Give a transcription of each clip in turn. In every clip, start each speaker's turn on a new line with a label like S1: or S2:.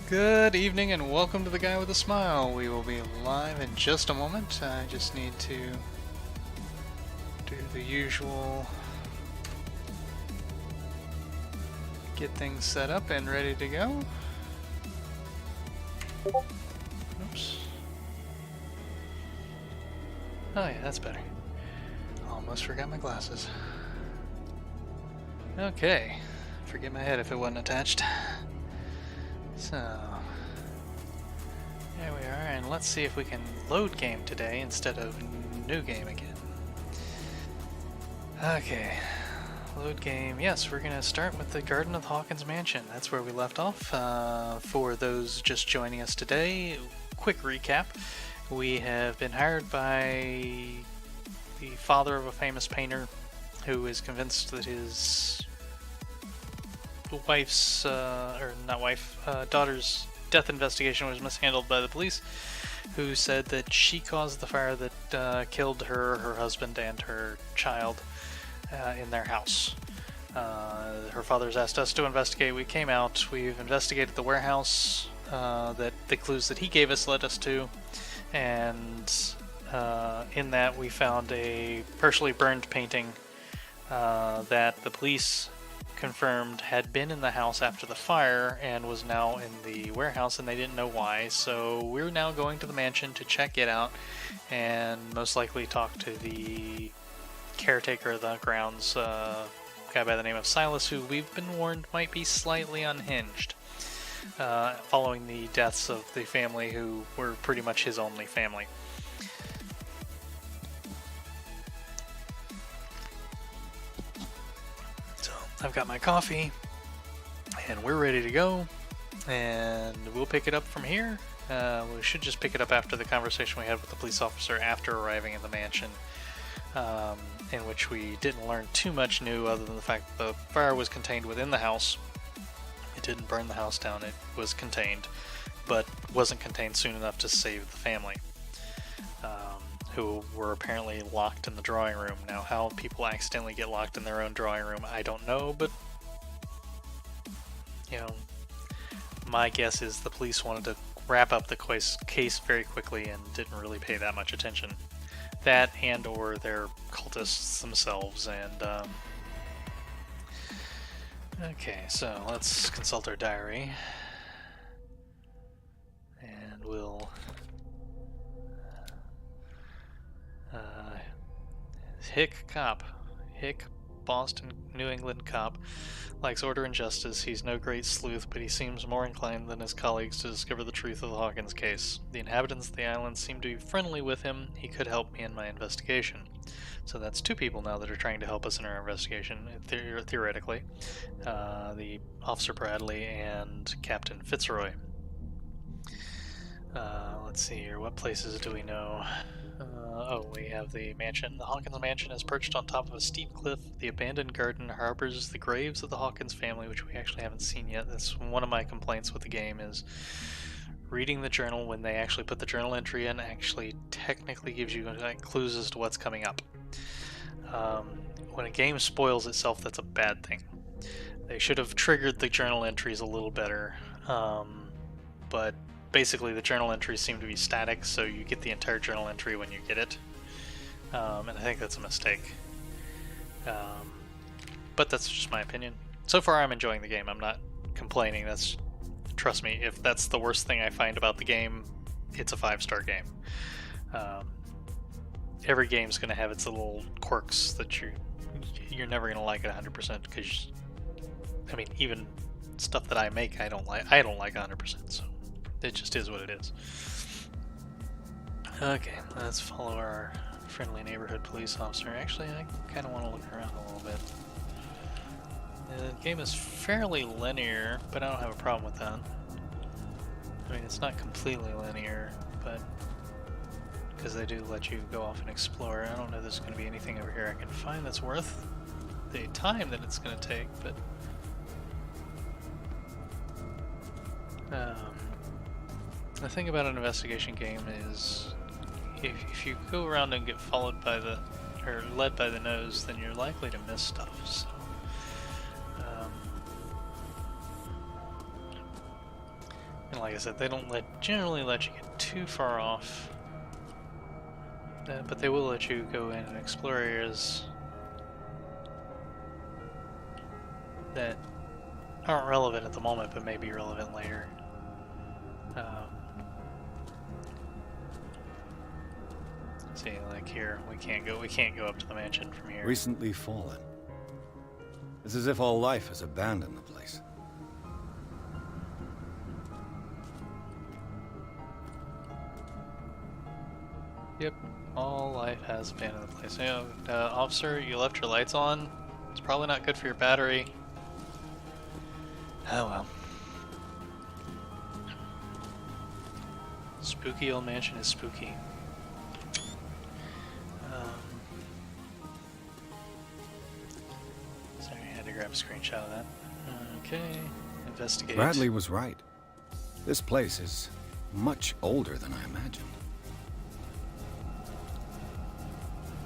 S1: Good evening and welcome to the Guy with a Smile. We will be live in just a moment. I just need to do the usual, get things set up and ready to go. Oops. Oh yeah, that's better. Almost forgot my glasses. Okay, forget my head if it wasn't attached. So, there we are, and let's see if we can load game today instead of new game again. Okay, load game. Yes, we're going to start with the Garden of Hawkins Mansion. That's where we left off. For those just joining us today, quick recap. We have been hired by the father of a famous painter who is convinced that his wife's, daughter's death investigation was mishandled by the police, who said that she caused the fire that killed her husband, and her child in their house. Her father's asked us to investigate. We came out. We've investigated the warehouse that the clues that he gave us led us to, and in that we found a partially burned painting that the police confirmed had been in the house after the fire and was now in the warehouse, and they didn't know why. So we're now going to the mansion to check it out and most likely talk to the caretaker of the grounds, guy by the name of Silas, who we've been warned might be slightly unhinged following the deaths of the family who were pretty much his only family. I've got my coffee, and we're ready to go, and we'll pick it up from here. We should just pick it up after the conversation we had with the police officer after arriving in the mansion, in which we didn't learn too much new other than the fact that the fire was contained within the house. It didn't burn the house down, it was contained, but wasn't contained soon enough to save the family, who were apparently locked in the drawing room. Now, how people accidentally get locked in their own drawing room, I don't know, but, you know, my guess is the police wanted to wrap up the case very quickly and didn't really pay that much attention. That and or their cultists themselves, and, okay, so let's consult our diary, and we'll Hick cop. Hick, Boston, New England cop. Likes order and justice. He's no great sleuth, but he seems more inclined than his colleagues to discover the truth of the Hawkins case. The inhabitants of the island seem to be friendly with him. He could help me in my investigation. So that's two people now that are trying to help us in our investigation, theoretically. The Officer Bradley and Captain Fitzroy. Let's see here. What places do we know? We have the mansion. The Hawkins mansion is perched on top of a steep cliff. The abandoned garden harbors the graves of the Hawkins family, which we actually haven't seen yet. That's one of my complaints with the game, is reading the journal when they actually put the journal entry in actually technically gives you clues as to what's coming up. When a game spoils itself, that's a bad thing. They should have triggered the journal entries a little better, but basically the journal entries seem to be static, so you get the entire journal entry when you get it, and I think that's a mistake, but that's just my opinion. So far I'm enjoying the game. I'm not complaining. Trust me, if that's the worst thing I find about the game, it's a 5-star game. Every game's going to have its little quirks that you're never going to like it 100%, because I mean, even stuff that I make I don't like 100%, so it just is what it is. Okay, let's follow our friendly neighborhood police officer. Actually, I kind of want to look around a little bit. The game is fairly linear, but I don't have a problem with that. I mean, it's not completely linear, but because they do let you go off and explore. I don't know if there's going to be anything over here I can find that's worth the time that it's going to take, but the thing about an investigation game is if you go around and get led by the nose, then you're likely to miss stuff. So, And like I said, they don't generally let you get too far off. But they will let you go in and explore areas that aren't relevant at the moment, but may be relevant later. See, like here, we can't go up to the mansion from here.
S2: Recently fallen. It's as if all life has abandoned the place.
S1: Yep, all life has abandoned the place. Officer, you left your lights on. It's probably not good for your battery. Oh well. Spooky old mansion is spooky. Sorry, I had to grab a screenshot of that. Okay, investigate.
S2: Bradley was right. This place is much older than I imagined.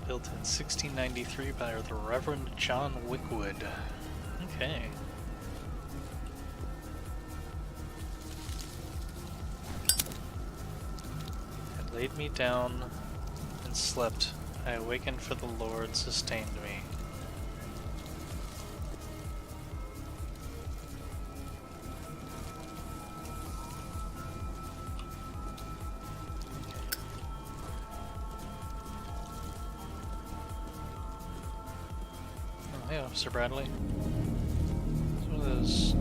S1: Built in 1693 by the Reverend John Wickwood. Okay. I laid me down and slept. I awakened, for the Lord sustained me. Hey, Officer Bradley. It's one of those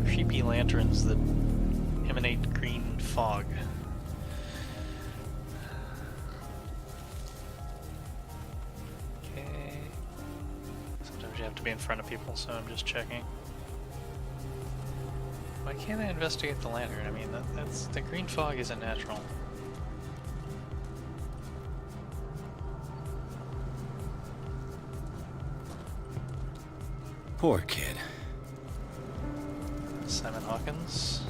S1: creepy lanterns that emanate green fog. Okay. Sometimes you have to be in front of people, so I'm just checking. Why can't I investigate the lantern? I mean, that's the green fog isn't natural.
S2: Poor kid.
S1: Simon Hawkins.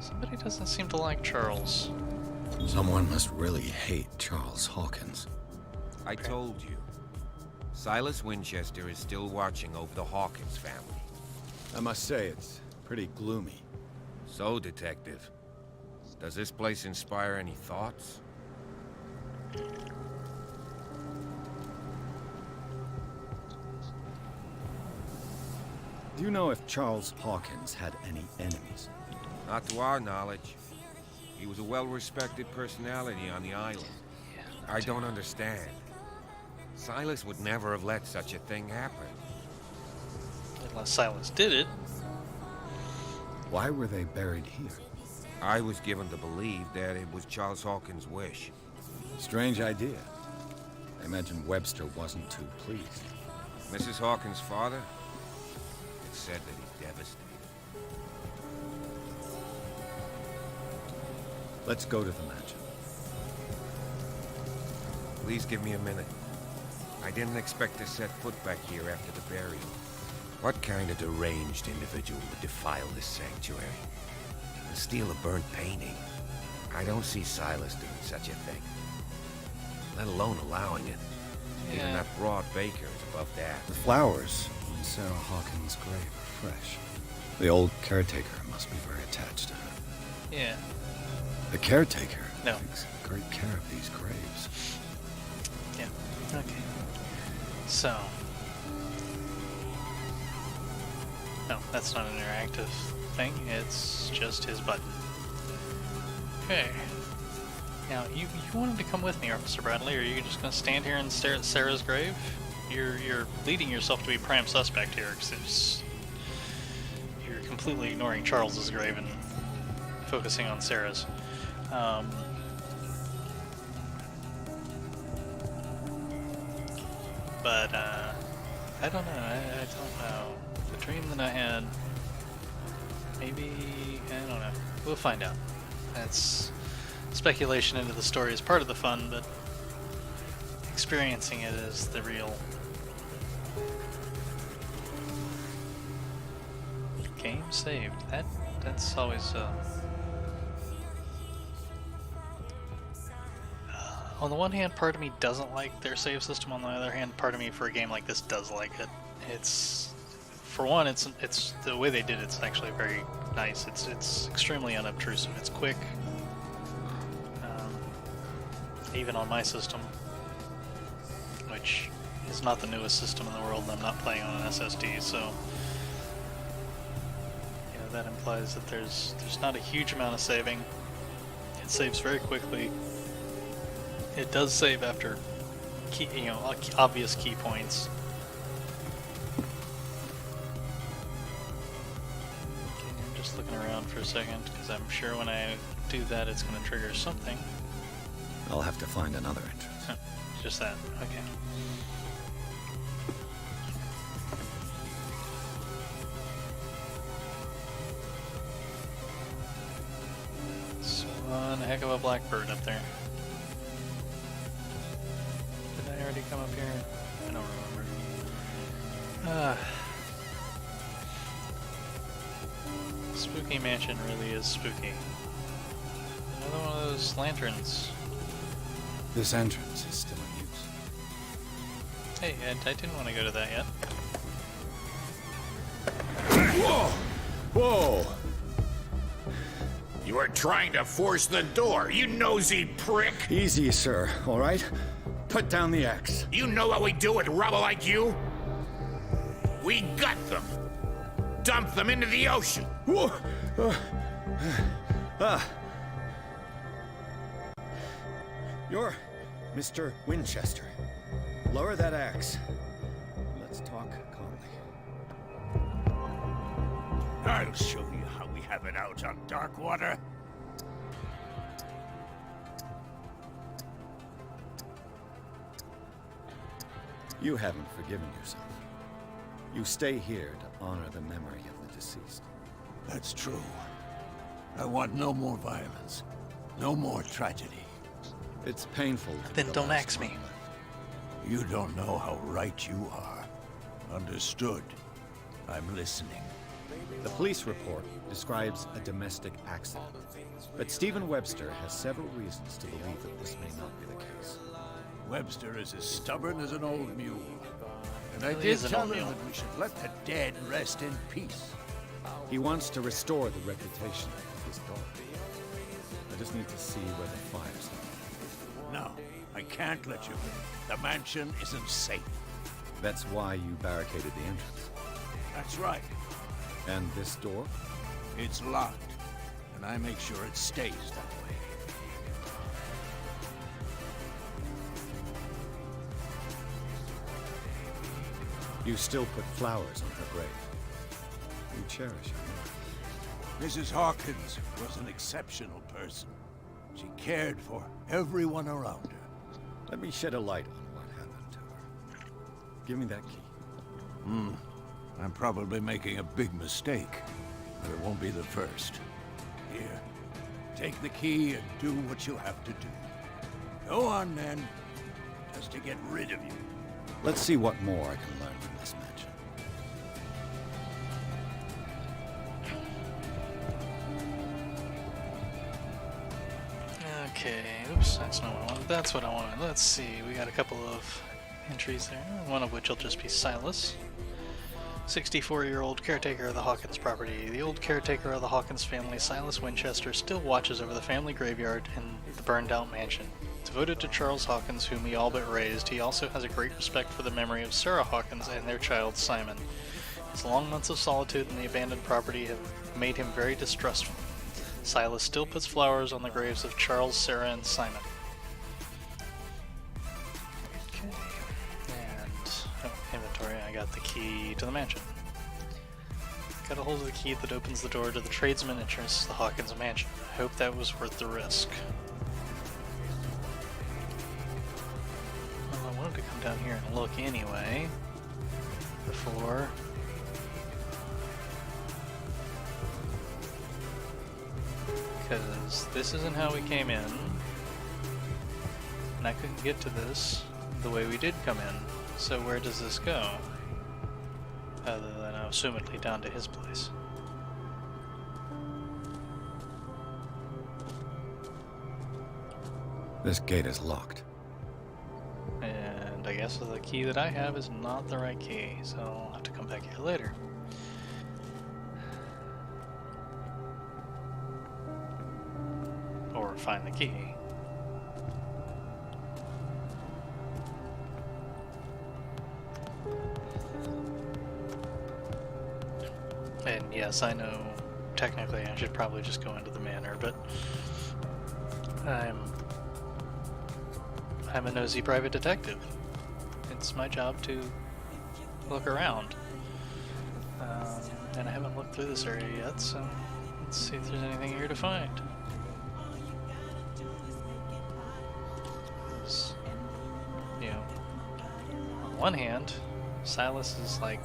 S1: Somebody doesn't seem to like Charles.
S2: Someone must really hate Charles Hawkins.
S3: I told you. Silas Winchester is still watching over the Hawkins family.
S2: I must say, it's pretty gloomy.
S3: So, Detective, does this place inspire any thoughts?
S2: Do you know if Charles Hawkins had any enemies?
S3: Not to our knowledge. He was a well-respected personality on the island.
S1: Yeah,
S3: I don't understand. Silas would never have let such a thing happen.
S1: Unless Silas did it.
S2: Why were they buried here?
S3: I was given to believe that it was Charles Hawkins' wish.
S2: Strange idea. I imagine Webster wasn't too pleased.
S3: Mrs. Hawkins' father? It said that he's devastated.
S2: Let's go to the mansion.
S3: Please give me a minute. I didn't expect to set foot back here after the burial. What kind of deranged individual would defile this sanctuary? And steal a burnt painting? I don't see Silas doing such a thing. Let alone allowing it. Even
S1: Yeah.
S3: that broad baker is above that.
S2: The flowers on Sarah Hawkins' grave are fresh. The old caretaker must be very attached to her.
S1: Yeah.
S2: The caretaker
S1: No.
S2: takes great care of these graves.
S1: Yeah. Okay. So. No, that's not an interactive thing. It's just his button. Okay. Now, you wanted to come with me, Officer Bradley, or are you just going to stand here and stare at Sarah's grave? You're leading yourself to be prime suspect here, because you're completely ignoring Charles's grave and focusing on Sarah's. But I don't know. I don't know. The dream that I had. Maybe I don't know. We'll find out. That's speculation into the story is part of the fun, but experiencing it is the real. Game saved. That's always. On the one hand, part of me doesn't like their save system. On the other hand, part of me for a game like this does like it. It's for one, it's the way they did it's actually very nice. It's extremely unobtrusive. It's quick, even on my system, which is not the newest system in the world. And I'm not playing on an SSD, so you know that implies that there's not a huge amount of saving. It saves very quickly. It does save after obvious key points. Okay, I'm just looking around for a second because I'm sure when I do that it's going to trigger something.
S2: I'll have to find another entrance.
S1: Huh, just that. Okay. It's one heck of a blackbird up there. Did I already come up here? I don't remember. Spooky Mansion really is spooky. Another one of those lanterns.
S2: This entrance is still in use.
S1: Hey, I didn't want to go to that yet.
S2: Whoa! Whoa!
S4: You are trying to force the door, you nosy prick!
S2: Easy, sir, all right? Put down the axe.
S4: You know what we do with rubble like you? We gut them. Dump them into the ocean.
S2: Whoa! You're Mr. Winchester. Lower that axe. Let's talk calmly.
S4: I'll show you how we have it out on Darkwater.
S2: You haven't forgiven yourself. You stay here to honor the memory of the deceased.
S5: That's true. I want no more violence. No more tragedy.
S2: It's painful to be
S1: Then
S2: the
S1: don't
S2: last
S1: axe me.
S2: one left.
S5: You don't know how right you are. Understood. I'm listening.
S2: The police report describes a domestic accident, but Stephen Webster has several reasons to believe that this may not be the case.
S5: Webster is as stubborn as an old mule. And I
S1: He
S5: did
S1: is an
S5: tell
S1: old
S5: him
S1: mule.
S5: that we should let the dead rest in peace.
S2: He wants to restore the reputation of his daughter. I just need to see where the fire's at.
S5: No, I can't let you in. The mansion isn't safe.
S2: That's why you barricaded the entrance.
S5: That's right.
S2: And this door?
S5: It's locked. And I make sure it stays that way.
S2: You still put flowers on her grave. You cherish her.
S5: Mrs. Hawkins was an exceptional person. She cared for everyone around her.
S2: Let me shed a light on what happened to her. Give me that key.
S5: I'm probably making a big mistake, but it won't be the first. Here, take the key and do what you have to do. Go on, then, just to get rid of you.
S2: Let's see what more I can learn from this mansion.
S1: Okay, oops, that's not what I wanted. That's what I wanted. Let's see, we got a couple of entries there, one of which will just be Silas. 64-year-old caretaker of the Hawkins property. The old caretaker of the Hawkins family, Silas Winchester, still watches over the family graveyard in the burned-out mansion. Devoted to Charles Hawkins, whom he all but raised, he also has a great respect for the memory of Sarah Hawkins and their child, Simon. His long months of solitude in the abandoned property have made him very distrustful. Silas still puts flowers on the graves of Charles, Sarah, and Simon. Okay. And inventory, I got the key to the mansion. Got a hold of the key that opens the door to the tradesman entrance to the Hawkins mansion. I hope that was worth the risk. Well, I wanted to come down here and look anyway. Before. Because this isn't how we came in. And I couldn't get to this the way we did come in. So where does this go? Other than assumedly down to his place.
S2: This gate is locked.
S1: And I guess the key that I have is not the right key, so I'll have to come back here later. find the key. And yes, I know technically I should probably just go into the manor, but I'm a nosy private detective. It's my job to look around. And I haven't looked through this area yet, so let's see if there's anything here to find. You know, on one hand, Silas is like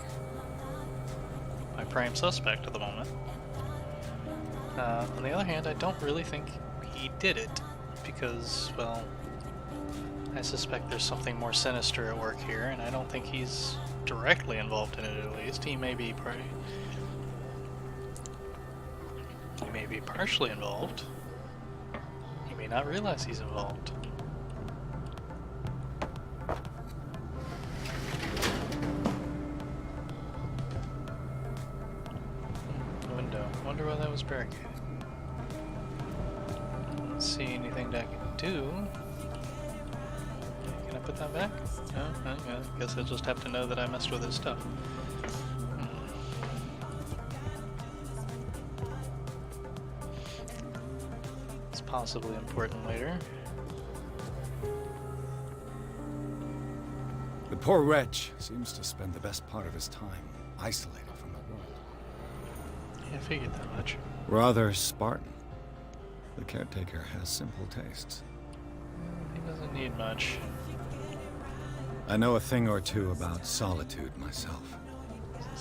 S1: my prime suspect at the moment. On the other hand, I don't really think he did it because, well, I suspect there's something more sinister at work here, and I don't think he's directly involved in it. At least he may be partially involved. He may not realize he's involved. Window. Wonder why that was barricaded. Don't see anything that I can do. Can I put that back? No? I guess he'll just have to know that I messed with his stuff. It's possibly important later.
S2: The poor wretch seems to spend the best part of his time isolated from the world.
S1: Yeah, I figured that much.
S2: Rather Spartan. The caretaker has simple tastes.
S1: He doesn't need much.
S2: I know a thing or two about solitude myself.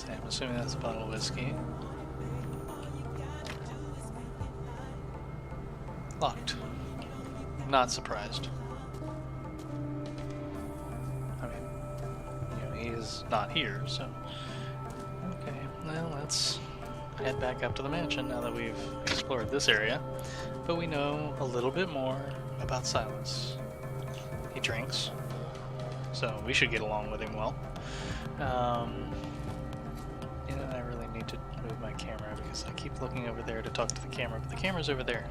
S1: I'm assuming that's a bottle of whiskey. Locked. Not surprised. I mean, he's not here, so... Okay, well, let's head back up to the mansion now that we've explored this area. But we know a little bit more about Silas. He drinks, so we should get along with him well. I really need to move my camera because I keep looking over there to talk to the camera, but the camera's over there.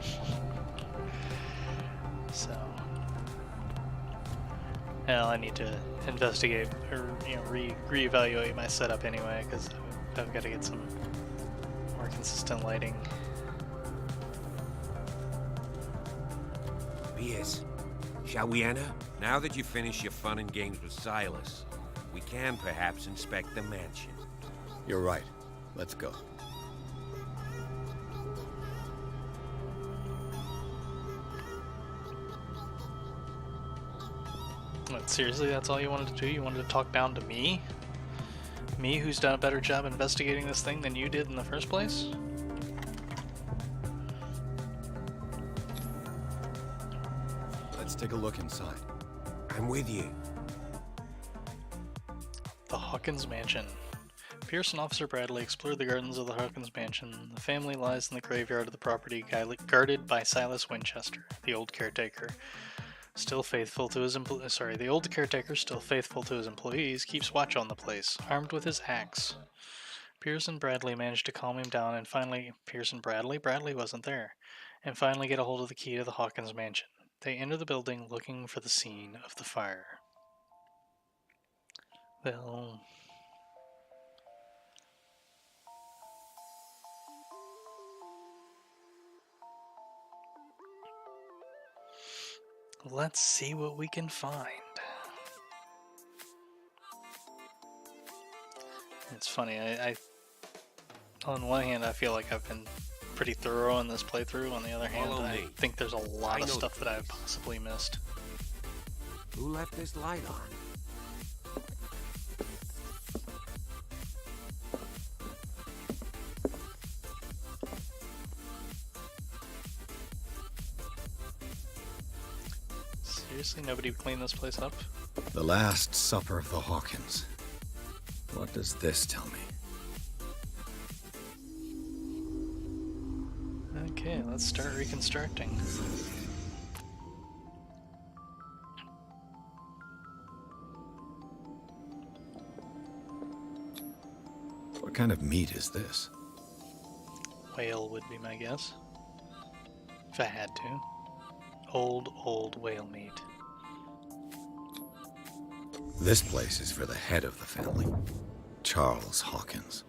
S1: So, well, I need to investigate or reevaluate my setup anyway because I've got to get some more consistent lighting.
S3: Piers, shall we enter? Now that you finish your fun and games with Silas, we can perhaps inspect the mansion.
S2: You're right. Let's go.
S1: What, seriously, that's all you wanted to do? You wanted to talk down to me? Me, who's done a better job investigating this thing than you did in the first place?
S2: Let's take a look inside.
S3: I'm with you.
S1: The Hawkins Mansion. Pierce and Officer Bradley explored the gardens of the Hawkins Mansion. The family lies in the graveyard of the property guarded by Silas Winchester, the old caretaker. Still faithful to his the old caretaker, still faithful to his employees, keeps watch on the place, armed with his axe. Pierce and Bradley managed to calm him down and finally... Pierce and Bradley? Bradley wasn't there. And finally get a hold of the key to the Hawkins Mansion. They enter the building looking for the scene of the fire. Well... let's see what we can find. It's funny, I on one hand I feel like I've been pretty thorough in this playthrough, on the other hand I think there's a lot of stuff that I've possibly missed.
S3: Who left this light on?
S1: Seriously, nobody would clean this place up?
S2: The Last Supper of the Hawkins. What does this tell me?
S1: Okay, let's start reconstructing.
S2: What kind of meat is this?
S1: Whale would be my guess. If I had to. old whale meat.
S2: This place is for the head of the family, Charles Hawkins.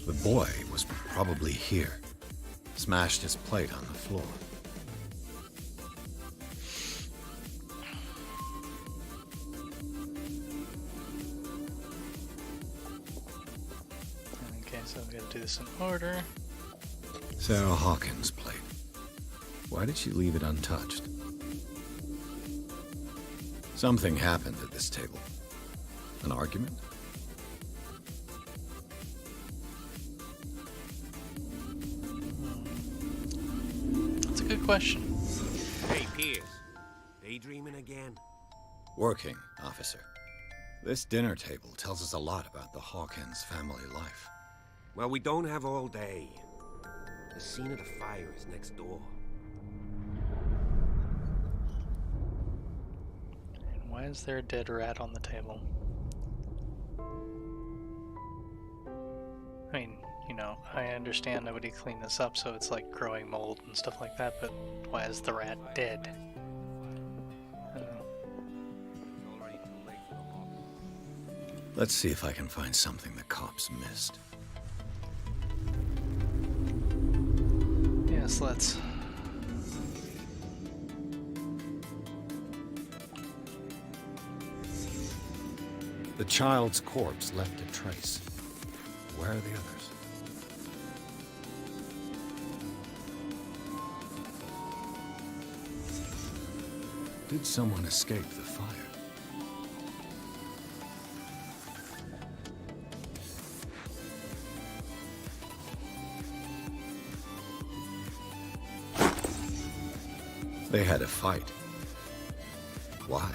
S2: The boy was probably here. Smashed his plate on the floor.
S1: Okay, so we gotta do this in order.
S2: Sarah Hawkins' plate. Why did she leave it untouched? Something happened at this table. An argument?
S1: That's a good question.
S3: Hey, Pierce. Daydreaming again?
S2: Working, officer. This dinner table tells us a lot about the Hawkins family life.
S3: Well, we don't have all day. The scene of the fire is next door.
S1: And why is there a dead rat on the table? I mean, you know, I understand nobody cleaned this up, so it's like growing mold and stuff like that, but why is the rat dead? I don't know.
S2: Let's see if I can find something the cops missed.
S1: Yes, let's.
S2: The child's corpse left a trace. Where are the others? Did someone escape the fire? They had a fight. Why?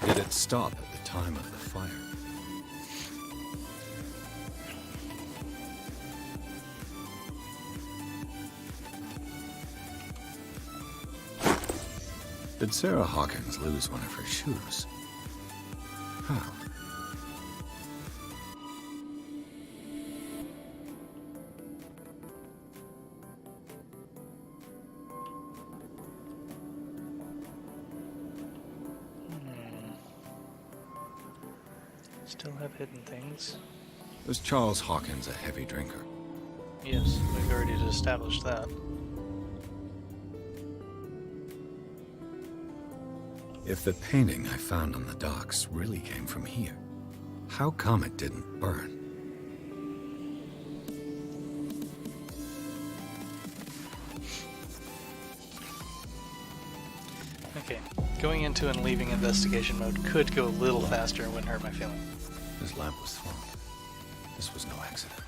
S2: Did it stop at the time of the fire? Did Sarah Hawkins lose one of her shoes? How?
S1: Still have hidden things.
S2: Was Charles Hawkins a heavy drinker?
S1: Yes, we've already established that.
S2: If the painting I found on the docks really came from here, how come it didn't burn?
S1: Okay, going into and leaving investigation mode could go a little faster and wouldn't hurt my feeling.
S2: This lamp was thrown. This was no accident.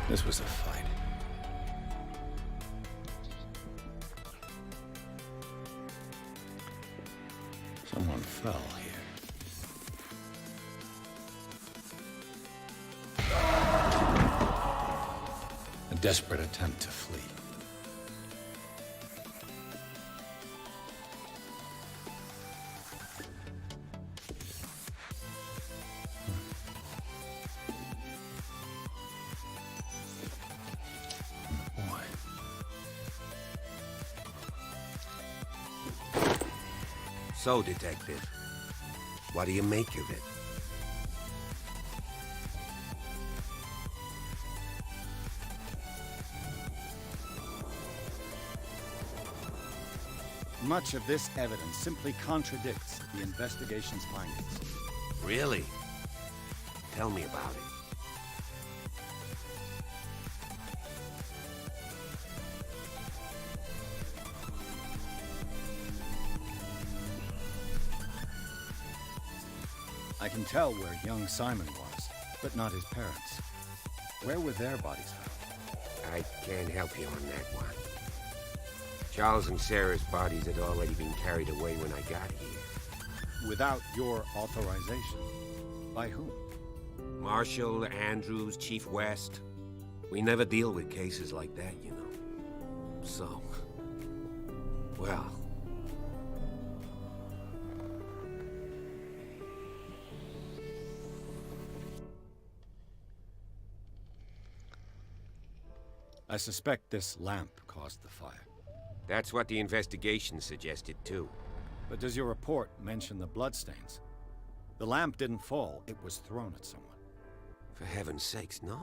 S2: This was a fight. Someone fell here. A desperate attempt to flee. Boy.
S3: So, Detective, what do you make of it?
S6: Much of this evidence simply contradicts the investigation's findings.
S3: Really? Tell me about it.
S6: I can tell where young Simon was, but not his parents. Where were their bodies found?
S3: I can't help you on that one. Charles and Sarah's bodies had already been carried away when I got here.
S6: Without your authorization. By whom?
S3: Marshall, Andrews, Chief West. We never deal with cases like that, you know. So, well...
S6: I suspect this lamp caused the fire.
S3: That's what the investigation suggested, too.
S6: But does your report mention the bloodstains? The lamp didn't fall, it was thrown at someone.
S3: For heaven's sakes, no.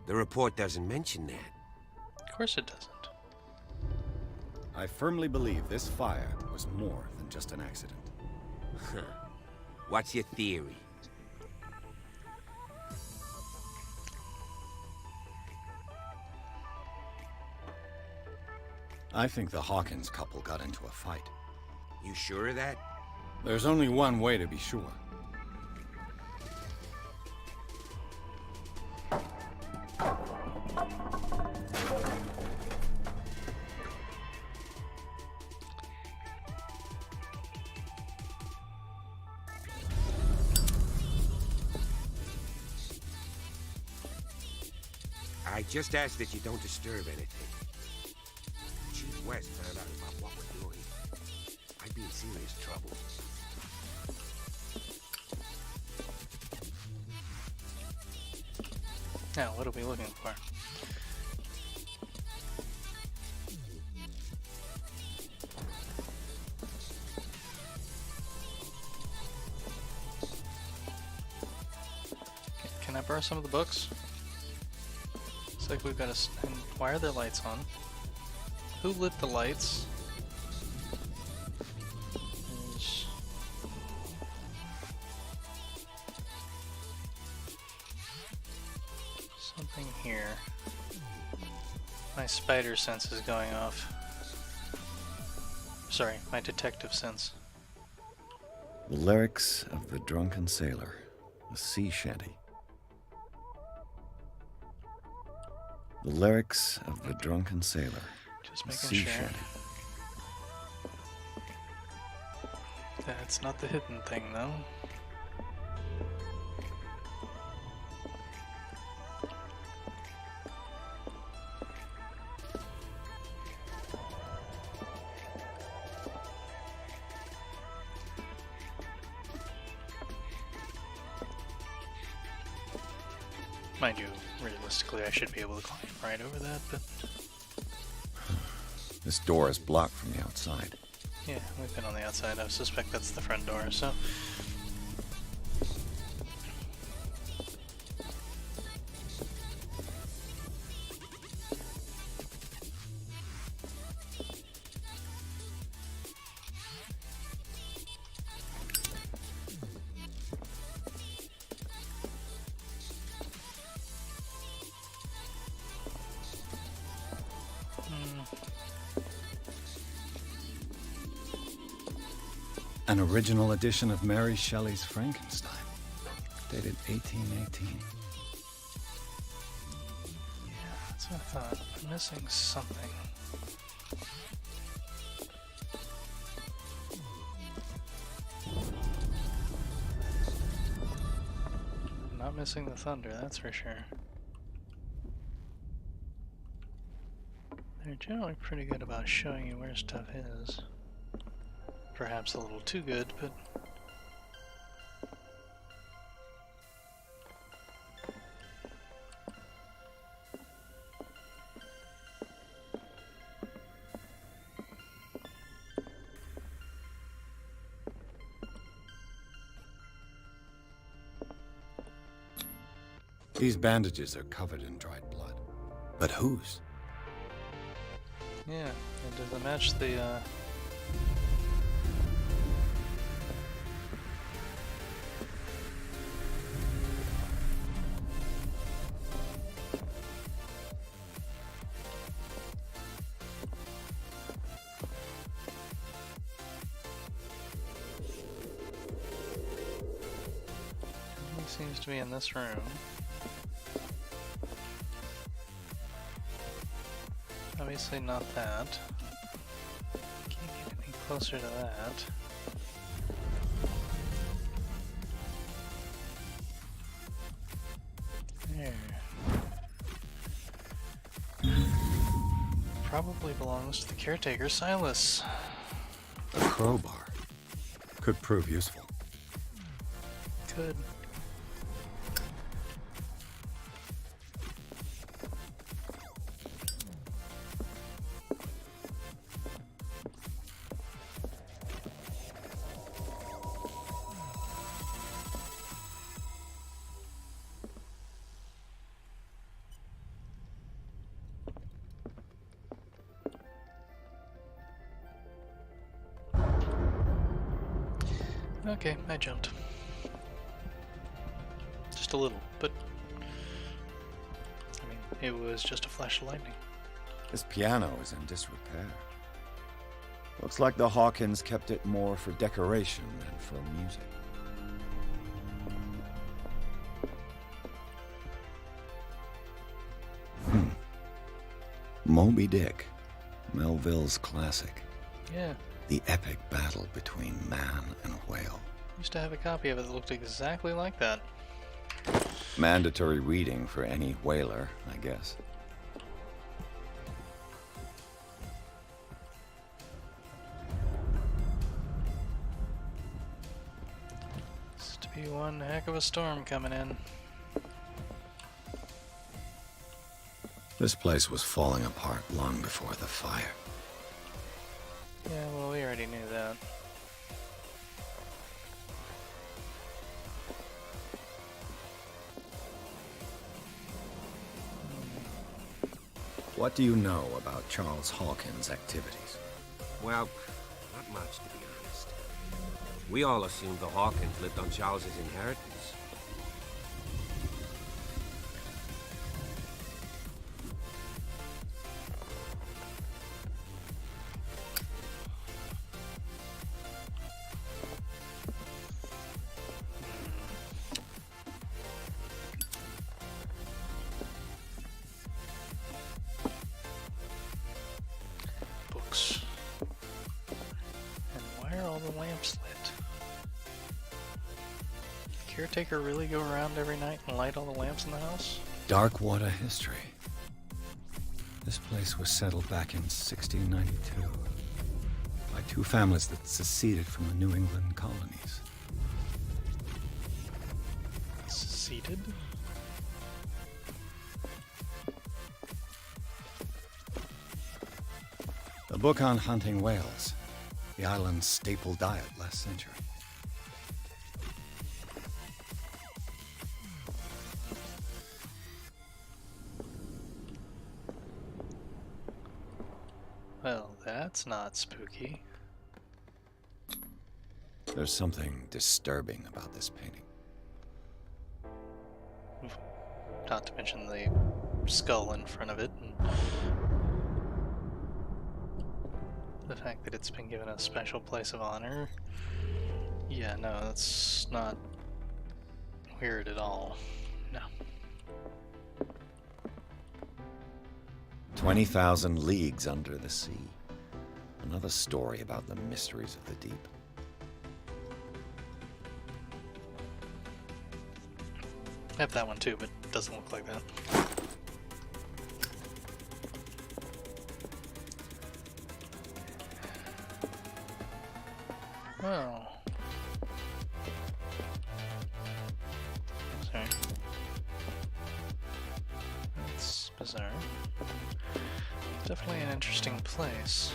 S3: The report doesn't mention that.
S1: Of course it doesn't.
S6: I firmly believe this fire was more than just an accident.
S3: What's your theory?
S6: I think the Hawkins couple got into a fight.
S3: You sure of that?
S6: There's only one way to be sure.
S3: I just ask that you don't disturb anything. Chief West found out about what we're doing. I'd be in serious trouble.
S1: Now, what are we looking for? Can I borrow some of the books? Looks like we've got and why are there lights on? Who lit the lights? There's... something here. My spider sense is going off. Sorry, my detective sense.
S2: The lyrics of the drunken sailor, a sea shanty. The lyrics of the drunken sailor,
S1: Just
S2: a
S1: making
S2: sea
S1: sure.
S2: shanty.
S1: That's not the hidden thing, though. Mind you, realistically, I should be able to climb right over that, but
S2: This door is blocked from the outside.
S1: yeah, we've been on the outside. I suspect that's the front door, so...
S6: An original edition of Mary Shelley's Frankenstein, dated 1818.
S1: Yeah, that's what I thought. I'm missing something. I'm not missing the thunder, that's for sure. They're generally pretty good about showing you where stuff is. Perhaps a little too good, but...
S6: These bandages are covered in dried blood. But whose?
S1: yeah, it doesn't match the, He seems to be in this room. obviously not that. Can't get any closer to that. There. Probably belongs to the caretaker, Silas.
S6: A crowbar. Could prove useful.
S1: Could. Okay, I jumped. Just a little, but I mean, it was just a flash of lightning.
S2: This piano is in disrepair. Looks like the Hawkins kept it more for decoration than for music. Moby Dick, Melville's classic.
S1: Yeah,
S2: The epic battle between man and whale.
S1: used to have a copy of it that looked exactly like that.
S2: Mandatory reading for any whaler, I guess.
S1: Used to be one heck of a storm coming in.
S2: This place was falling apart long before the fire.
S1: Yeah, well, we already knew that.
S2: What do you know about Charles Hawkins' activities?
S3: Well, not much, to be honest. We all assumed the Hawkins lived on Charles's inheritance.
S1: Books. And why are all the lamps lit? Did the caretaker really go around every night and light all the lamps in the house?
S6: Darkwater history. This place was settled back in 1692 by two families that seceded from the New England colonies.
S1: Seceded?
S6: A book on hunting whales, the island's staple diet last century.
S1: Well, that's not spooky.
S2: There's something disturbing about this painting.
S1: Not to mention the skull in front of it, and the fact that it's been given a special place of honor. Yeah, no, that's not weird at all. No.
S2: 20,000 leagues under the sea. Another story about the mysteries of the deep.
S1: I have that one too, but it doesn't look like that. Oh. Sorry. That's bizarre. Definitely an interesting place.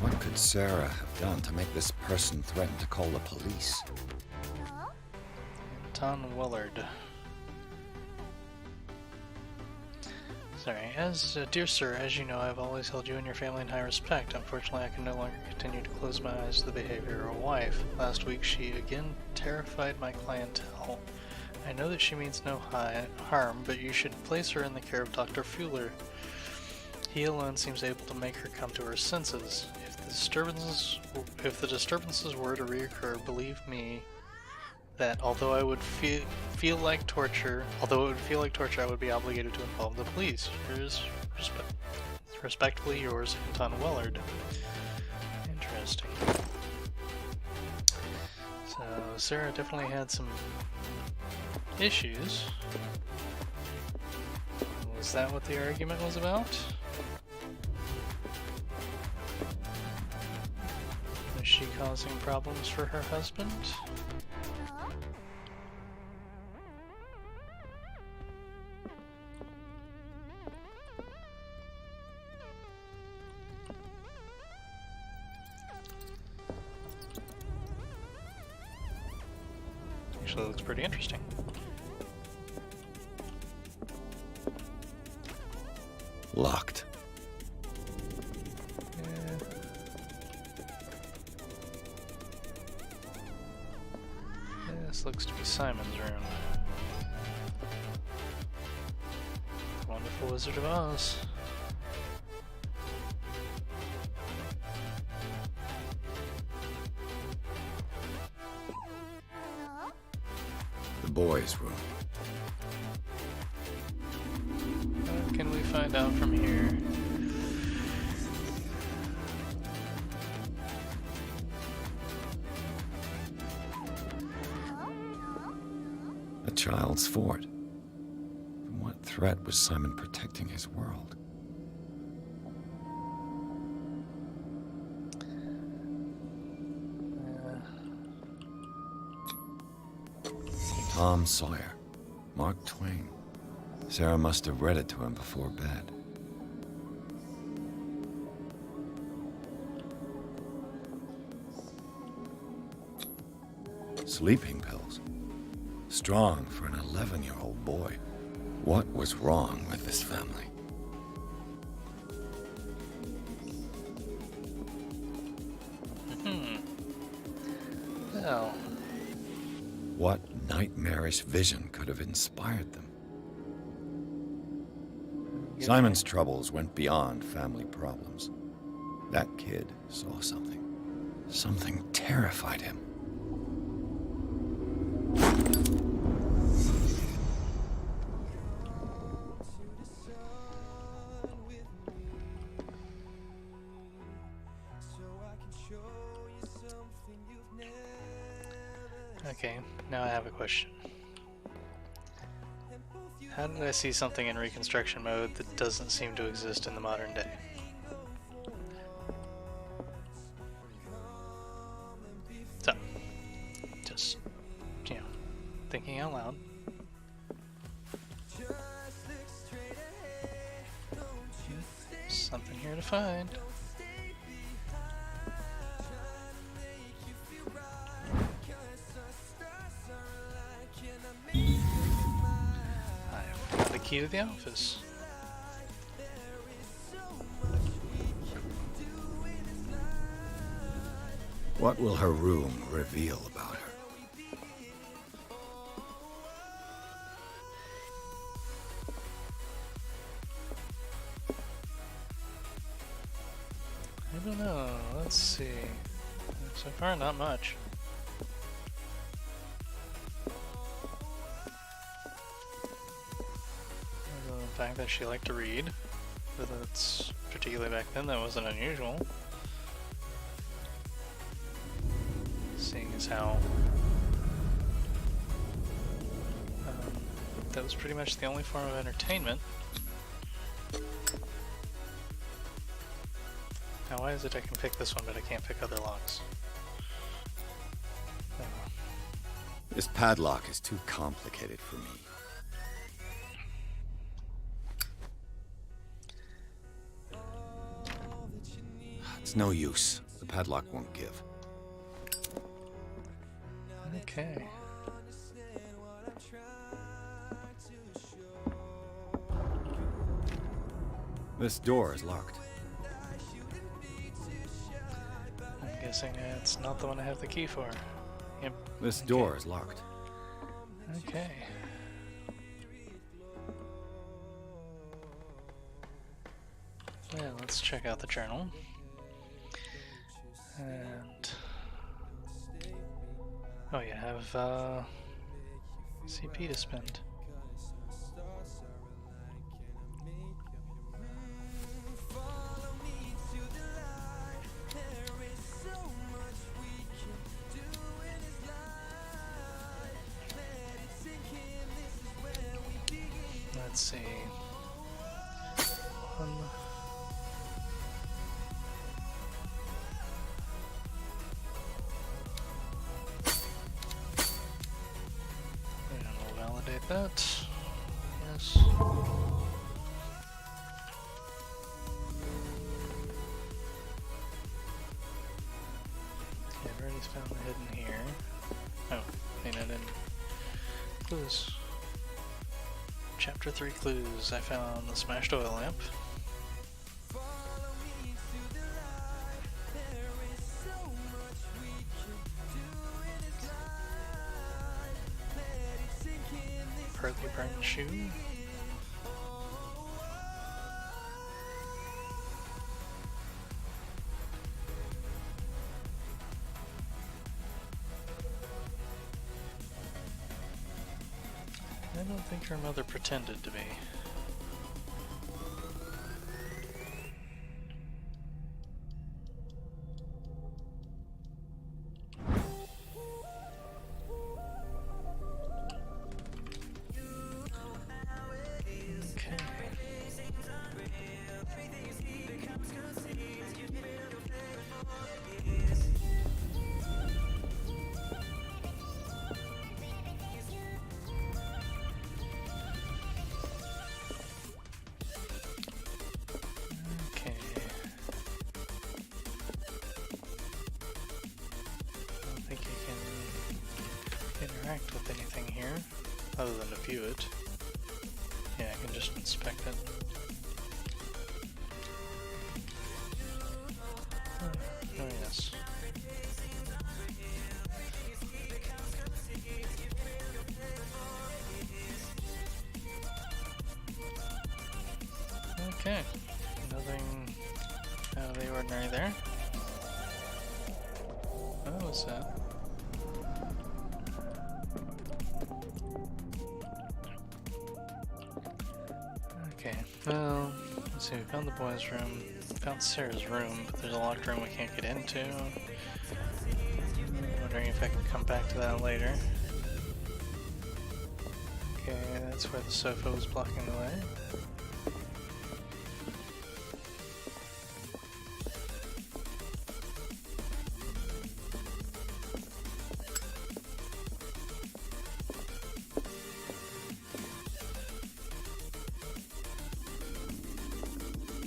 S2: What could Sarah have done to make this person threaten to call the police?
S1: Ton Willard. Sorry, dear sir, as you know, I've always held you and your family in high respect. Unfortunately, I can no longer continue to close my eyes to the behavior of a wife. Last week, she again terrified my clientele. I know that she means no harm, but you should place her in the care of Dr. Fuller. He alone seems able to make her come to her senses. If if the disturbances were to reoccur, believe me that although it would feel like torture, I would be obligated to involve the police. Yours, respectfully yours, Anton Wellard. Interesting. So Sarah definitely had some issues. Was that what the argument was about? Was she causing problems for her husband? Actually, looks pretty interesting.
S6: Locked.
S1: This looks to be Simon's room. The Wonderful Wizard of Oz.
S6: The boys' room.
S1: What can we find out from here?
S6: A child's fort. From what threat was Simon protecting his world? Tom Sawyer. Mark Twain. Sarah must have read it to him before bed. Sleeping pills. Strong for an 11-year-old boy. What was wrong with this family?
S1: Well,
S6: What nightmarish vision could have inspired them? Simon's troubles went beyond family problems. That kid saw something. Something terrified him.
S1: okay, now I have a question. How did I see something in reconstruction mode that doesn't seem to exist in the modern day? So, just, thinking out loud. Something here to find. I found the key to the office.
S6: What will her room reveal about her?
S1: I don't know. Let's see. So far, not much. The fact that she liked to read, but that's particularly back then that wasn't unusual. Seeing as how that was pretty much the only form of entertainment. Now why is it I can pick this one but I can't pick other locks?
S6: This padlock is too complicated for me. It's no use. The padlock won't give.
S1: Okay.
S6: This door is locked.
S1: I'm guessing it's not the one I have the key for. Yep.
S6: This door is locked.
S1: Okay. Well, let's check out the journal. Oh, you have CP to spend. Let's see. And we'll validate that. Yes. Okay, I've already found the hidden here. Oh, clean it in. Clues. Chapter 3 clues. I found the smashed oil lamp. Partly burned shoe. I don't think her mother pretended to be. Interact with anything here, other than to view it. Yeah, I can just inspect it. Oh yes. Okay, nothing out of the ordinary there. What was that? Okay, well, let's see, we found the boys' room, found Sarah's room, but there's a locked room we can't get into. Wondering if I can come back to that later. Okay, that's where the sofa was blocking the way.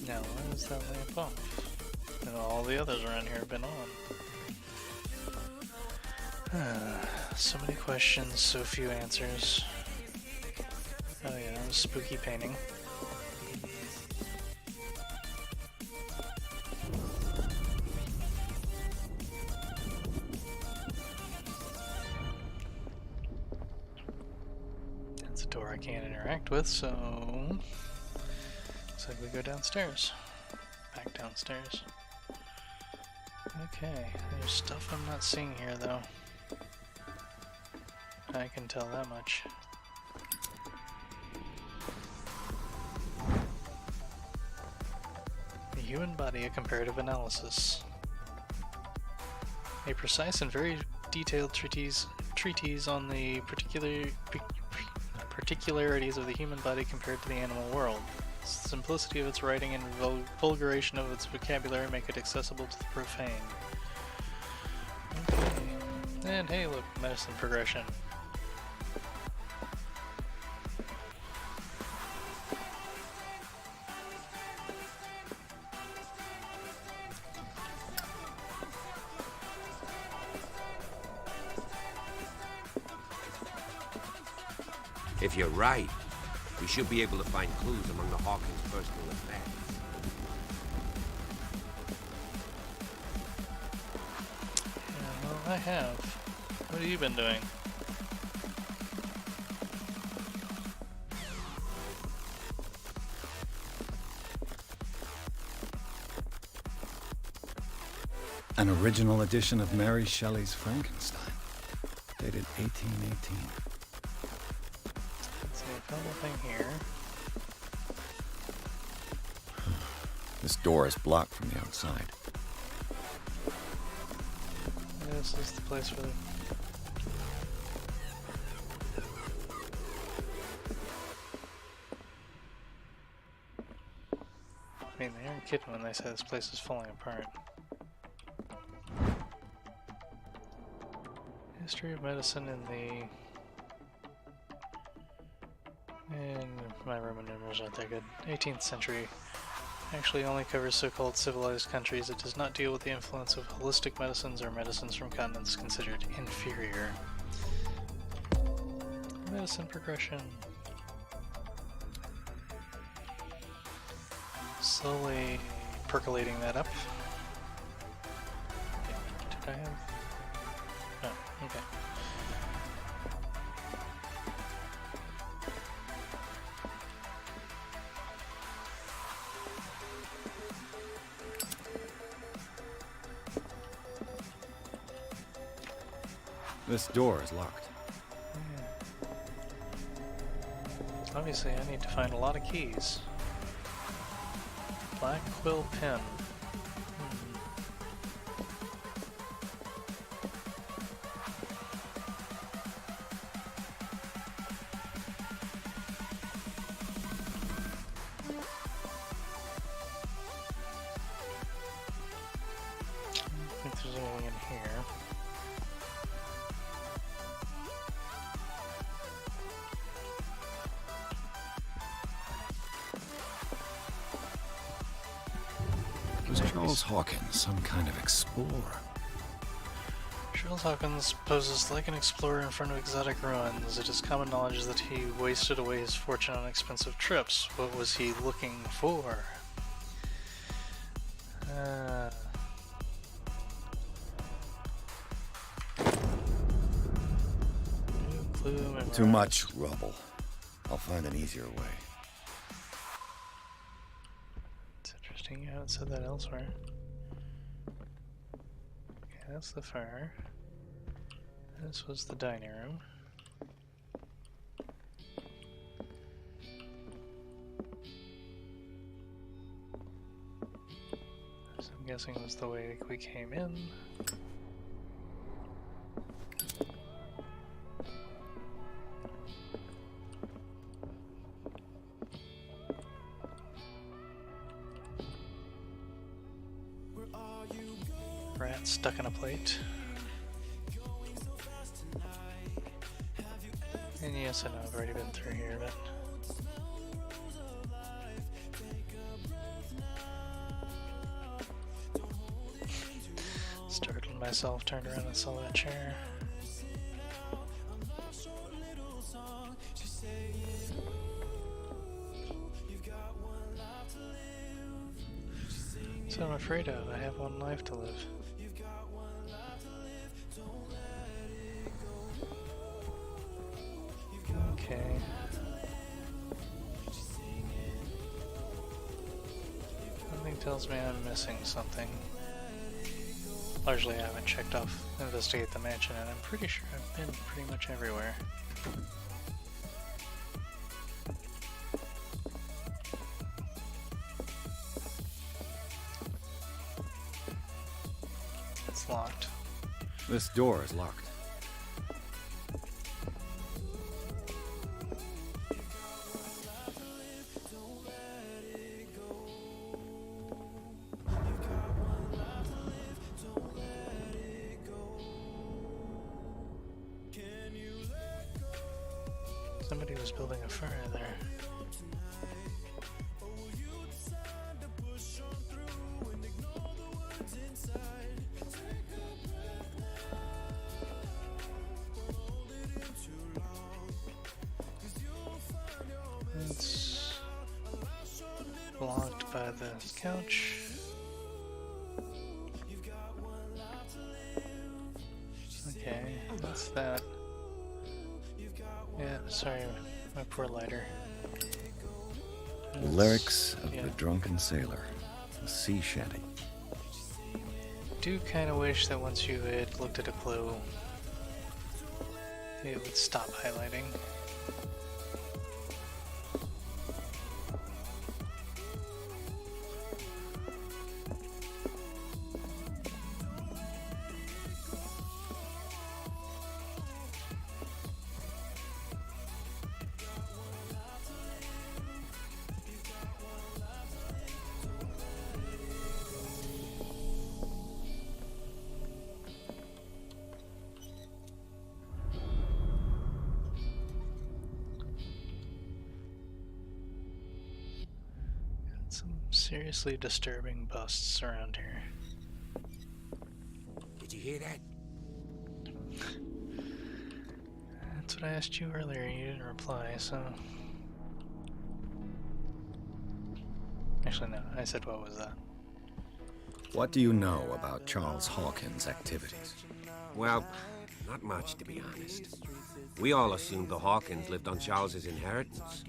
S1: Now, why was that lamp off? And all the others around here have been on. So many questions, so few answers. Oh yeah, it was spooky painting. That's a door I can't interact with, so looks like we go downstairs. Back downstairs. Okay, there's stuff I'm not seeing here though. I can tell that much. The human body, a comparative analysis. A precise and very detailed treatise on the particularities of the human body compared to the animal world. The simplicity of its writing and vulgaration of its vocabulary make it accessible to the profane. Okay. And hey, look, medicine progression.
S3: If you're right, we should be able to find clues among the Hawkins' personal effects.
S1: Yeah, well, I have. What have you been doing?
S6: An original edition of Mary Shelley's Frankenstein. dated 1818.
S1: Let's see, I found nothing here.
S6: This door is blocked from the outside.
S1: This is the place for the... I mean, they aren't kidding when they say this place is falling apart. History of medicine in the... And my Roman numerals aren't that good. 18th century. Actually only covers so-called civilized countries. It does not deal with the influence of holistic medicines or medicines from continents considered inferior. Medicine progression. Slowly percolating that up. Did I have... No, okay.
S2: This door is locked.
S1: Obviously, I need to find a lot of keys. Black quill pen. I don't think there's anything in here.
S6: Was Charles Hawkins some kind of explorer?
S1: Charles Hawkins poses like an explorer in front of exotic ruins. It is common knowledge that he wasted away his fortune on expensive trips. What was he looking for? New clue memorized.
S3: Too much rubble. I'll find an easier way.
S1: It's interesting you haven't said that elsewhere. Okay, that's the fire. This was the dining room. So I'm guessing it was the way we came in. Rat stuck in a plate. And yes, I know I've already been through here, but... Startled myself, turned around and saw that chair. So I'm afraid of. I have one life to live. Okay. Something tells me I'm missing something. Largely I haven't checked off investigate the mansion, and I'm pretty sure I've been pretty much everywhere. It's locked.
S2: This door is locked.
S1: Somebody was building a fire there. It's blocked by the couch. Okay, that's that. Yeah, sorry, my poor lighter.
S6: The lyrics of
S1: yeah.
S6: The Drunken Sailor, a sea shanty.
S1: Do kind of wish that once you had looked at a clue, it would stop highlighting. Some seriously disturbing busts around here.
S3: Did you hear that?
S1: That's what I asked you earlier, you didn't reply, so... Actually, no, I said what was that?
S2: What do you know about Charles Hawkins' activities?
S3: Well, not much, to be honest. We all assumed the Hawkins lived on Charles's inheritance.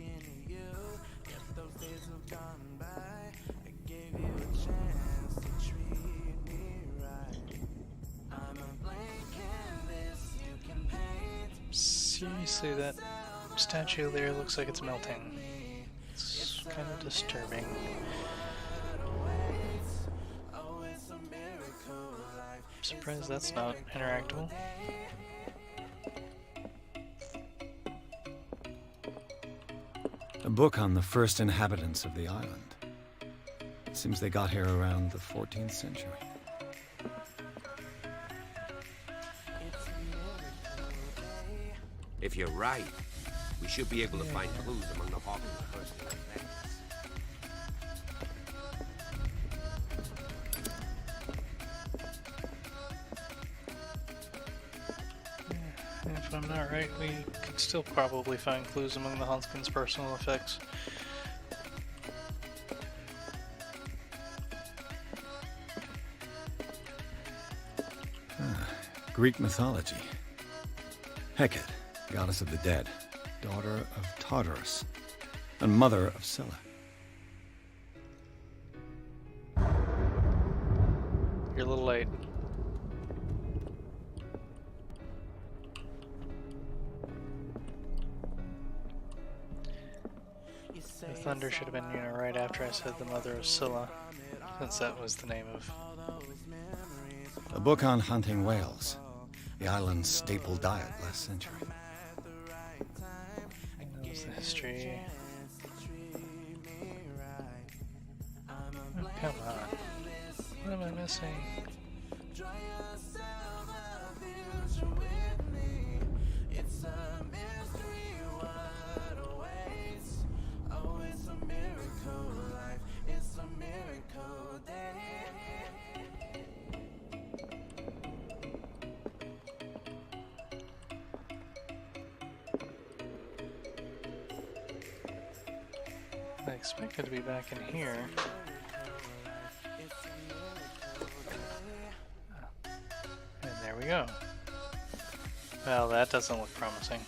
S1: Seriously, that statue there looks like it's melting. It's kind of disturbing. I'm surprised that's not interactable.
S6: A book on the first inhabitants of the island. It seems they got here around the 14th century.
S3: If you're right, we should be able to find clues among the Hawkins' personal effects.
S1: If I'm not right, we could still probably find clues among the Hawkins' personal effects.
S6: Greek mythology. Hecate, goddess of the dead, daughter of Tartarus, and mother of Scylla.
S1: You're a little late. The thunder should have been, right after I said the mother of Scylla, since that was the name of...
S6: A book on hunting whales, the island's staple diet last century.
S1: Knows the history. Oh, come on. What am I missing? I expected to be back in here. And there we go. Well, that doesn't look promising.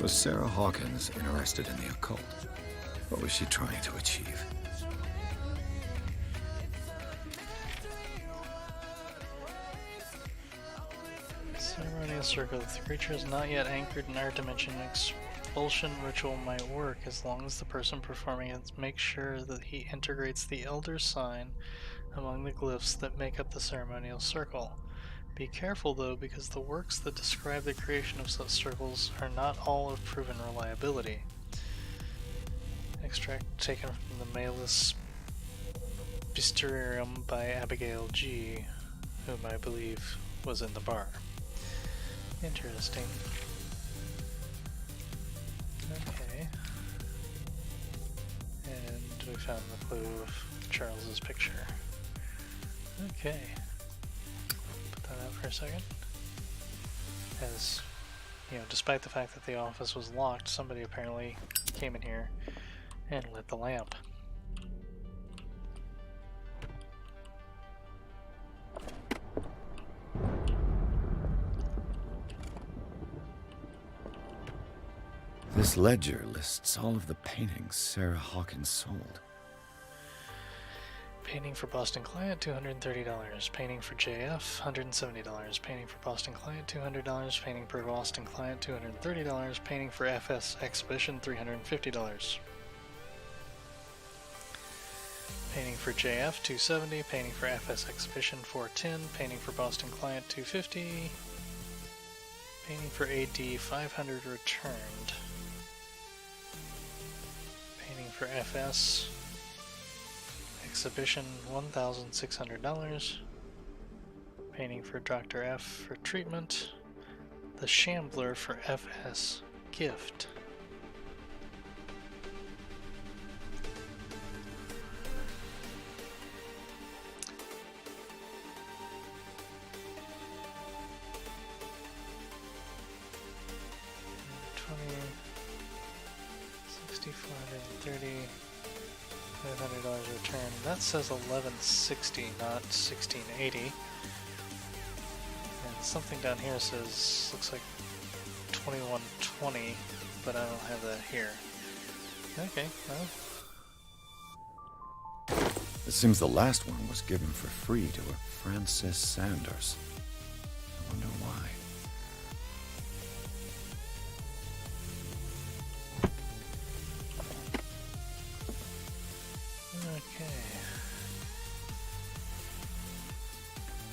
S6: Was Sarah Hawkins interested in the occult? What was she trying to achieve?
S1: Ceremonial circle. If the creature is not yet anchored in our dimension, expulsion ritual might work as long as the person performing it makes sure that he integrates the elder sign among the glyphs that make up the ceremonial circle. Be careful though, because the works that describe the creation of such circles are not all of proven reliability. Extract taken from the Malus Bisterium by Abigail G., whom I believe was in the bar. Interesting. Okay. And we found the clue of Charles's picture. Okay. Put that out for a second. As, despite the fact that the office was locked, somebody apparently came in here and lit the lamp.
S6: This ledger lists all of the paintings Sarah Hawkins sold.
S1: Painting for Boston client, $230. Painting for JF, $170. Painting for Boston client, $200. Painting for Boston client, $230. Painting for FS exhibition, $350. Painting for JF, $270. Painting for FS exhibition, $410. Painting for Boston client, $250. Painting for AD, $500 returned. Painting for FS exhibition, $1,600. Painting for Dr. F for treatment. The Shambler for FS gift. $430, $500 return. That says 1160, not 1680. And something down here says, looks like 2120, but I don't have that here. Okay, well.
S6: It seems the last one was given for free to a Francis Sanders. I wonder why.
S1: Okay.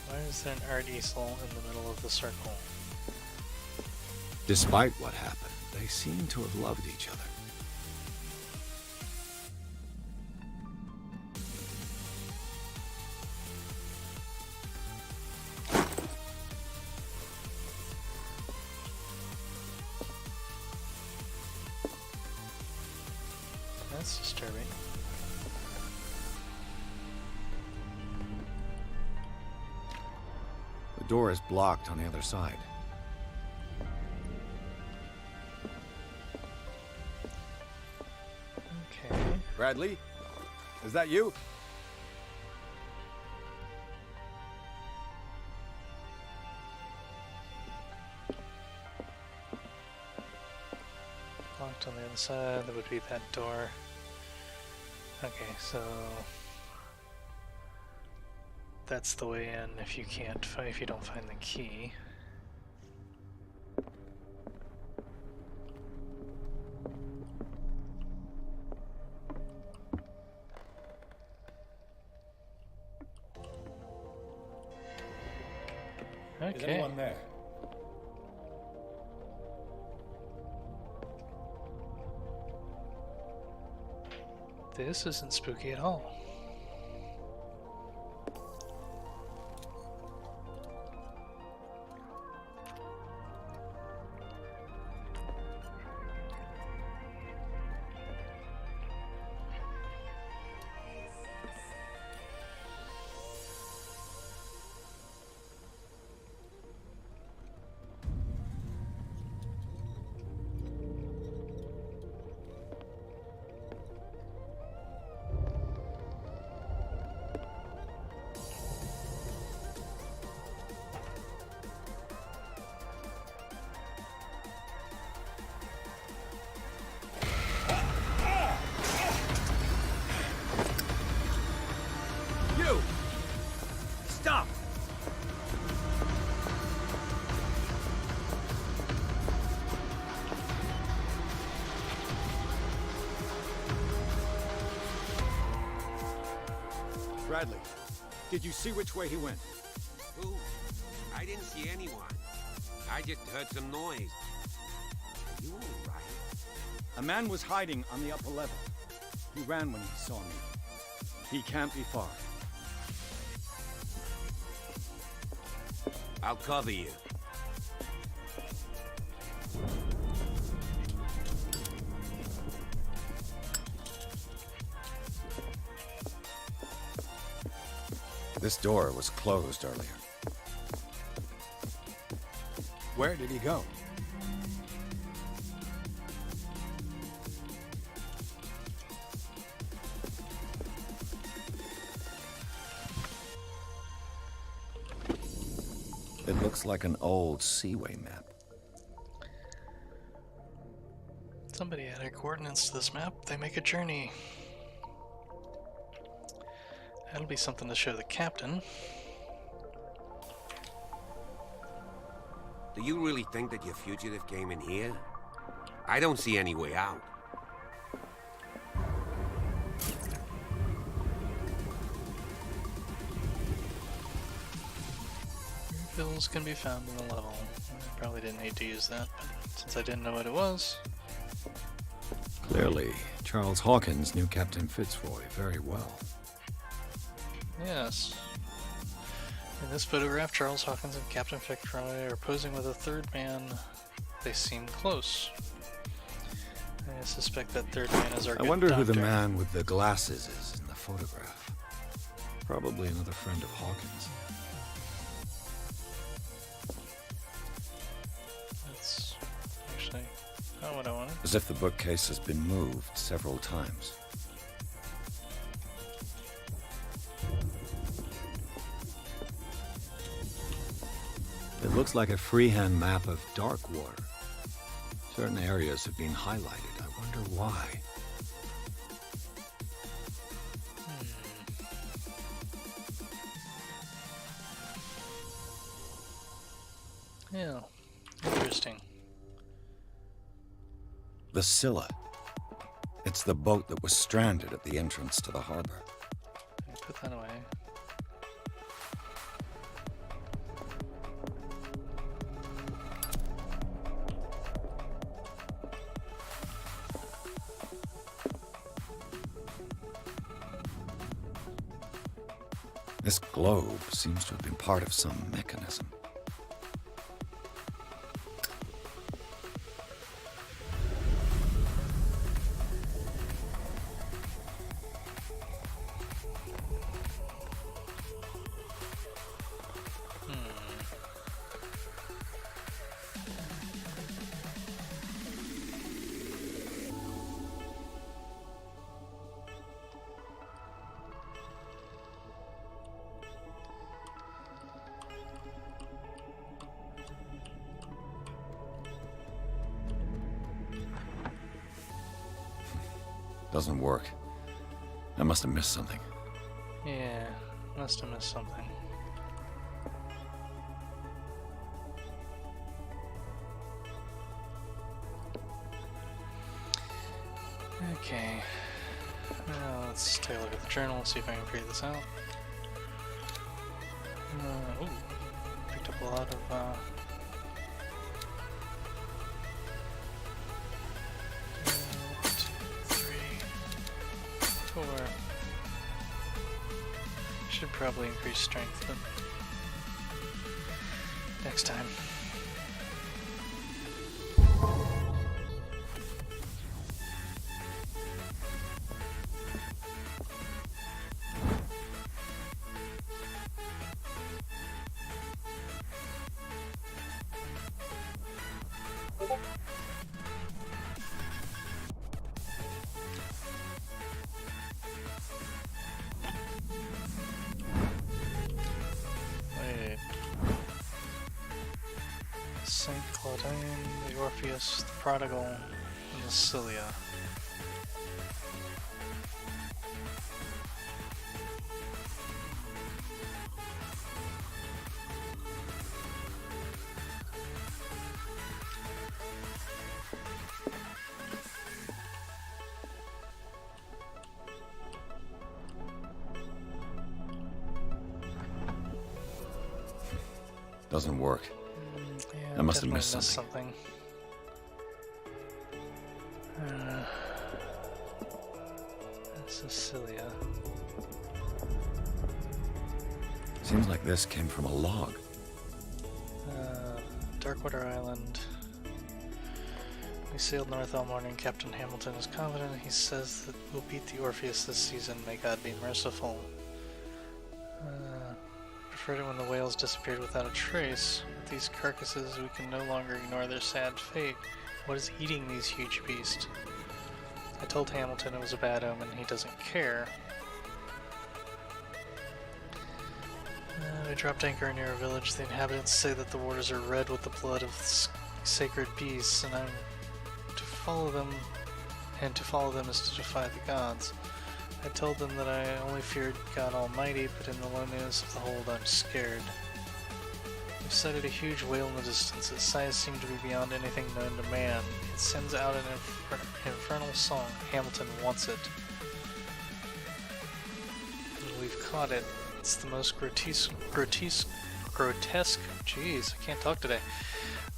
S1: Why is there an art easel in the middle of the circle?
S6: Despite what happened, they seem to have loved each other.
S1: That's disturbing.
S6: The door is blocked on the other side.
S1: Okay.
S6: Bradley? Is that you?
S1: Locked on the other side, that would be that door. Okay, so that's the way in if you can't if you don't find the key. Okay.
S2: Is anyone there?
S1: This isn't spooky at all.
S6: Stop! Bradley, did you see which way he went?
S3: Who? I didn't see anyone. I just heard some noise. Are you all right?
S6: A man was hiding on the upper level. He ran when he saw me. He can't be far.
S3: I'll cover you.
S6: This door was closed earlier.
S2: Where did he go?
S6: It looks like an old Seaway map.
S1: Somebody added coordinates to this map. They make a journey. That'll be something to show the captain.
S3: Do you really think that your fugitive came in here? I don't see any way out.
S1: Refills can be found in the level. I probably didn't need to use that, but since I didn't know what it was.
S6: Clearly, Charles Hawkins knew Captain Fitzroy very well.
S1: Yes. In this photograph, Charles Hawkins and Captain Fitzroy are posing with a third man. They seem close. I suspect that third man is our
S6: I
S1: good
S6: wonder who the
S1: doctor.
S6: man with the glasses is in the photograph. Probably another friend of Hawkins.
S1: That's actually not what I wanted.
S6: As if the bookcase has been moved several times. It looks like a freehand map of Darkwater. Certain areas have been highlighted. I wonder why.
S1: Yeah, interesting.
S6: The Scylla. It's the boat that was stranded at the entrance to the harbor.
S1: Put that away.
S6: This globe seems to have been part of some mechanism. Doesn't work. I must have missed something.
S1: Yeah, must have missed something. Okay. Now let's take a look at the journal and see if I can figure this out. Ooh, picked up a lot of 4. Should probably increase strength, but next time. Saint Claudine, the Orpheus, the Prodigal, and the Cilia.
S6: Doesn't work.
S1: Yeah,
S6: I must have
S1: definitely
S6: missed something.
S1: That's Cecilia.
S6: Seems like this came from a log.
S1: Darkwater Island. We sailed north all morning. Captain Hamilton is confident. He says that we'll beat the Orpheus this season. May God be merciful. Preferred it when the whales disappeared without a trace. With these carcasses, we can no longer ignore their sad fate. What is eating these huge beasts? I told Hamilton it was a bad omen. He doesn't care. We dropped anchor near a village. The inhabitants say that the waters are red with the blood of sacred beasts, and I'm to follow them, and to follow them is to defy the gods. I told them that I only feared God Almighty, but in the loneliness of the hold, I'm scared. We've sighted a huge whale in the distance. Its size seemed to be beyond anything known to man. It sends out an infernal song. Hamilton wants it. And we've caught it. It's the most grotesque, jeez, I can't talk today,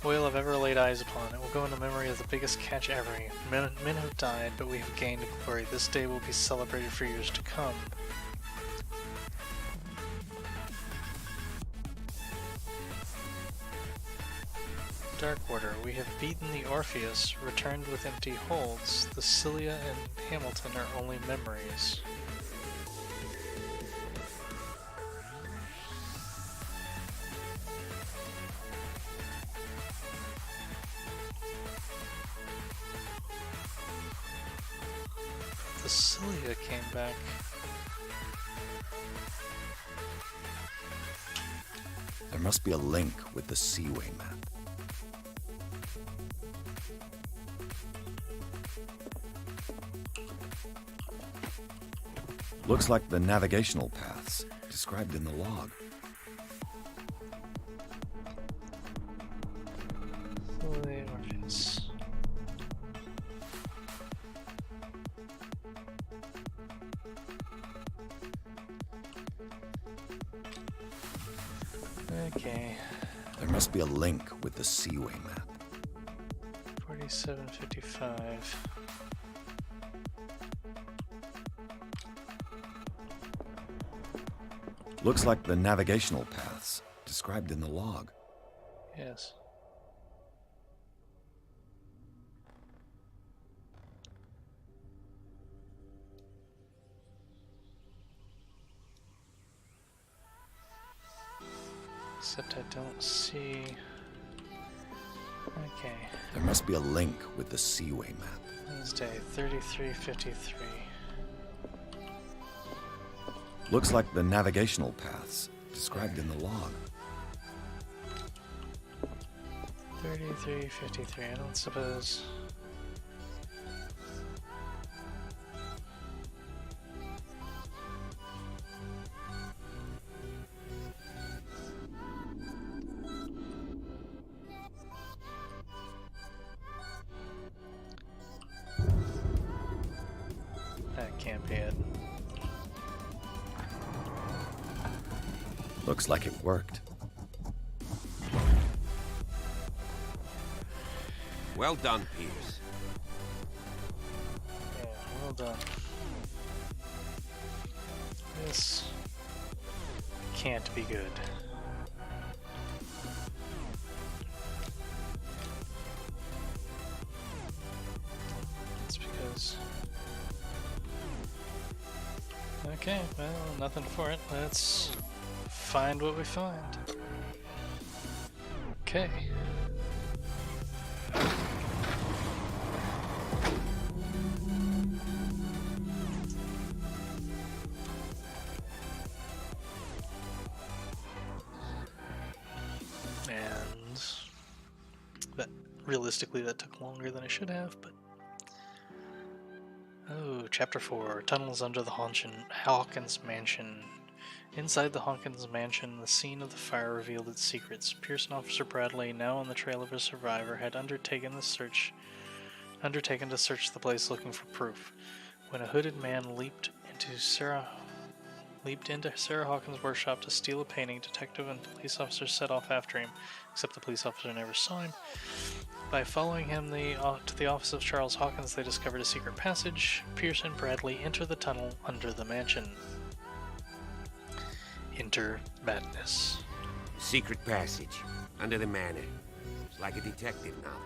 S1: whale I've ever laid eyes upon. It will go into memory as the biggest catch ever. Men have died, but we have gained glory. This day will be celebrated for years to come. Darkwater. We have beaten the Orpheus, returned with empty holds. The Cilia and Hamilton are only memories. The Cilia came back.
S2: There must be a link with the Seaway map. Looks like the navigational paths described in the log.
S1: Cilia, Orpheus. Okay.
S2: There must be a link with the Seaway map.
S1: 4755.
S2: Looks like the navigational paths described in the log.
S1: Yes. Except I don't see... Okay.
S2: There must be a link with the Seaway map.
S1: Wednesday, 3353.
S2: Looks like the navigational paths described in the log.
S1: 3353, I don't suppose... That can't be it.
S2: Looks like it worked.
S3: Well done, Pierce.
S1: Yeah, well done. This can't be good. It's because... Okay, well, nothing for it. Let's find what we find. Okay. And that realistically that took longer than it should have, but oh, chapter 4, tunnels under the Hawkins mansion. Inside the Hawkins mansion, the scene of the fire revealed its secrets. Pierce and Officer Bradley, now on the trail of a survivor, had undertaken to search the place looking for proof. When a hooded man leaped into Sarah Hawkins' workshop to steal a painting, detective and police officers set off after him, except the police officer never saw him. By following him to the office of Charles Hawkins, they discovered a secret passage. Pierce and Bradley enter the tunnel under the mansion. Enter madness.
S3: Secret passage under the manor. It's like a detective novel.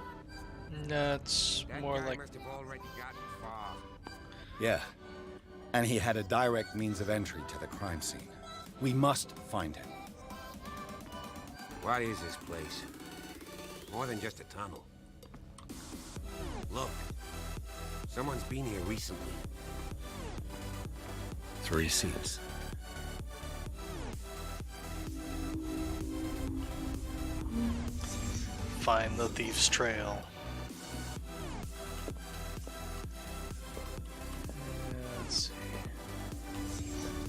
S1: No, it's
S3: That
S1: more
S3: guy
S1: like...
S3: must have already gotten far.
S2: Yeah. And he had a direct means of entry to the crime scene. We must find him.
S3: What is this place? More than just a tunnel. Look. Someone's been here recently.
S2: 3 seats.
S1: Find the thief's trail.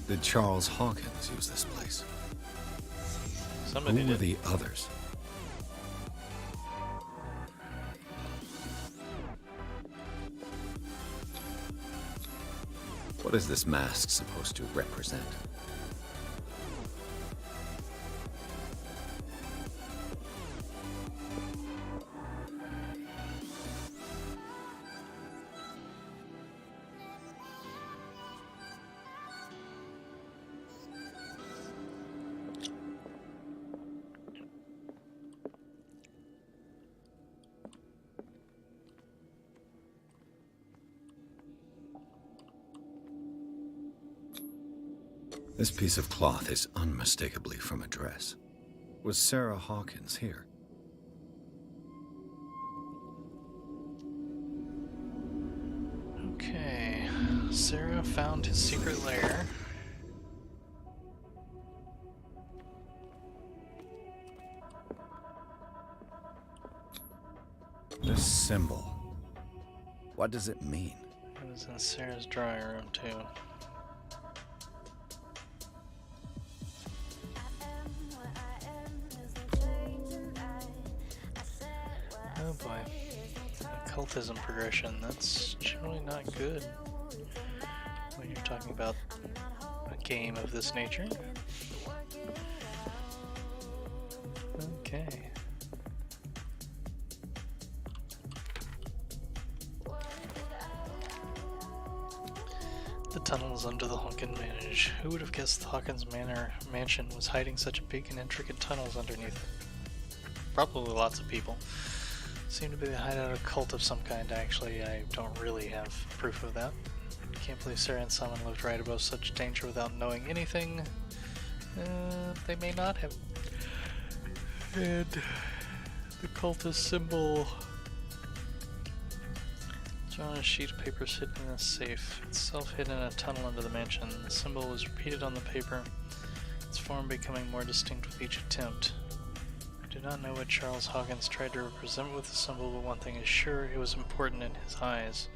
S6: Did Charles Hawkins use this place?
S1: Somebody
S6: Who were
S1: did.
S6: the others? What is this mask supposed to represent? This piece of cloth is unmistakably from a dress. Was Sarah Hawkins here?
S1: Okay. Sarah found his secret lair.
S6: This symbol. What does it mean?
S1: It was in Sarah's drawing room, too. Oh boy. Occultism progression, that's generally not good when you're talking about a game of this nature. Okay. The tunnels under the Hawkins Mansion. Who would have guessed the Hawkins Mansion was hiding such big and intricate tunnels underneath it? Probably lots of people. Seem to be the hideout of a cult of some kind. Actually, I don't really have proof of that. Can't believe Sarah and Simon lived right above such danger without knowing anything. They may not have. And the cultist symbol. It's on a sheet of paper hidden in a safe. Itself hidden in a tunnel under the mansion. The symbol was repeated on the paper, its form becoming more distinct with each attempt. I do not know what Charles Hawkins tried to represent with the symbol, but one thing is sure, it was important in his eyes.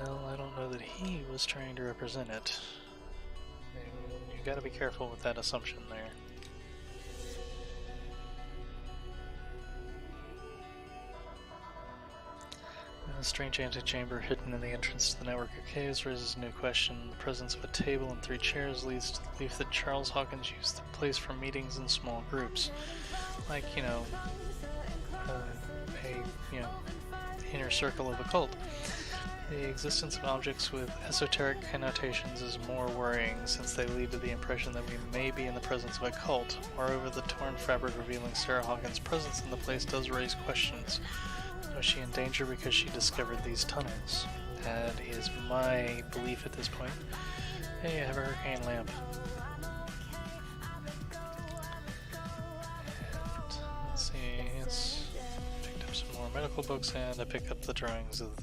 S1: Well, I don't know that he was trying to represent it. You gotta be careful with that assumption there. A strange antechamber hidden in the entrance to the network of caves raises a new question. The presence of a table and 3 chairs leads to the belief that Charles Hawkins used the place for meetings in small groups. Like, inner circle of a cult. The existence of objects with esoteric connotations is more worrying, since they lead to the impression that we may be in the presence of a cult. Moreover, the torn fabric revealing Sarah Hawkins' presence in the place does raise questions. Was she in danger because she discovered these tunnels? That is my belief at this point. Hey, I have a hurricane lamp. And let's see, it's picked up some more medical books, and I pick up the drawings of the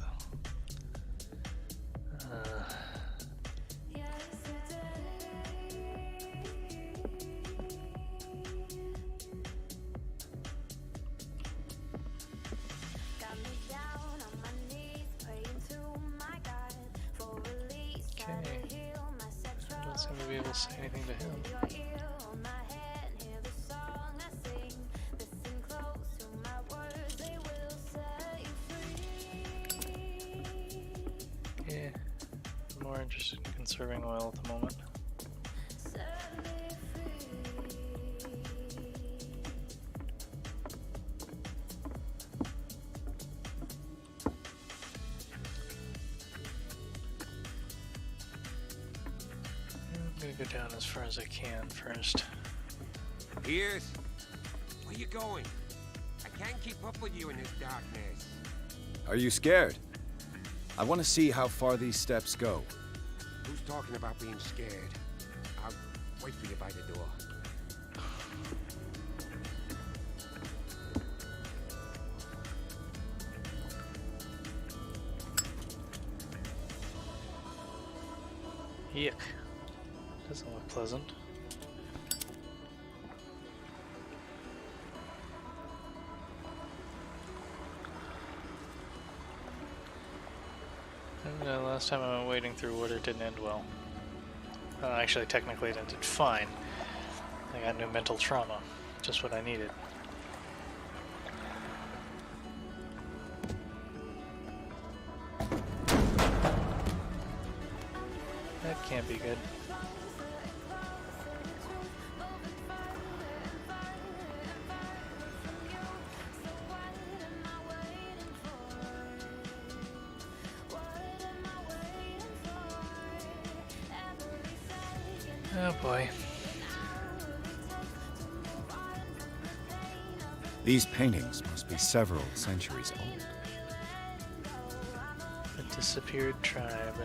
S1: say anything to him. Yeah, I'm more interested in conserving oil at the moment. I'm gonna go down as far as I can first.
S3: Piers, where you going? I can't keep up with you in this darkness.
S6: Are you scared? I want to see how far these steps go.
S3: Who's talking about being scared? I'll wait for you by the door.
S1: Yuck. Doesn't look pleasant. last time I went wading through water, it didn't end well. Actually, technically it ended fine. I got no mental trauma. Just what I needed. That can't be good. Oh boy.
S2: These paintings must be several centuries old.
S1: The disappeared tribe.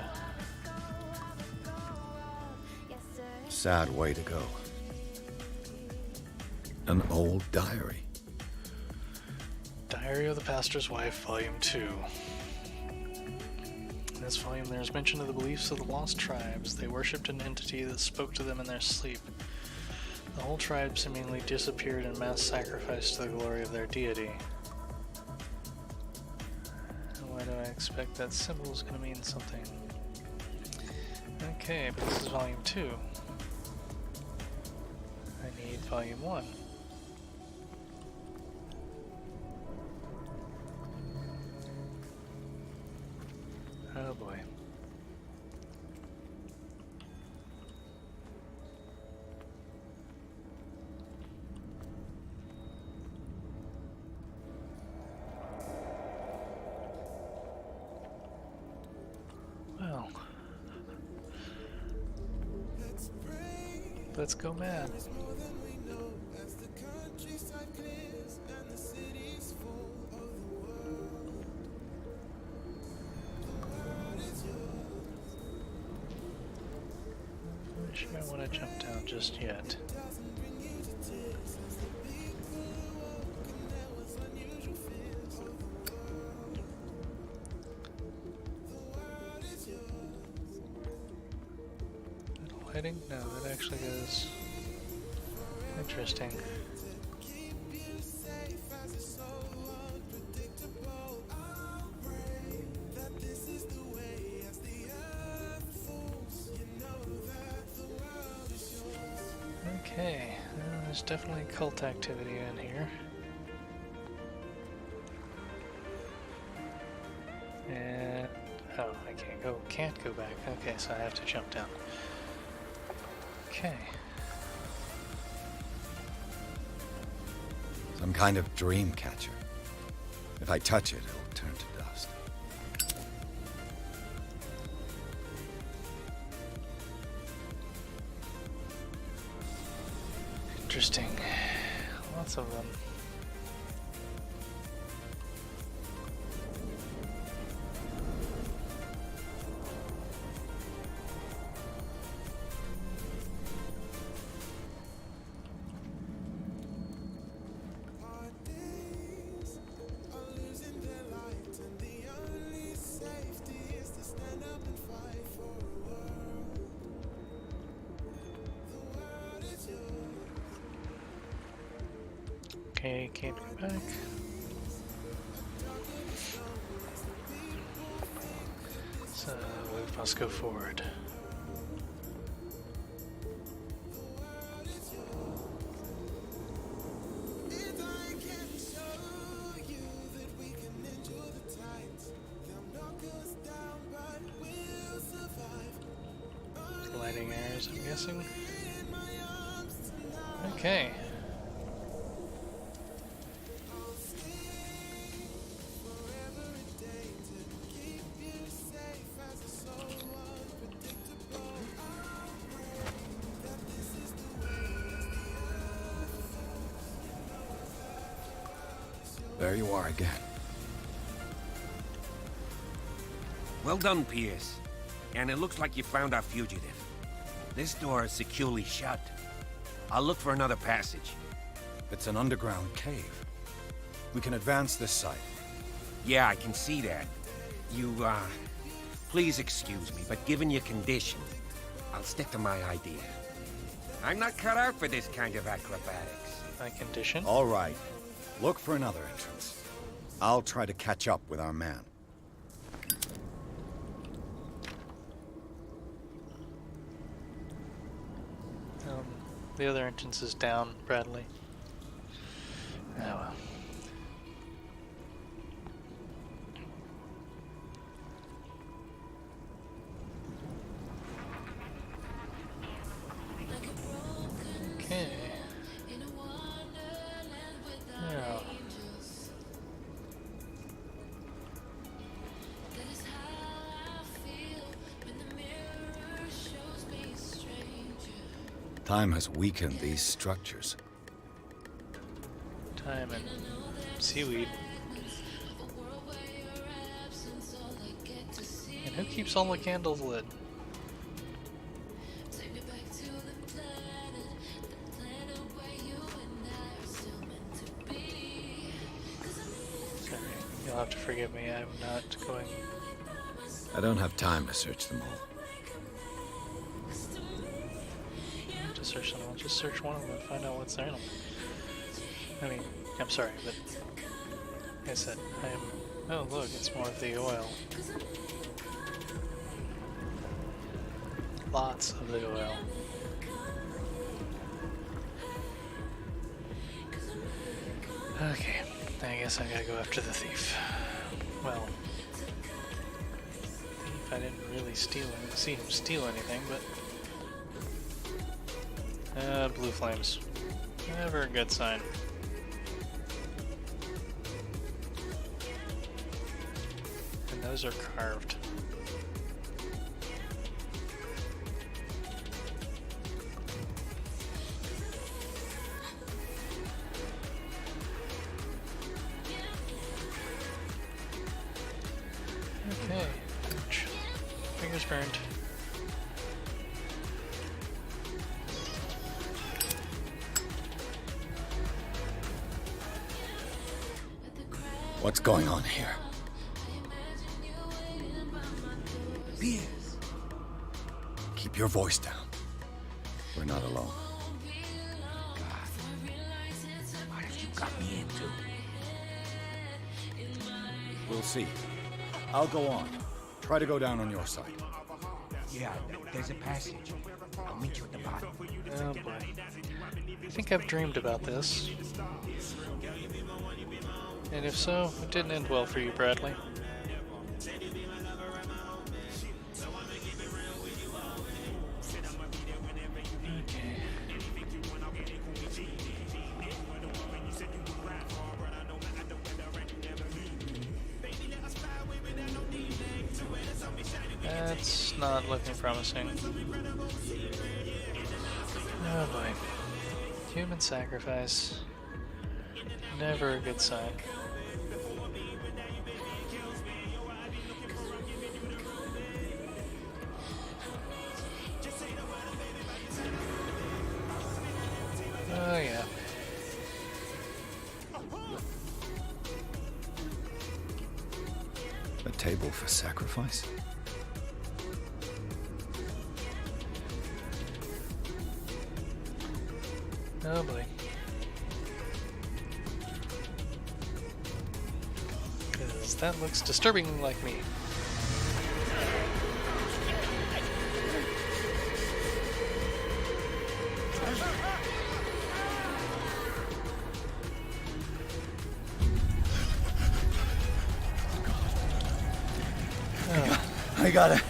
S2: Sad way to go. An old diary.
S1: Diary of the Pastor's Wife, Volume 2. In this volume there is mention of the beliefs of the lost tribes. They worshipped an entity that spoke to them in their sleep. The whole tribe seemingly disappeared in mass sacrifice to the glory of their deity. Why do I expect that symbol is going to mean something? Okay, but this is Volume 2. I need Volume 1. Oh boy. Well. Let's go mad. I'm sure I want to jump down just yet. Lighting? No, that actually goes. Interesting. Okay, well, there's definitely cult activity in here. And oh, I can't go back. Okay, so I have to jump down. Okay.
S2: Some kind of dream catcher. If I touch it, it'll turn to dust.
S1: Interesting. Lots of them. Okay, can't go back. So we must go forward. Lighting arrows, I'm guessing. Okay.
S2: There you are again.
S3: Well done, Pierce. And it looks like you found our fugitive. This door is securely shut. I'll look for another passage.
S2: It's an underground cave. We can advance this side.
S3: Yeah, I can see that. Please excuse me, but given your condition, I'll stick to my idea. I'm not cut out for this kind of acrobatics.
S1: My condition?
S2: All right. Look for another entrance. I'll try to catch up with our man.
S1: the other entrance is down, Bradley. Oh well. Okay. Now.
S6: Time has weakened these structures.
S1: Time and seaweed. And who keeps all the candles lit? Sorry, you'll have to forgive me. I'm not going.
S6: I don't have time to search them all.
S1: To search them all. Just search one of them and find out what's there in them. I mean, I'm sorry, but like I said, oh look, it's more of the oil. Lots of the oil. Okay, I guess I gotta go after the thief. Well, thief, I didn't really see him steal anything, but blue flames. Never a good sign. And those are carved. Okay. Ouch. Fingers burned.
S6: What's going on here? Keep your voice down. We're not alone.
S4: What have you got me into?
S2: We'll see. I'll go on. Try to go down on your side.
S4: Yeah, there's a passage. I'll meet you at the bottom.
S1: Oh boy. I think I've dreamed about this. And if so, it didn't end well for you, Bradley. Okay. That's not looking promising. Oh boy. Human sacrifice. Never a good sign. Oh yeah.
S6: A table for sacrifice?
S1: Oh boy. Because that looks disturbing like me.
S6: I got it.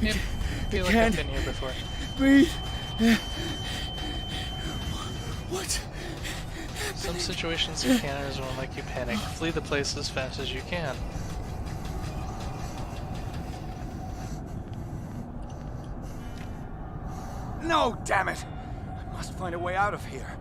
S1: Yep. Feel like I've been here before.
S6: Breathe. What?
S1: Some situations encounters won't make you panic. Flee the place as fast as you can.
S6: No, damn it! I must find a way out of here.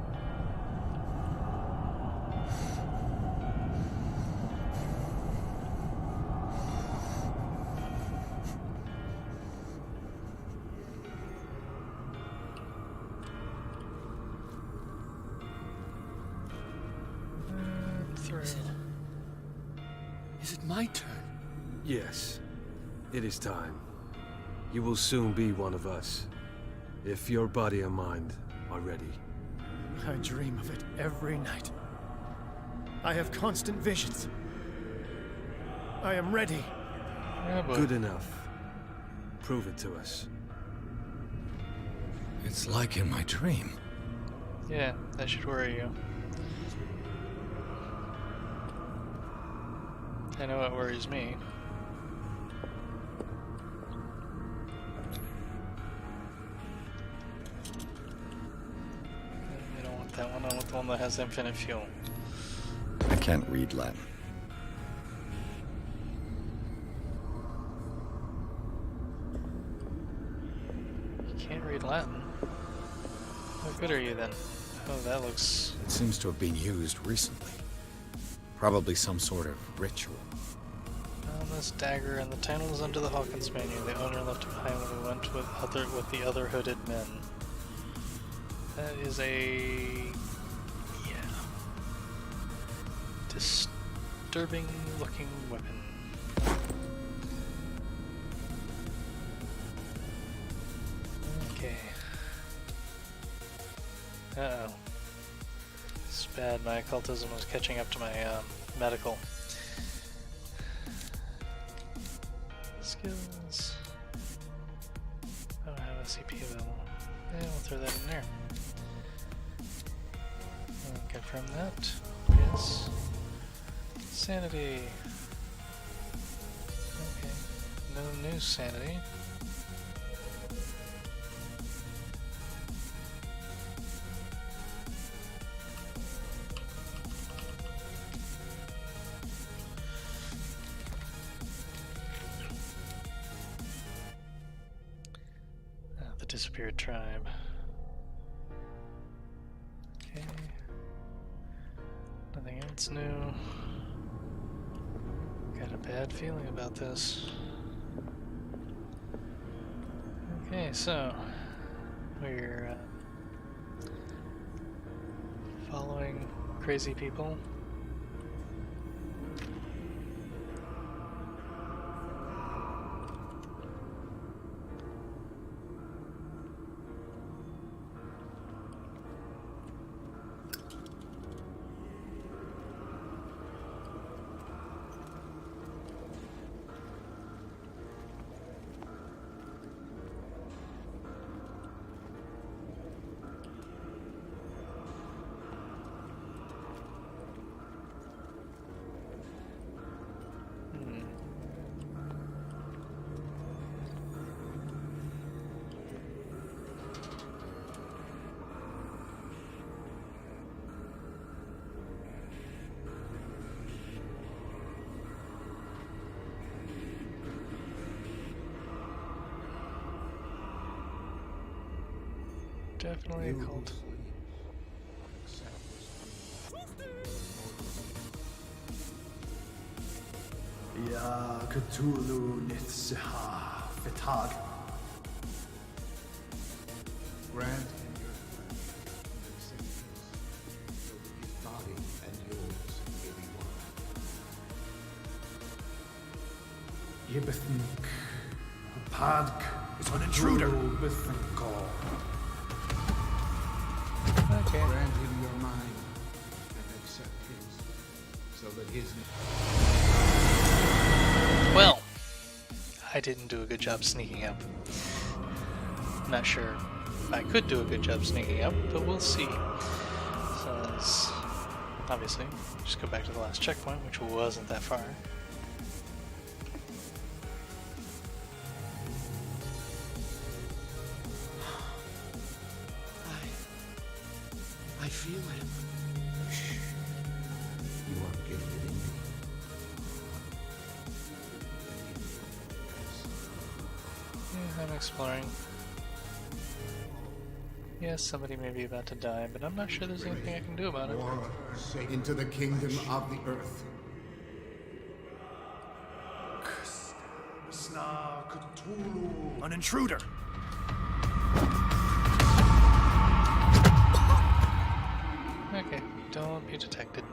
S7: Is it my turn?
S8: Yes, it is time. You will soon be one of us, if your body and mind are ready.
S7: I dream of it every night. I have constant visions. I am ready.
S1: Yeah, boy.
S8: Good enough. Prove it to us.
S6: It's like in my dream.
S1: Yeah, that should worry you. I know what worries me. I don't want that one. I want the one that has infinite fuel.
S6: I can't read Latin.
S1: You can't read Latin? How good are you then? Oh, that looks...
S6: It seems to have been used recently. Probably some sort of ritual.
S1: Found this dagger in the tunnels under the Hawkins menu. The owner left it behind when he went with the other hooded men. That is a... yeah. Disturbing looking weapon. Okay. Uh-oh. It's bad. My occultism was catching up to my medical. Skills. I don't have a CP available. Yeah, we'll throw that in there. And confirm that. Yes. Sanity. Okay. No new sanity. The disappeared tribe. Okay. Nothing else new. Got a bad feeling about this. Okay, so we're following crazy people. Definitely a cult.
S7: Ya Cthulhu Nithsiha Fitag.
S9: Grant him your acceptance, so that his body and yours may be one.
S7: Yibithink Padk is an intruder.
S1: Okay.
S9: Grant him your mind and accept his, so that his...
S1: Well, I didn't do a good job sneaking up. Not sure if I could do a good job sneaking up, but we'll see. So let's obviously just go back to the last checkpoint, which wasn't that far.
S9: I feel him. You are gifted in me.
S1: Yeah, I'm exploring. Yes, somebody may be about to die, but I'm not sure there's anything I can do about it.
S9: Into the kingdom of the earth.
S7: Sna Cthulhu. An intruder.
S1: Okay, don't be detected.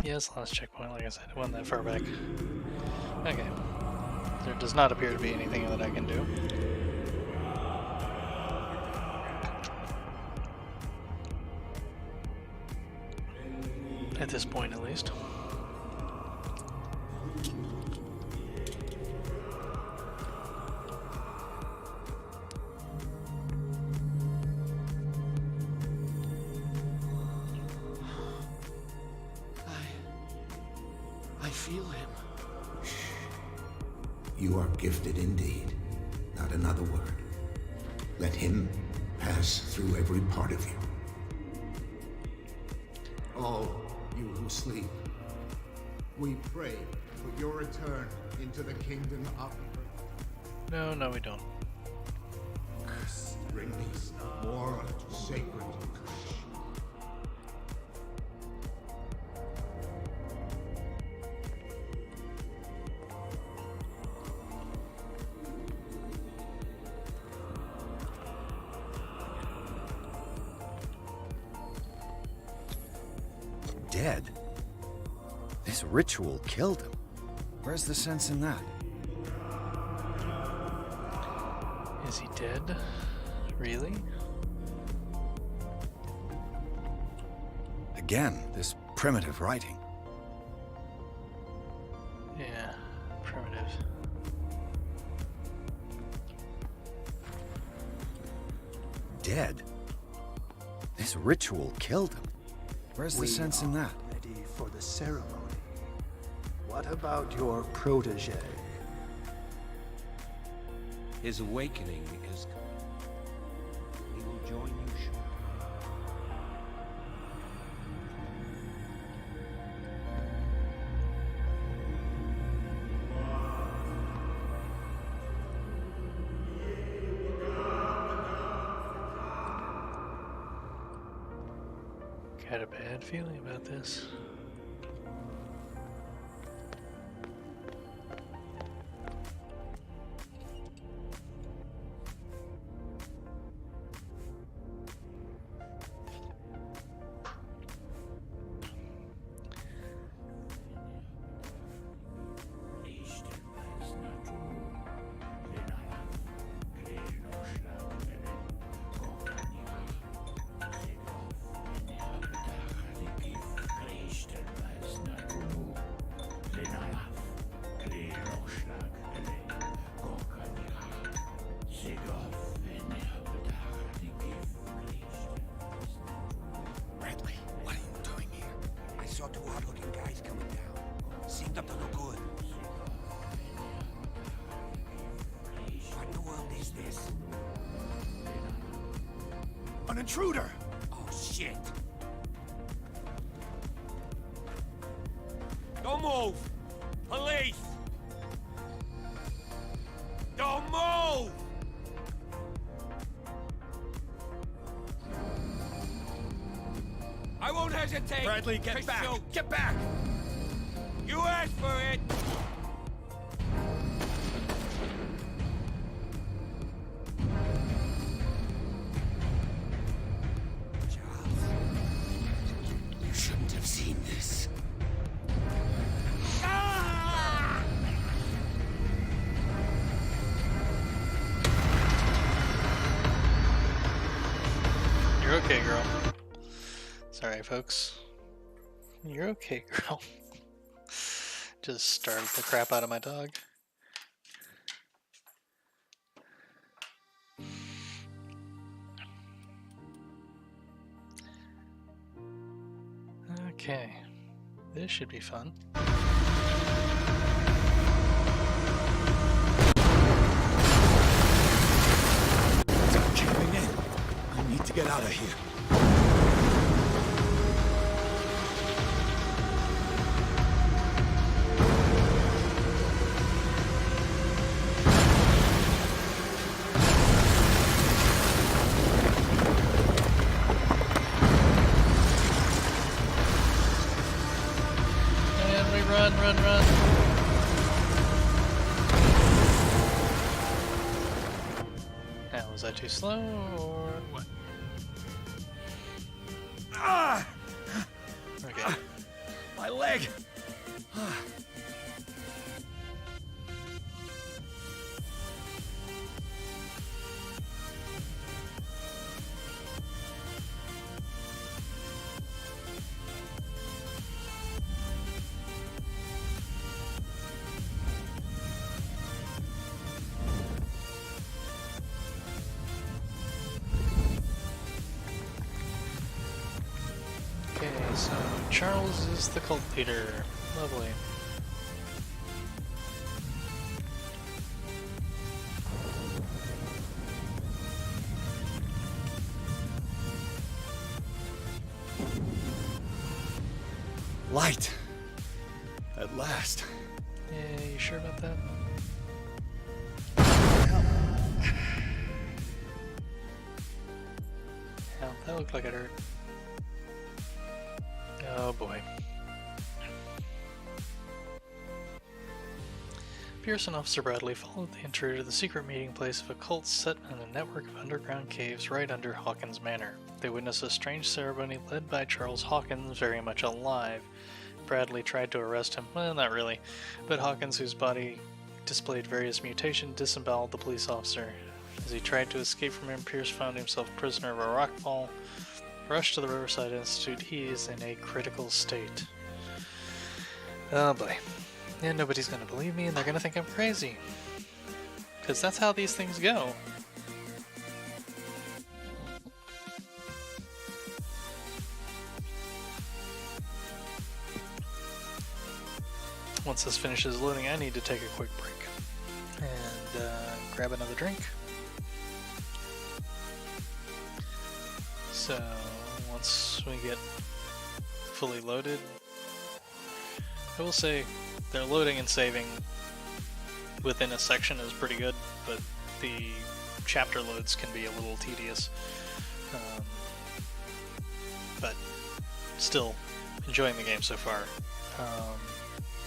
S1: Yes, last checkpoint, like I said, it wasn't that far back. Okay. There does not appear to be anything that I can do. At this point, at least.
S7: feel him.
S9: You are gifted indeed. Not another word. Let him pass through every part of you. All you who sleep, we pray for your return into the kingdom of earth.
S1: No, we don't.
S9: Bring me more sacred.
S6: Dead? This ritual killed him. Where's the sense in that?
S1: Is he dead? Really?
S6: Again, this primitive writing.
S1: Yeah, primitive.
S6: Dead? This ritual killed him. Where's the sense in that?
S7: Ready for the ceremony. What about your protege?
S3: His awakening is coming. He will join you shortly.
S1: Got a bad feeling about this.
S3: Bradley, what are you doing here? I saw two odd-looking guys coming down. Seemed up to look good. What in the world is this?
S7: An intruder!
S3: Oh, shit! Don't move! Police! Don't move! I won't hesitate!
S7: Bradley, get
S3: to
S7: back!
S3: shoot.
S7: Get back!
S3: You asked for it! Charles, you shouldn't have seen this.
S1: You're okay, girl. Sorry, folks. You're okay, girl. Just startled the crap out of my dog. Okay. This should be fun.
S7: Stop caving in. I need to get out of here.
S1: And we run. Now, was that too slow or what? Okay.
S7: My leg!
S1: Okay, so Charles is the cult leader. Lovely.
S6: Light. At last.
S1: Yeah, you sure about that? Ow, that looked like it hurt. Oh boy. Pierce and Officer Bradley followed the intruder to the secret meeting place of a cult set in a network of underground caves right under Hawkins Manor. They witnessed a strange ceremony led by Charles Hawkins, very much alive. Bradley tried to arrest him, well, not really, but Hawkins, whose body displayed various mutations, disemboweled the police officer. As he tried to escape from him, Pierce found himself prisoner of a rock fall. Rushed to the Riverside Institute, he is in a critical state. Oh boy. And nobody's gonna believe me, and they're gonna think I'm crazy. Because that's how these things go. Once this finishes loading, I need to take a quick break. And grab another drink. So, once we get fully loaded, I will say their loading and saving within a section is pretty good, but the chapter loads can be a little tedious. But still enjoying the game so far.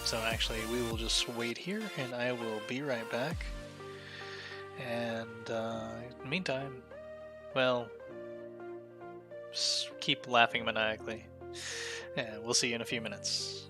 S1: So actually we will just wait here and I will be right back. And in the meantime, well, just keep laughing maniacally. And we'll see you in a few minutes.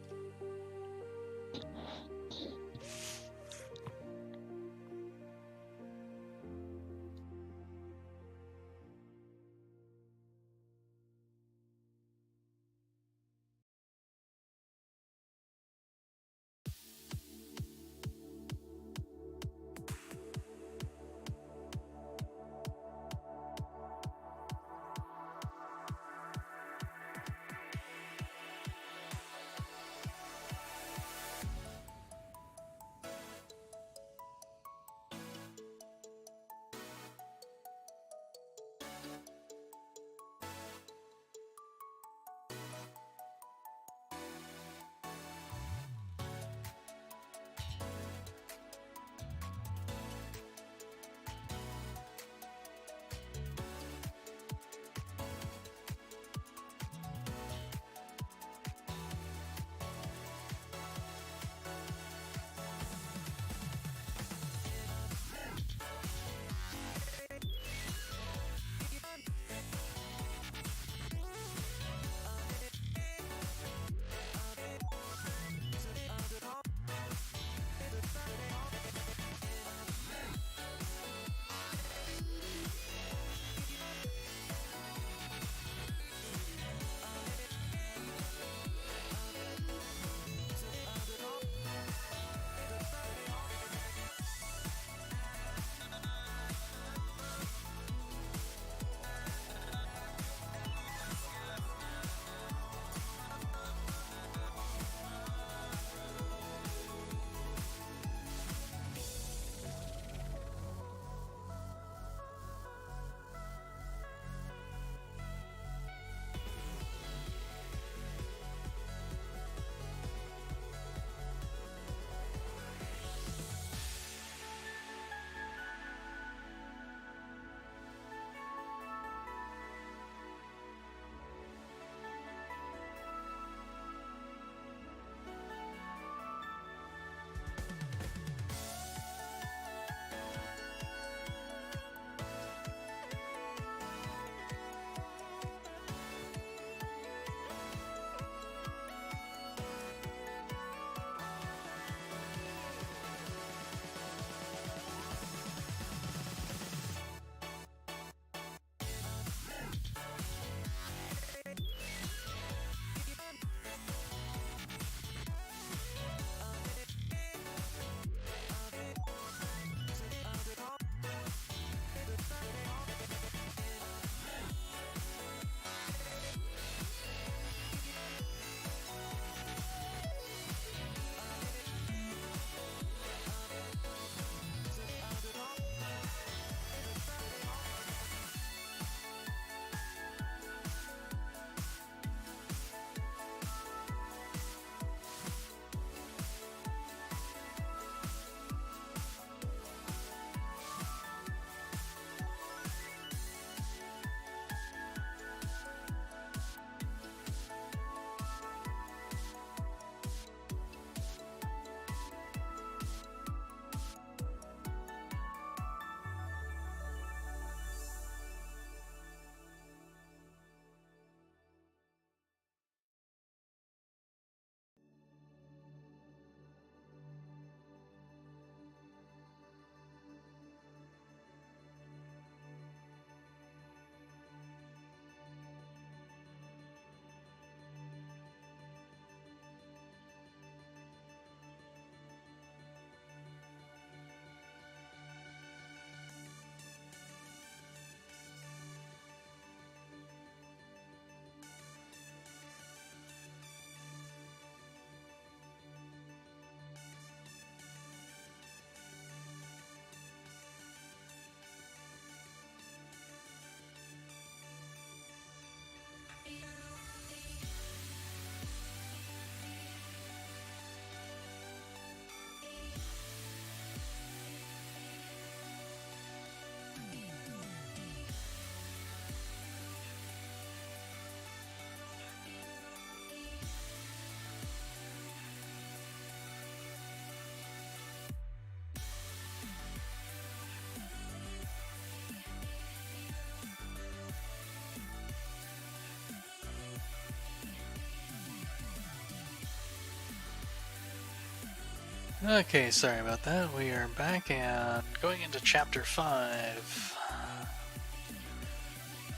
S1: Okay, sorry about that. We are back and going into chapter 5.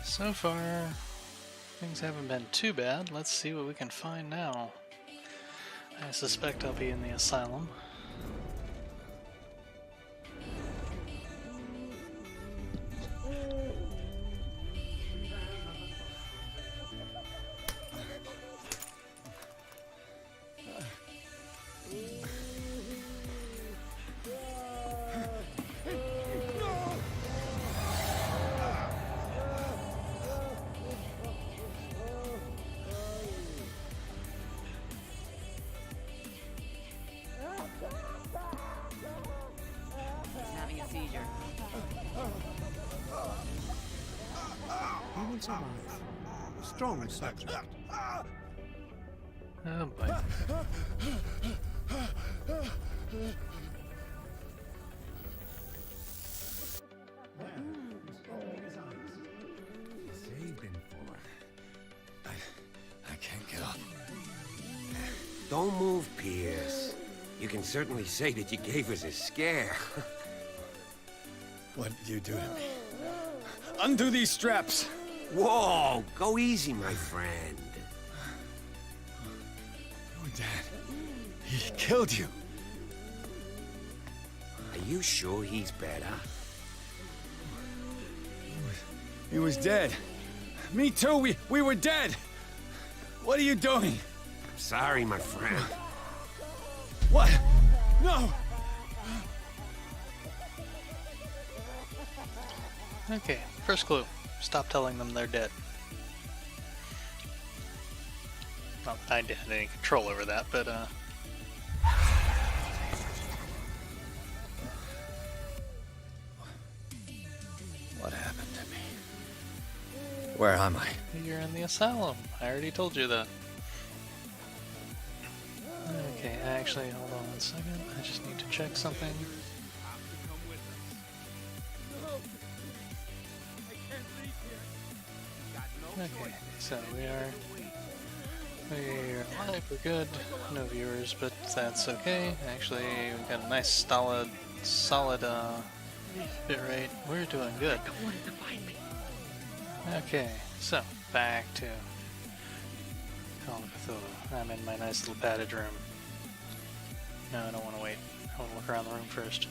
S1: So far, things haven't been too bad. Let's see what we can find now. I suspect I'll be in the asylum.
S10: Having a seizure.
S7: He will survive. Strong subject.
S1: Oh boy.
S6: Saved him for. I can't get up.
S3: Don't move, Pierce. You can certainly say that you gave us a scare.
S6: What did you do to me? Undo these straps!
S3: Whoa! Go easy, my friend.
S6: Your dad. He killed you.
S3: Are you sure he's better?
S6: He was dead. Me too. We were dead. What are you doing?
S3: I'm sorry, my friend.
S6: What? No!
S1: Okay, first clue. Stop telling them they're dead. Not that I had any control over that, but
S6: What happened to me? Where am I?
S1: you're in the asylum. I already told you that. Okay, actually, hold on 1 second. I just need to check something. Okay, so we're live, we're good. No viewers, but that's okay. Actually, we got a nice solid bit rate. We're doing good. Okay, so back to Call of Cthulhu. I'm in my nice little padded room. No, I don't want to wait. I want to look around the room first.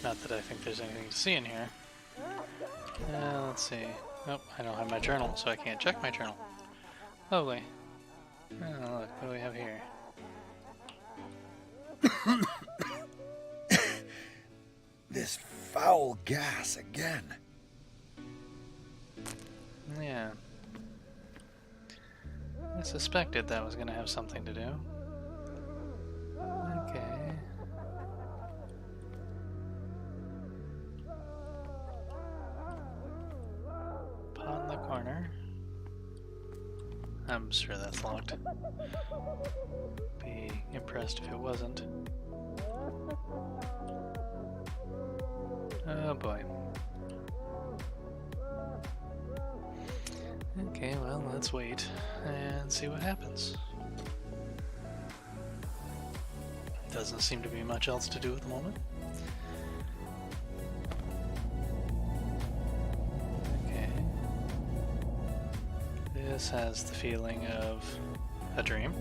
S1: Not that I think there's anything to see in here. Let's see. Nope, I don't have my journal, so I can't check my journal. Lovely. Oh, look, what do we have here?
S6: This foul gas again.
S1: Yeah. I suspected that was going to have something to do. Okay. Pot in the corner. I'm sure that's locked. Be impressed if it wasn't. Oh boy. Okay, well, let's wait and see what happens. Doesn't seem to be much else to do at the moment. Okay. This has the feeling of a dream.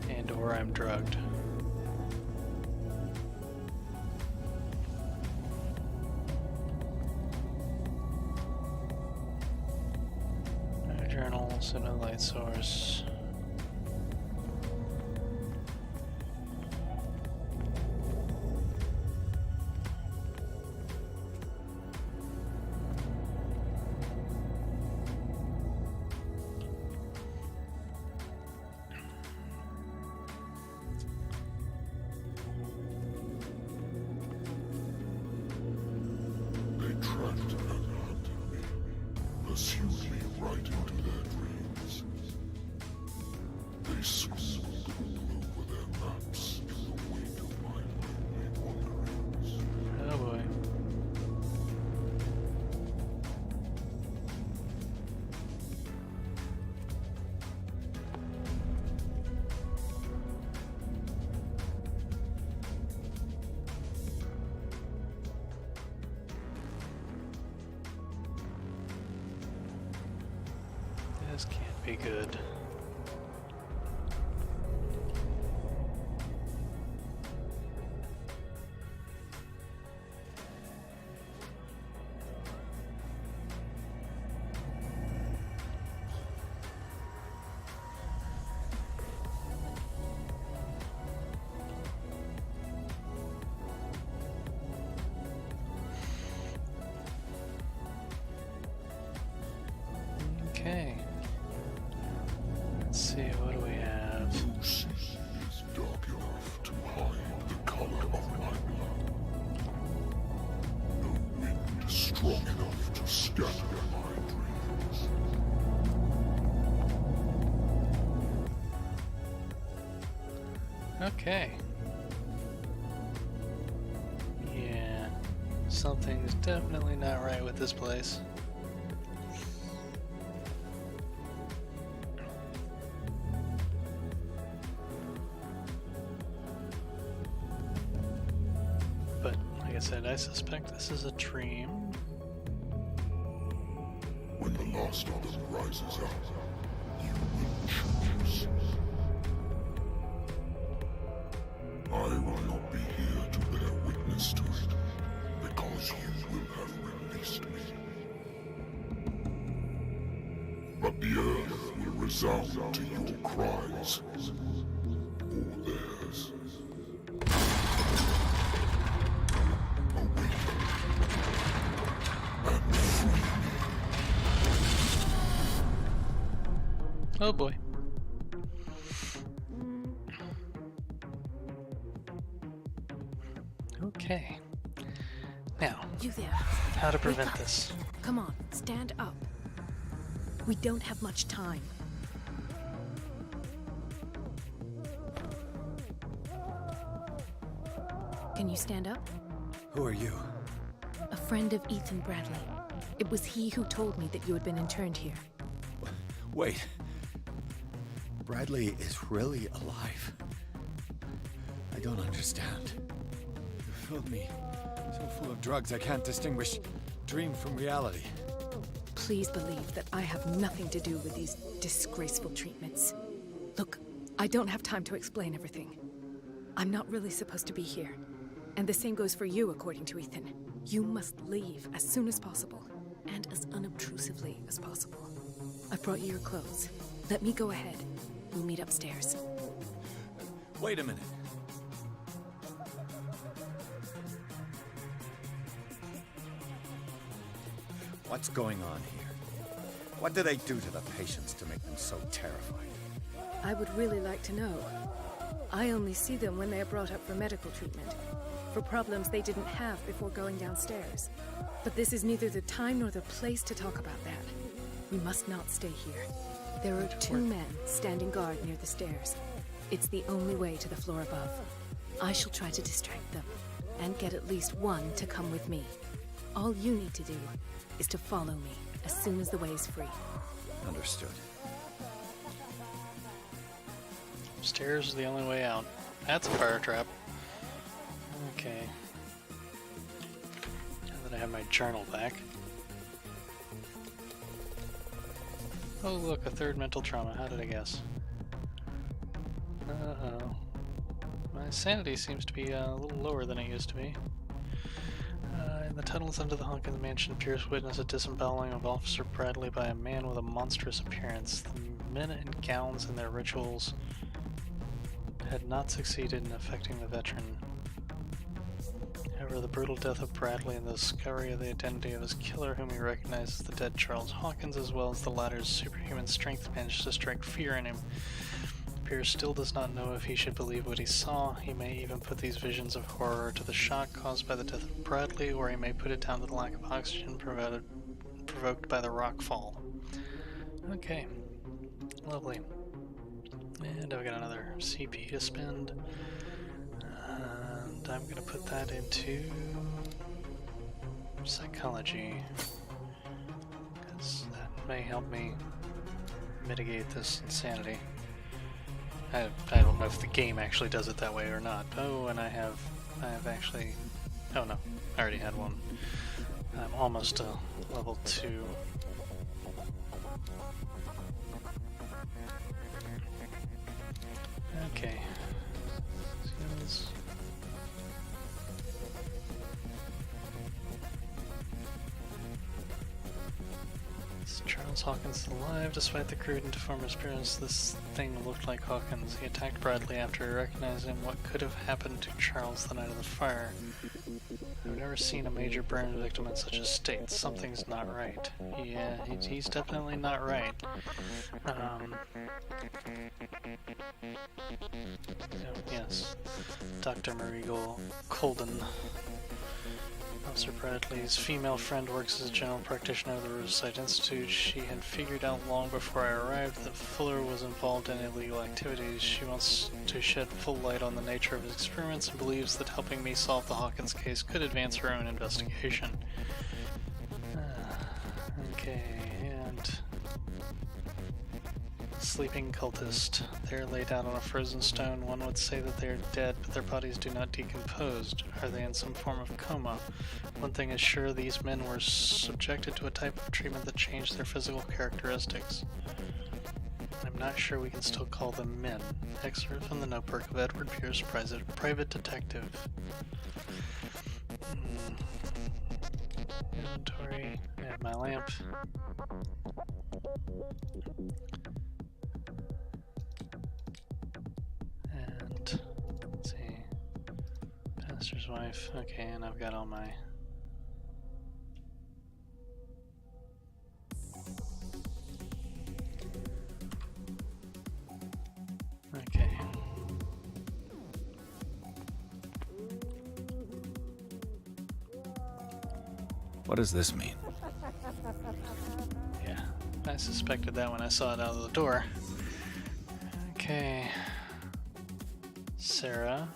S1: And or I'm drugged. No journal, so no light source.
S11: They trapped and hunted me, pursued me right into their dreams. They scribbled all over their maps in the wake of my remains.
S1: This can't be good. Okay. Let's see, what do we have?
S11: Lucy is dark enough to hide the color of my blood. No wind strong enough to scatter my dreams.
S1: Okay. Yeah. Something's definitely not right with this place. But, like I said, I suspect this is a dream.
S11: When the last of them rises up, you will choose. I will not be here to bear witness to it, because you will have released me. But the earth will resound to your cries, or theirs. Awaken and free me.
S1: Oh boy. Okay. Now,
S12: You there.
S1: how to
S12: Wake
S1: prevent
S12: up.
S1: this?
S12: Come on, stand up. We don't have much time. Can you stand up?
S6: Who are you?
S12: A friend of Ethan Bradley. It was he who told me that you had been interned here.
S6: Wait. Bradley is really alive. I don't understand. You filled me so full of drugs I can't distinguish dream from reality.
S12: Please believe that I have nothing to do with these disgraceful treatments. Look, I don't have time to explain everything. I'm not really supposed to be here. And the same goes for you, according to Ethan. You must leave as soon as possible, and as unobtrusively as possible. I've brought you your clothes. Let me go ahead. We'll meet upstairs.
S6: Wait a minute. What's going on here? What do they do to the patients to make them so terrified?
S12: I would really like to know. I only see them when they are brought up for medical treatment, for problems they didn't have before going downstairs. But this is neither the time nor the place to talk about that. We must not stay here. There are two men standing guard near the stairs. It's the only way to the floor above. I shall try to distract them, and get at least one to come with me. All you need to do is to follow me as soon as the way is free.
S6: Understood.
S1: Stairs is the only way out. That's a fire trap. Okay. Now that I have my journal back. Oh look, a third mental trauma. How did I guess? Uh-oh. My sanity seems to be a little lower than it used to be. In the tunnels under the hunk of the mansion, Pierce witnessed a disemboweling of Officer Bradley by a man with a monstrous appearance. The men in gowns and their rituals had not succeeded in affecting the veteran. However, the brutal death of Bradley and the discovery of the identity of his killer, whom he recognized as the dead Charles Hawkins, as well as the latter's superhuman strength, managed to strike fear in him. Pierce still does not know if he should believe what he saw. He may even put these visions of horror to the shock caused by the death of Bradley, or he may put it down to the lack of oxygen provoked by the rock fall. Okay. Lovely. And I've got another CP to spend. And I'm going to put that into psychology, because that may help me mitigate this insanity. I don't know if the game actually does it that way or not. Oh, and I have actually... Oh no, I already had one. I'm almost level 2. Hawkins. Is Charles Hawkins alive? Despite the crude and deformed appearance, this thing looked like Hawkins. He attacked Bradley after recognizing what could have happened to Charles the night of the fire. I've never seen a major burn victim in such a state. Something's not right. Yeah, he's definitely not right. Yes. Dr. Marigold Colden. Officer Bradley's female friend works as a general practitioner of the Riverside Institute. She had figured out long before I arrived that Fuller was involved in illegal activities. She wants to shed full light on the nature of his experiments and believes that helping me solve the Hawkins case could advance her own investigation. Okay, and... Sleeping cultist. They're laid out on a frozen stone. One would say that they are dead, but their bodies do not decompose. Are they in some form of coma? One thing is sure, these men were subjected to a type of treatment that changed their physical characteristics. I'm not sure we can still call them men. Excerpt from the notebook of Edward Pierce, private detective. Inventory. I have my lamp. And let's see. Pastor's wife. Okay, and I've got all my okay.
S6: What does this mean?
S1: Yeah, I suspected that when I saw it out of the door. Okay. Sarah.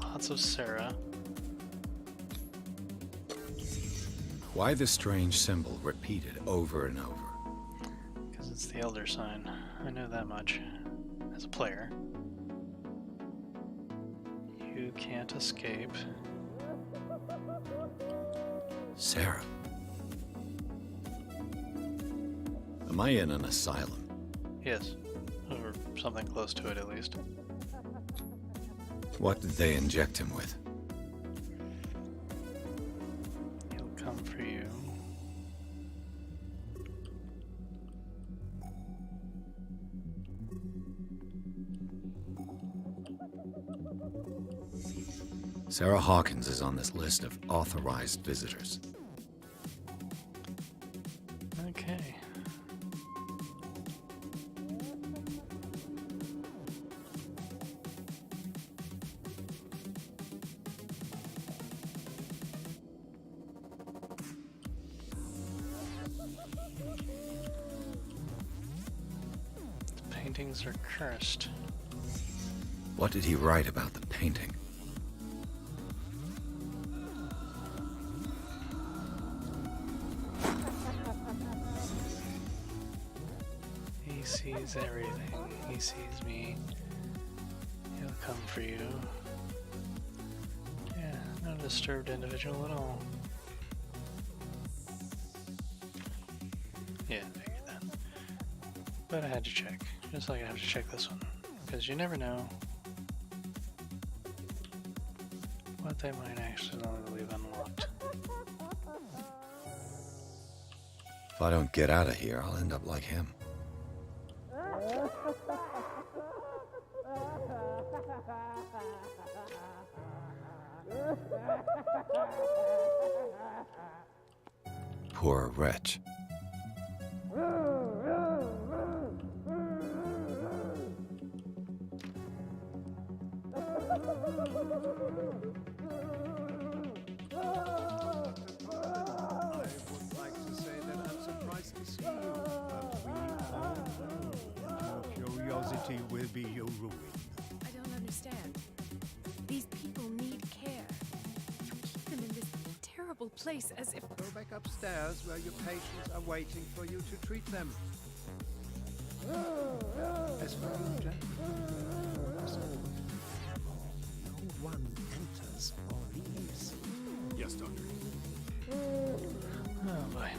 S1: Lots of Sarah.
S6: Why this strange symbol repeated over and over?
S1: Because it's the Elder Sign. I know that much. As a player. You can't escape.
S6: Sarah. Am I in an asylum?
S1: Yes. Or something close to it, at least.
S6: What did they inject him with?
S1: He'll come for you.
S6: Sarah Hawkins is on this list of authorized visitors.
S1: Okay. The paintings are cursed.
S6: What did he write about the painting?
S1: He sees everything. He sees me. He'll come for you. Yeah, not a disturbed individual at all. Yeah, I figured that. But I had to check. Just like I have to check this one. Because you never know what they might accidentally leave unlocked.
S6: If I don't get out of here, I'll end up like him. Poor wretch.
S7: Curiosity will be your ruin.
S12: I don't understand. These people need care. You keep them in this terrible place as if...
S7: Go back upstairs where your patients are waiting for you to treat them. As for you, gentlemen, no one enters or leaves.
S5: Yes, Doctor.
S1: Oh boy.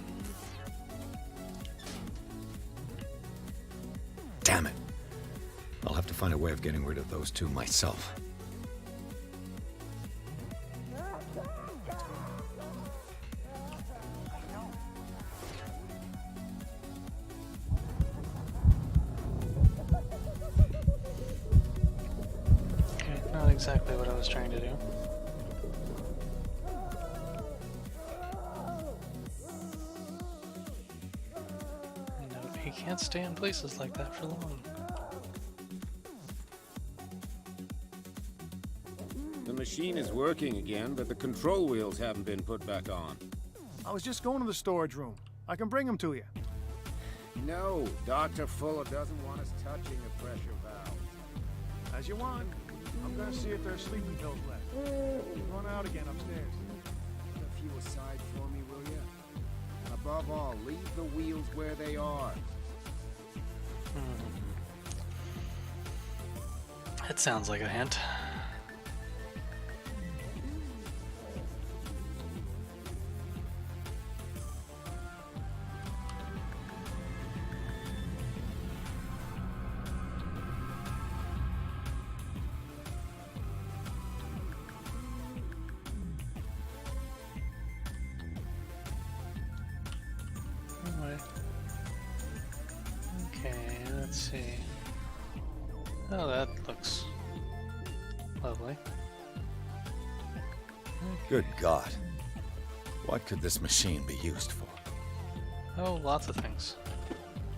S6: Damn it. I'll have to find a way of getting rid of those two myself.
S1: Okay, not exactly what I was trying to do. No, he can't stay in places like that for long.
S3: The machine is working again, but the control wheels haven't been put back on.
S13: I was just going to the storage room. I can bring them to you.
S3: No, Dr. Fuller doesn't want us touching the pressure valve.
S13: As you want. I'm gonna see if there's sleeping pills left. Run out again upstairs.
S3: Put a few aside for me, will you? And above all, leave the wheels where they are.
S1: That sounds like a hint. Okay, let's see. Oh, that looks lovely.
S6: Good God. What could this machine be used for?
S1: Oh, lots of things.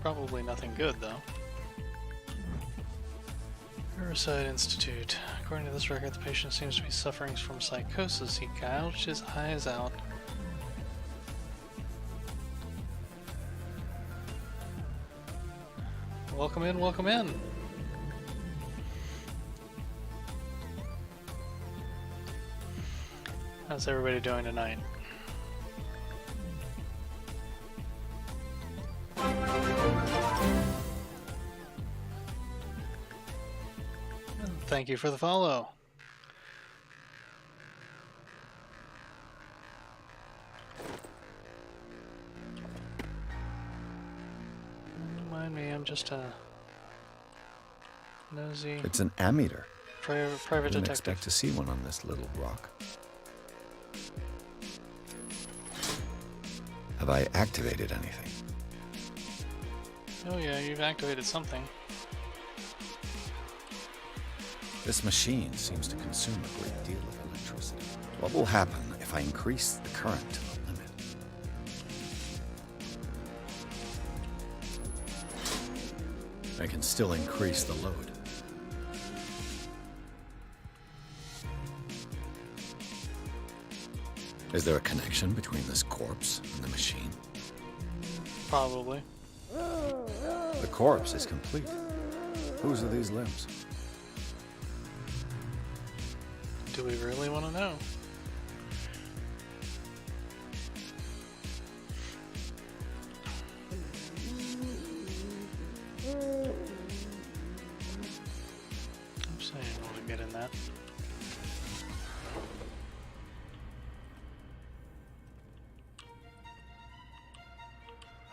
S1: Probably nothing good, though. Riverside Institute. According to this record, the patient seems to be suffering from psychosis. He gouged his eyes out. Welcome in, welcome in. How's everybody doing tonight? Thank you for the follow. Don't mind me, I'm just a nosy.
S6: It's an ammeter.
S1: Private
S6: Didn't
S1: detective.
S6: expect to see one on this little rock. Have I activated anything?
S1: Oh yeah, you've activated something.
S6: This machine seems to consume a great deal of electricity. What will happen if I increase the current to the limit? I can still increase the load. Is there a connection between this corpse and the machine?
S1: Probably.
S6: The corpse is complete. Whose are these limbs?
S1: Do we really want to know? I'm saying we'll get in that.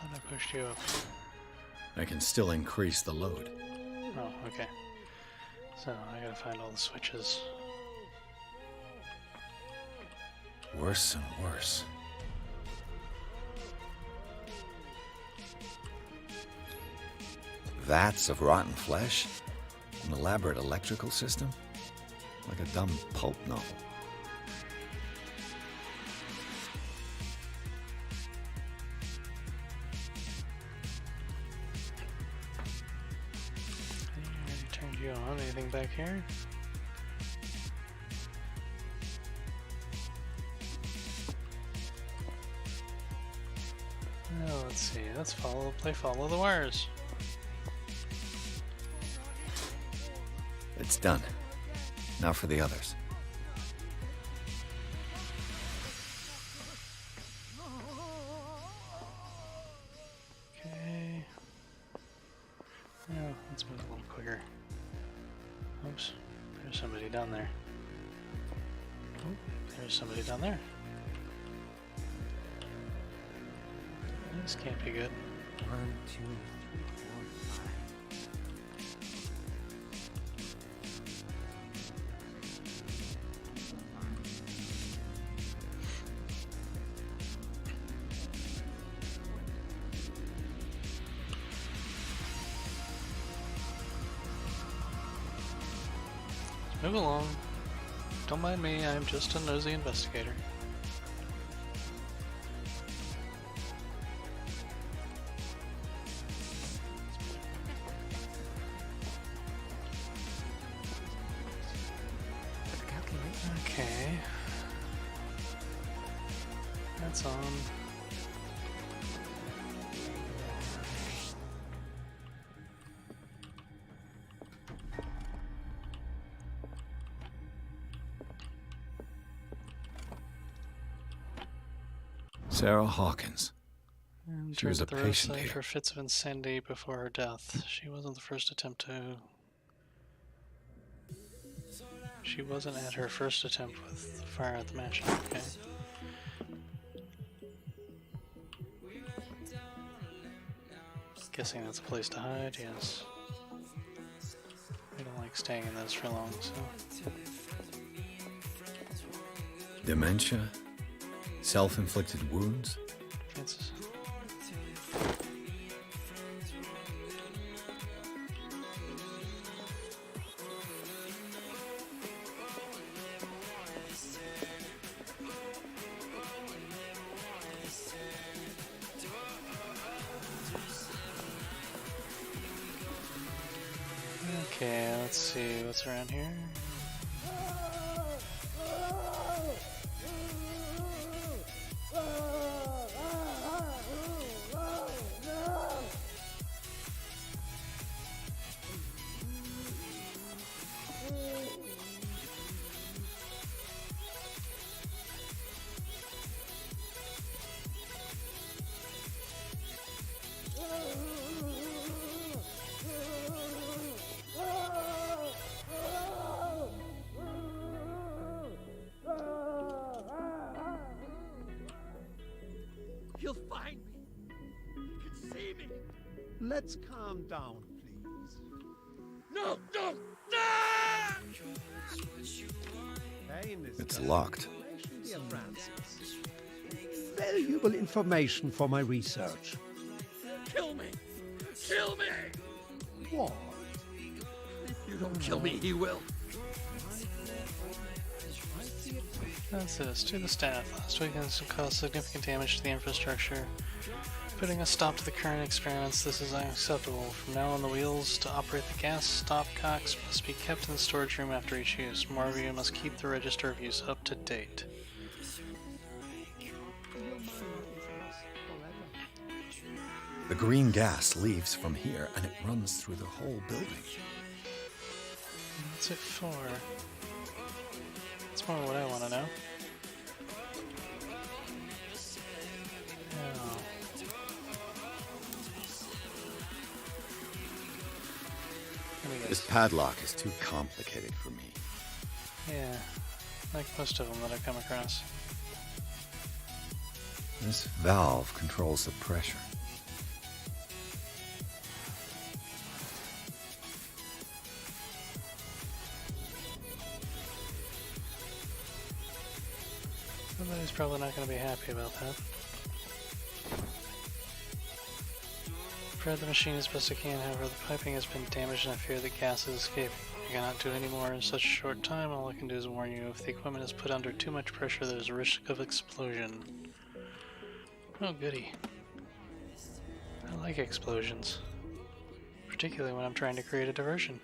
S1: And I pushed you up.
S6: I can still increase the load.
S1: Oh, okay. So I gotta find all the switches.
S6: Worse and worse. Vats of rotten flesh? An elaborate electrical system? Like a dumb pulp novel.
S1: I already turned you on. Anything back here? Oh, let's see. Let's play follow the wires.
S6: It's done. Now for the others.
S1: Okay. Now, let's move a little quicker. Oops. There's somebody down there. Oh, there's somebody down there. This can't be good.
S9: 1, 2, 3, 4, 5.
S1: Move along. Don't mind me, I'm just a nosy investigator. Okay. That's on.
S6: Sarah Hawkins.
S1: And
S6: She was a
S1: turned the
S6: patient
S1: roadside
S6: here.
S1: for fits of insanity before her death. She wasn't the first attempt to. She wasn't at her first attempt with the fire at the mansion. Okay. Guessing that's a place to hide. Yes. We don't like staying in those for long, so.
S6: Dementia? Self-inflicted wounds?
S1: It's. Okay, let's see what's around here.
S13: He'll find me. He can see me.
S7: Let's calm down, please.
S13: No, no,
S7: Hey, Mr.
S6: It's locked.
S7: Dear Francis. Valuable information for my research.
S13: Kill me! Kill me!
S7: What?
S13: You don't kill me, he will.
S1: That's this. To the staff. Last weekend has caused significant damage to the infrastructure. Putting a stop to the current experiments, this is unacceptable. From now on, the wheels to operate the gas stopcocks must be kept in the storage room after each use. More of you must keep the register of use up to date.
S6: The green gas leaves from here and it runs through the whole building.
S1: What's it for? That's more what I want to know. Oh. Let me
S6: This
S1: guess.
S6: padlock is too complicated for me.
S1: Yeah, like most of them that I come across.
S6: This valve controls the pressure.
S1: Somebody's probably not going to be happy about that. Repair the machine as best I can, however the piping has been damaged and I fear the gas is escaping. I cannot do any more in such a short time. All I can do is warn you, if the equipment is put under too much pressure, there's a risk of explosion. Oh goody. I like explosions. Particularly when I'm trying to create a diversion.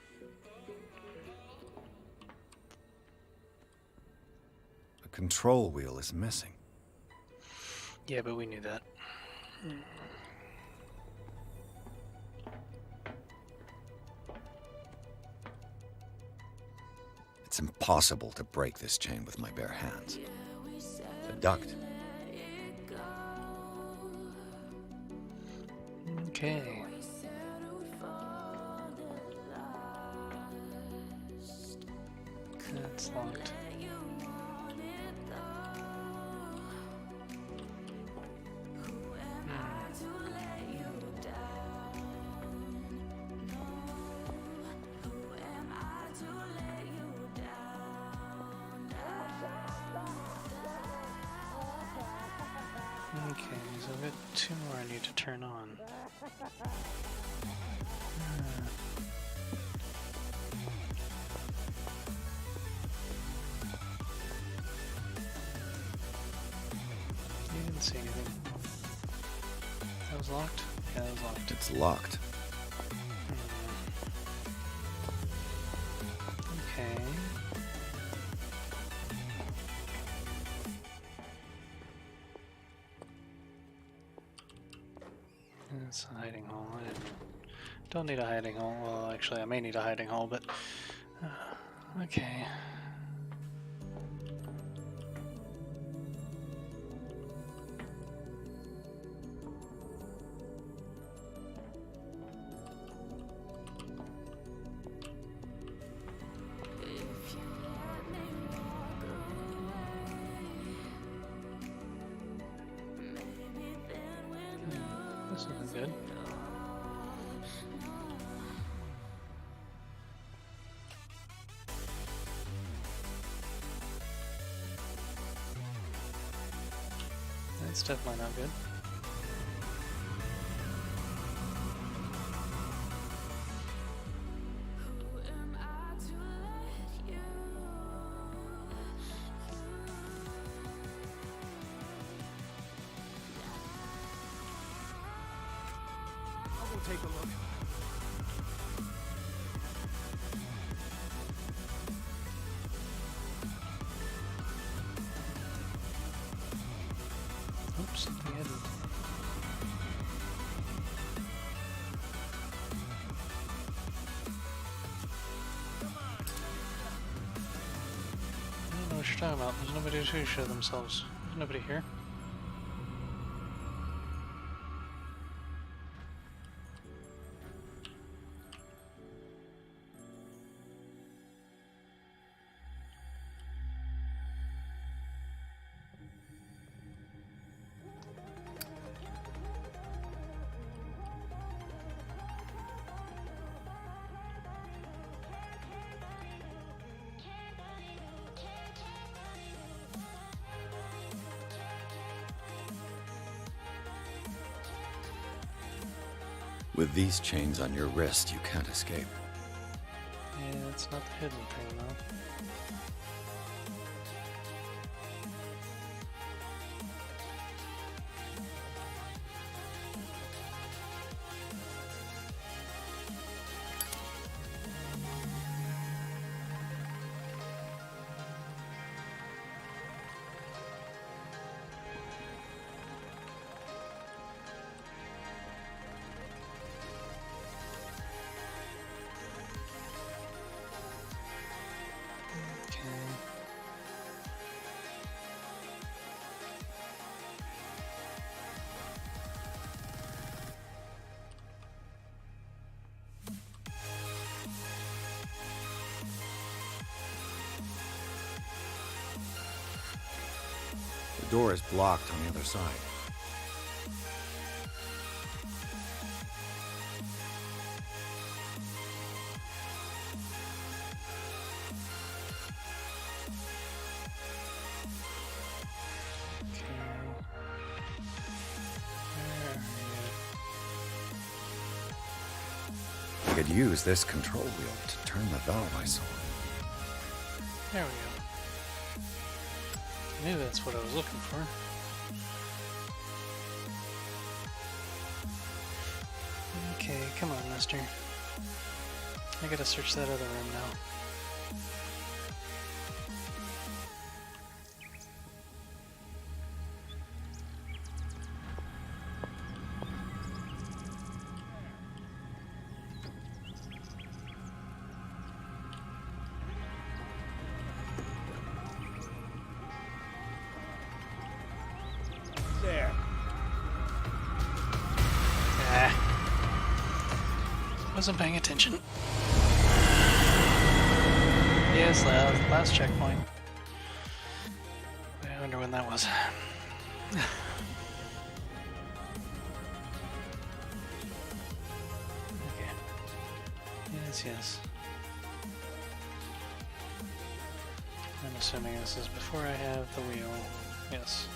S6: The control wheel is missing.
S1: Yeah, but we knew that.
S6: It's impossible to break this chain with my bare hands. The duct.
S1: Okay. That's locked. Okay, so I've got two more I need to turn on. see anything. That was locked? Yeah, that was locked.
S6: It's locked.
S1: Okay. It's a hiding hole. Don't need a hiding hole. Well, actually, I may need a hiding hole, but... okay. This isn't good. That's definitely not good.
S13: I'll go take a look.
S1: Oops, something hidden. I don't know what you're talking about. There's nobody to show themselves. There's nobody here.
S6: With these chains on your wrist, you can't escape.
S1: Yeah, it's not the hidden thing, though.
S6: The door is blocked on the other side. I could use this control wheel to turn the valve I saw.
S1: There we go. Maybe that's what I was looking for. Okay, come on, mister. I gotta search that other room now.
S13: There.
S1: Wasn't paying attention. Yes, last checkpoint. I wonder when that was. Okay. Yes. I'm assuming this is before I have the wheel. Yes.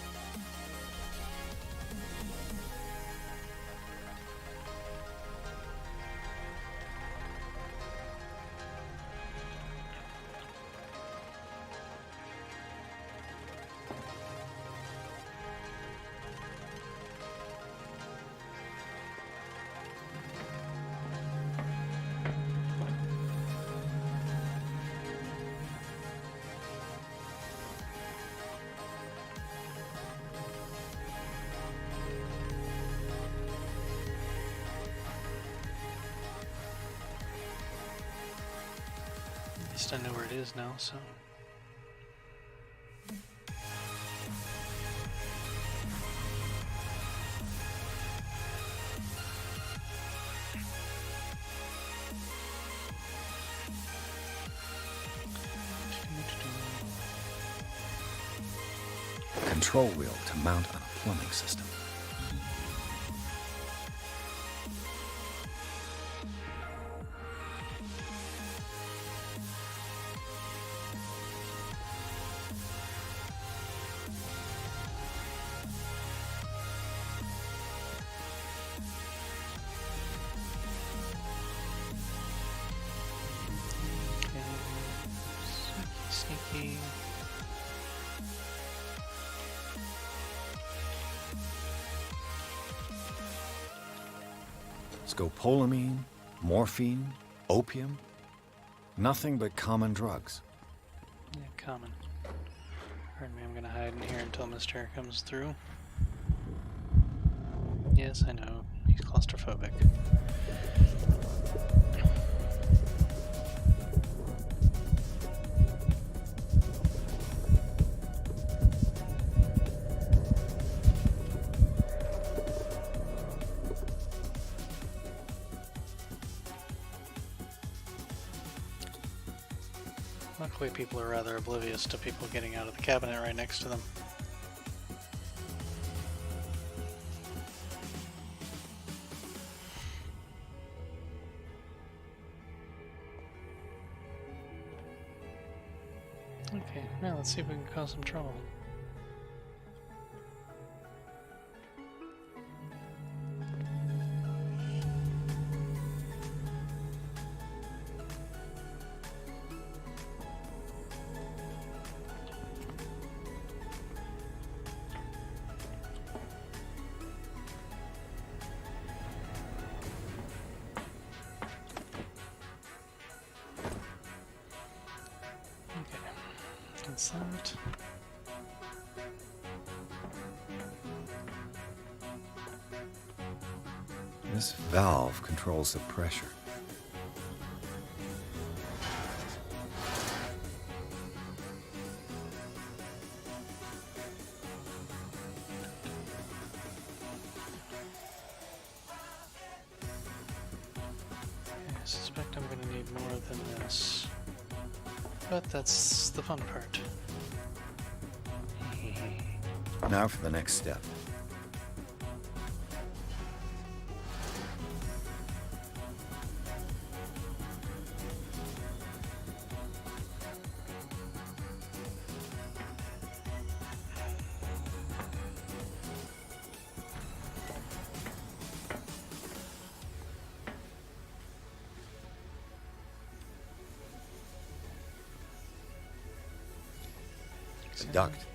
S1: least I know where it is now, so.
S6: A control wheel to mount on a plumbing system.
S1: Sneaky.
S6: Scopolamine, morphine, opium. Nothing but common drugs.
S1: Yeah, common. Pardon me, I'm gonna hide in here until Mr. comes through. Yes, I know. He's claustrophobic. Luckily, people are rather oblivious to people getting out of the cabinet right next to them. Okay, now let's see if we can cause some trouble. Consent.
S6: This valve controls the pressure.
S1: I suspect I'm going to need more than this. But that's the fun part.
S6: Now for the next step. It's a duct.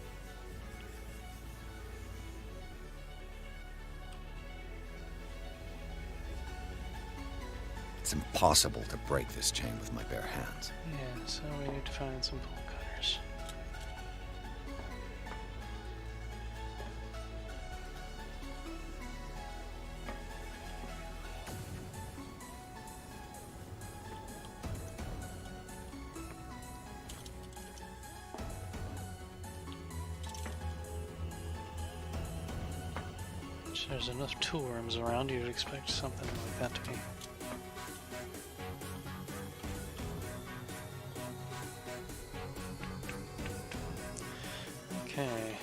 S6: It's impossible to break this chain with my bare hands.
S1: Yeah, so we need to find some bolt cutters. There's enough tool worms around, you'd expect something like that to be. Okay.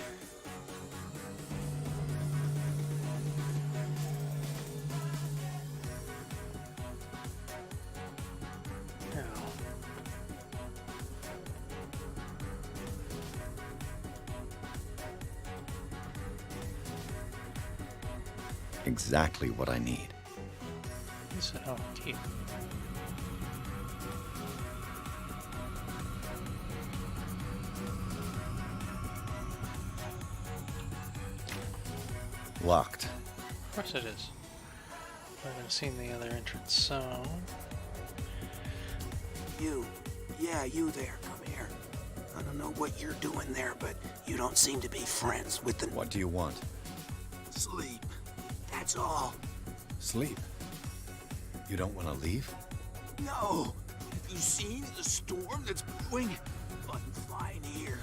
S1: Now.
S6: Exactly what I need.
S1: Oh, key.
S6: Locked.
S1: Of course it is. I haven't seen the other entrance, so...
S14: You. Yeah, you there. Come here. I don't know what you're doing there, but you don't seem to be friends with the...
S6: What do you want?
S14: Sleep. That's all.
S6: Sleep? You don't want to leave?
S14: No. Have you seen the storm that's brewing? I'm fine here,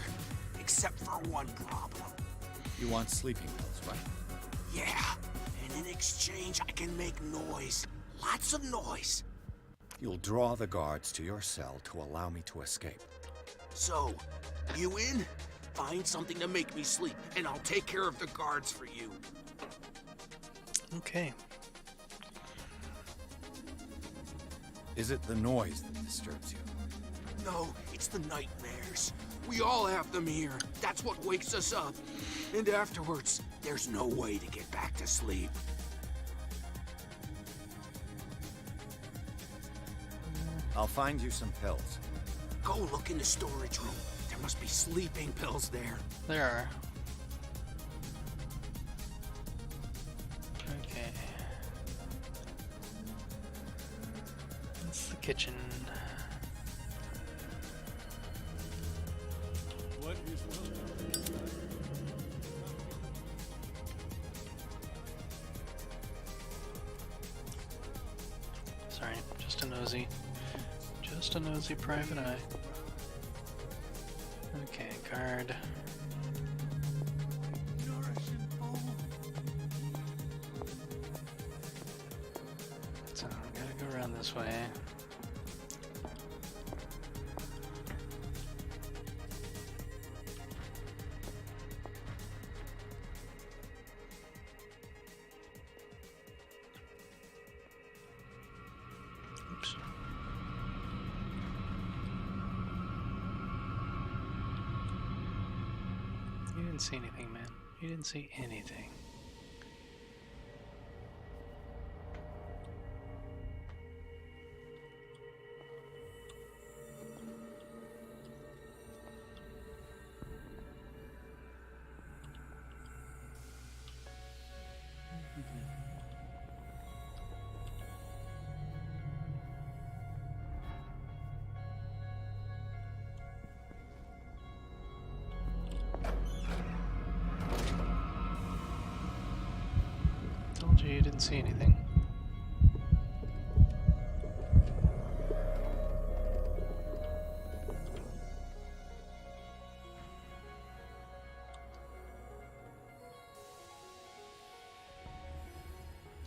S14: except for one problem.
S2: You want sleeping pills, right?
S14: Yeah, and in exchange I can make noise. Lots of noise.
S2: You'll draw the guards to your cell to allow me to escape.
S14: So, you in? Find something to make me sleep, and I'll take care of the guards for you.
S1: Okay.
S2: Is it the noise that disturbs you?
S14: No, it's the nightmares. We all have them here. That's what wakes us up. And afterwards, there's no way to get back to sleep.
S2: I'll find you some pills.
S14: Go look in the storage room. There must be sleeping pills there.
S1: There are. Okay. That's the kitchen.
S13: What is
S1: Sorry, just a nosy. Just a nosy private eye. Okay, guard. So we gotta go around this way. Oops. You didn't see anything, man. You didn't see anything. Told you didn't see anything.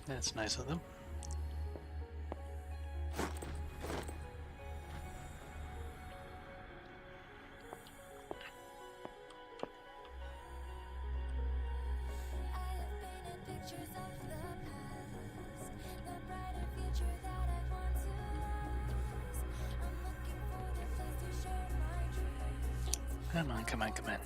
S1: That's nice of them. Come on, come on, come on.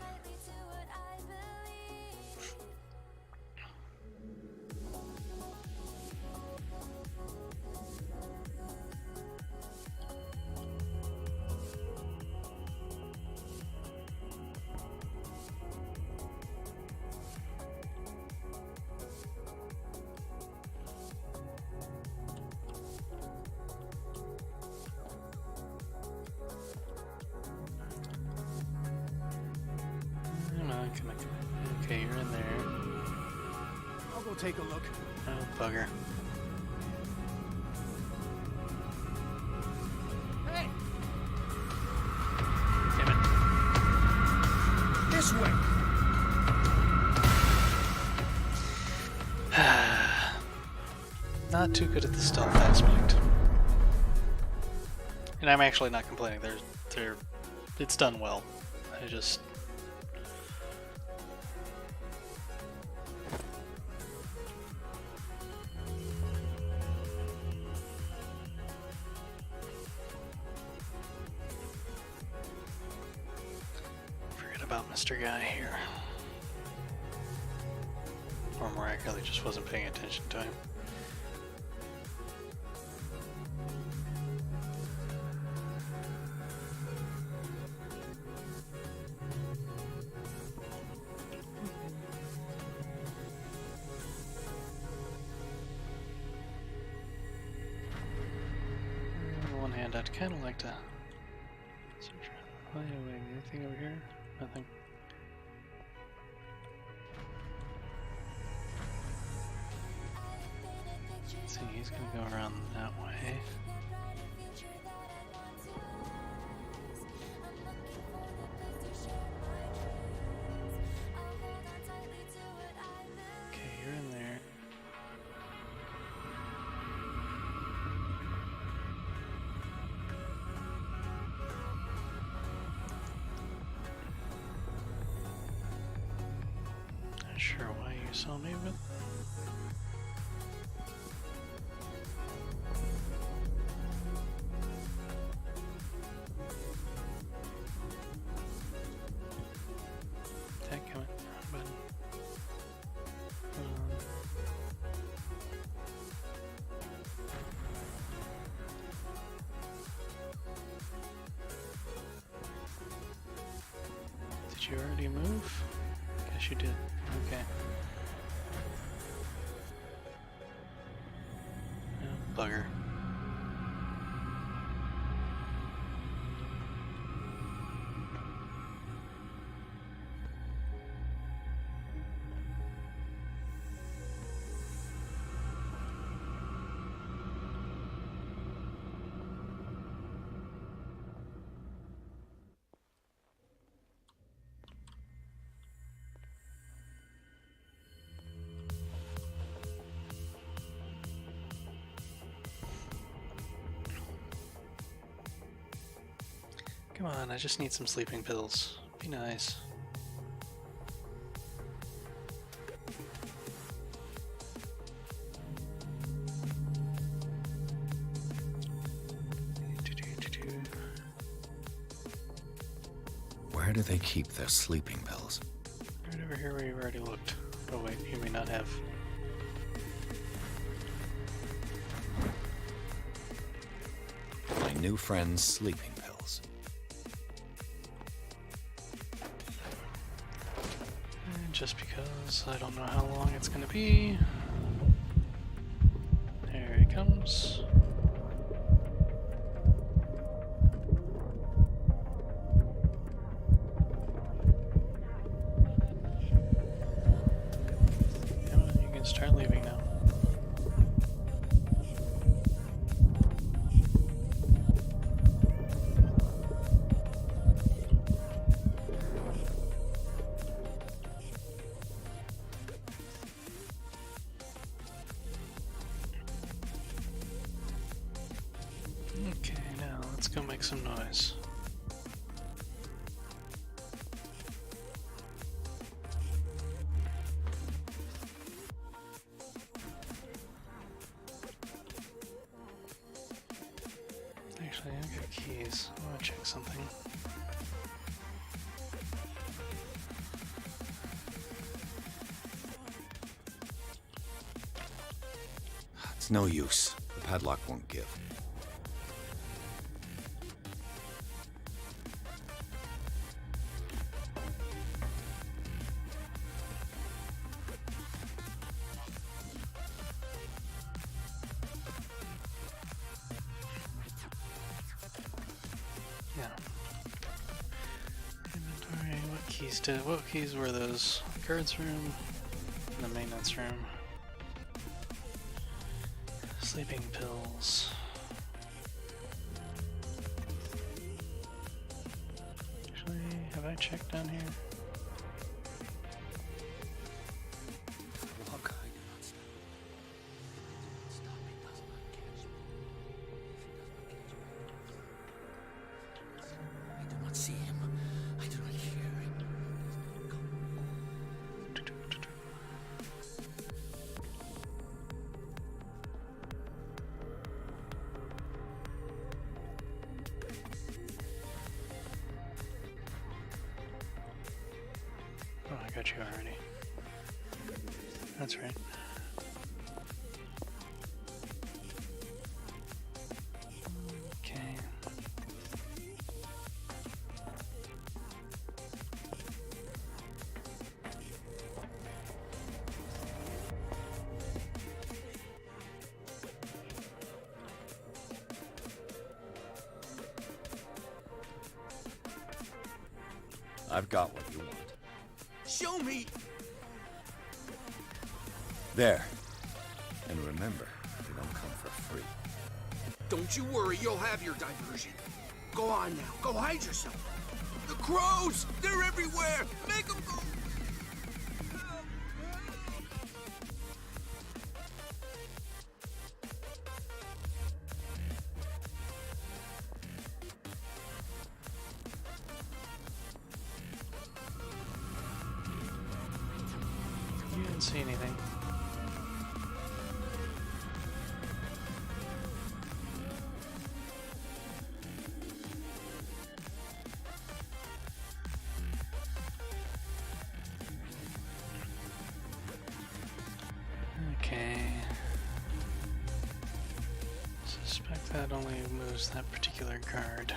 S1: Come on, come on, come on. Okay, you're in there.
S13: I'll go take a look.
S1: Oh, bugger.
S13: Hey!
S1: Damn it.
S13: This way!
S1: Not too good at the stealth aspect. And I'm actually not complaining. It's done well. I just... forget about Mr. Guy here. Or more accurately, just wasn't paying attention to him. On one hand, I'd kind of like to search around. Oh, wait, anything over here? Nothing. See, he's gonna go around that way. sure why you saw me, but... Dadgummit. But... Did you already move? Guess you did. Okay. Oh, bugger. Come on, I just need some sleeping pills. Be nice.
S6: Where do they keep their sleeping pills?
S1: Right over here where you've already looked. Oh wait, you may not have.
S6: My new friend's sleeping pills.
S1: And just because I don't know how long it's gonna be. There he comes. Come on, you can start leaving now. Okay, now let's go make some noise. Actually, I got keys. I want to check something.
S6: It's no use. The padlock won't give.
S1: Yeah. Inventory. What keys were those? Guards room, and the maintenance room. Sleeping pills. Actually, have I checked down here? Oh, I got you already. That's right. Okay.
S6: I've got what you want.
S14: Show me!
S6: There. And remember, they don't come for free.
S14: Don't you worry, you'll have your diversion. Go on now, go hide yourself. The crows! They're everywhere! Make them go!
S1: see anything. Okay. Suspect that only moves that particular guard.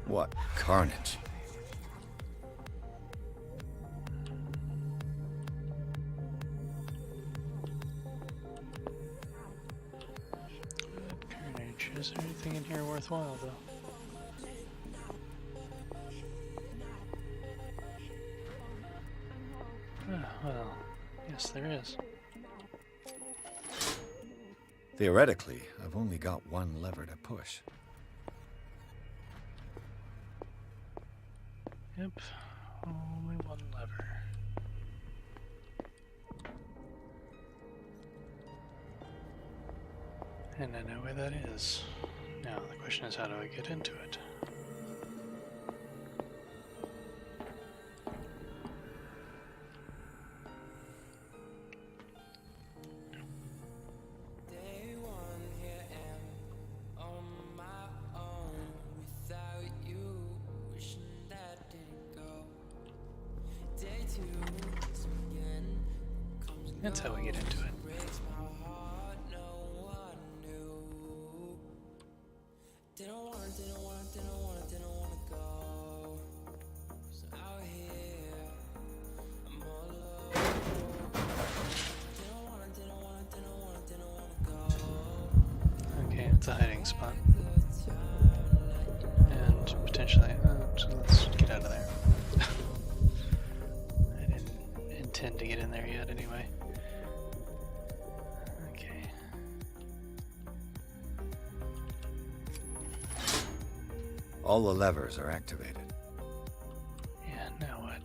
S2: What carnage?
S1: Carnage. Is there anything in here worthwhile, though? Ah, well, yes, there is.
S2: Theoretically, I've only got one lever to push.
S1: Yep, only one lever. And I know where that is. Now, the question is, how do I get into it? That's how we get into it. Okay, it's a hiding spot. And potentially, so let's get out of there. I didn't intend to get in there yet anyway. Okay.
S2: All the levers are activated.
S1: Yeah, now what?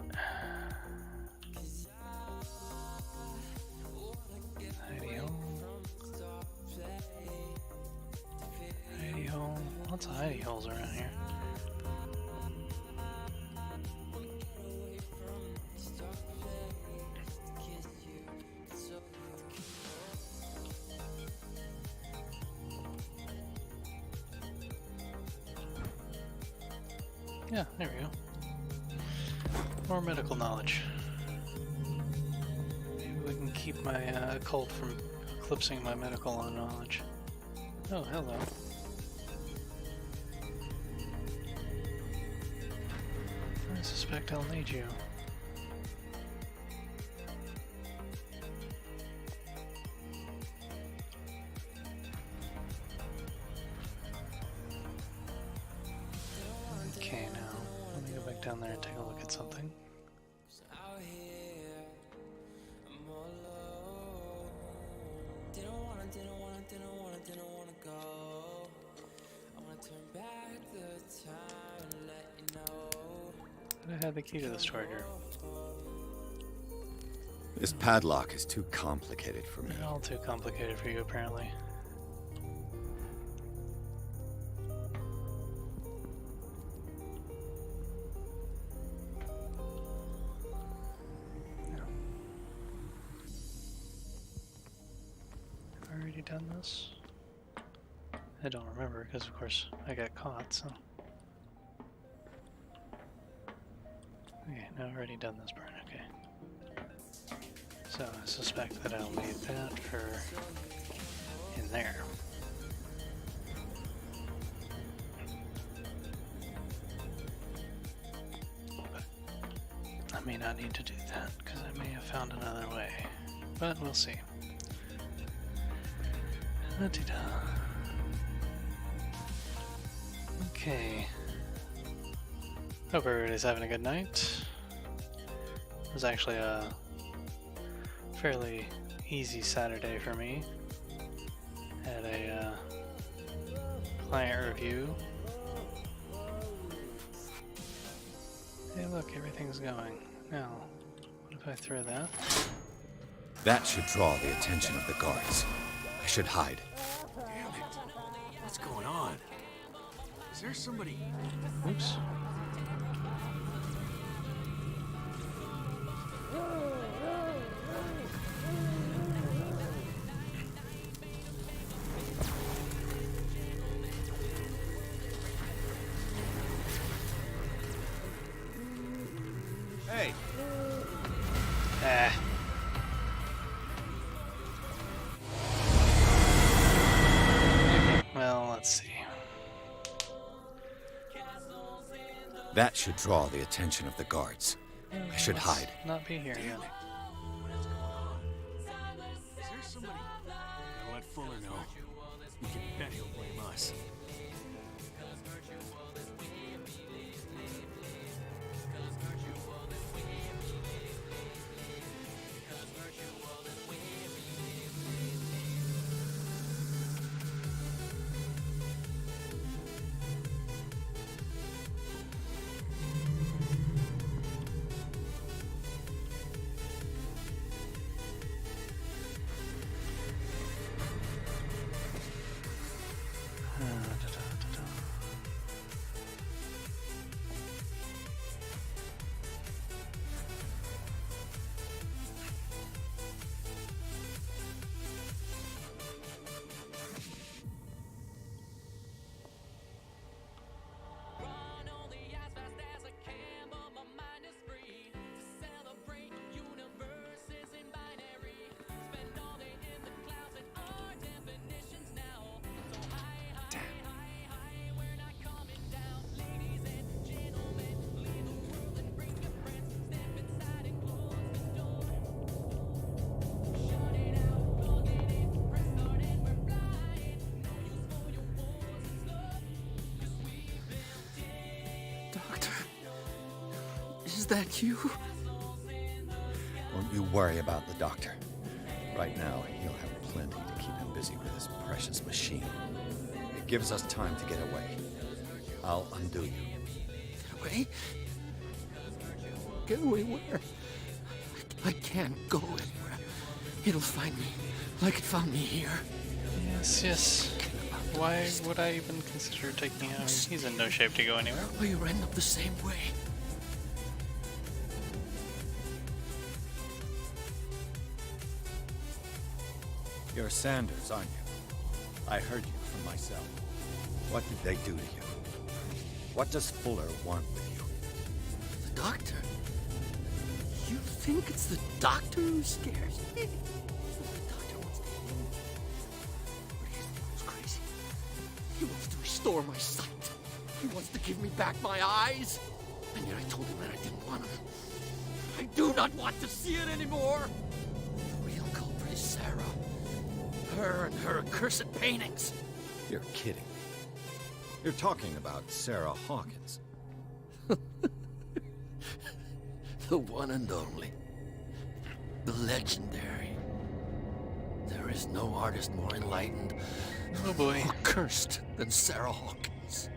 S1: Hidey hole. Hidey hole. Lots of hidey holes around here. Yeah, there we go. More medical knowledge. Maybe we can keep my occult from eclipsing my medical knowledge. Oh, hello. I suspect I'll need you. Okay, now let me go back down there and take a look at something. I had the key to the storage room.
S2: This padlock is too complicated for me.
S1: All too complicated for you, apparently. Have I already done this? I don't remember, because of course I got caught, so... Okay, now I've already done this part, okay. So I suspect that I'll need that for in there. But I may not need to do that, because I may have found another way. But we'll see. La-di-da. Okay. Hope everybody's having a good night. It was actually a fairly easy Saturday for me. Had a Client review. Hey, look, everything's going. Now, what if I throw that?
S2: That should draw the attention of the guards. I should hide.
S14: Damn it. What's going on? Is there somebody...
S1: Oops.
S2: Hey!
S1: Ah. Well, let's see.
S2: That should draw the attention of the guards. I should hide.
S1: Not be here yet.
S14: Is there somebody... I'll let Fuller know. You can bet he'll blame us.
S15: Is that you?
S2: Don't you worry about the doctor. Right now, he'll have plenty to keep him busy with his precious machine. It gives us time to get away. I'll undo you.
S15: Get away? Get away where? I can't go anywhere. It'll find me, like it found me here.
S1: Yes, yes. Why would I even consider taking him? He's in no shape to go anywhere.
S15: Or you end up the same way.
S2: You're Sanders, aren't you? I heard you from myself. What did they do to you? What does Fuller want with you?
S15: The doctor? You think it's the doctor who scares me? The doctor wants to heal me. But he's crazy. He wants to restore my sight. He wants to give me back my eyes. And yet I told him that I didn't want him. I do not want to see it anymore. The real culprit is Sarah. Her and her accursed paintings.
S2: You're kidding me. You're talking about Sarah Hawkins.
S15: The one and only. The legendary. There is no artist more enlightened
S1: oh boy,
S15: or cursed than Sarah Hawkins.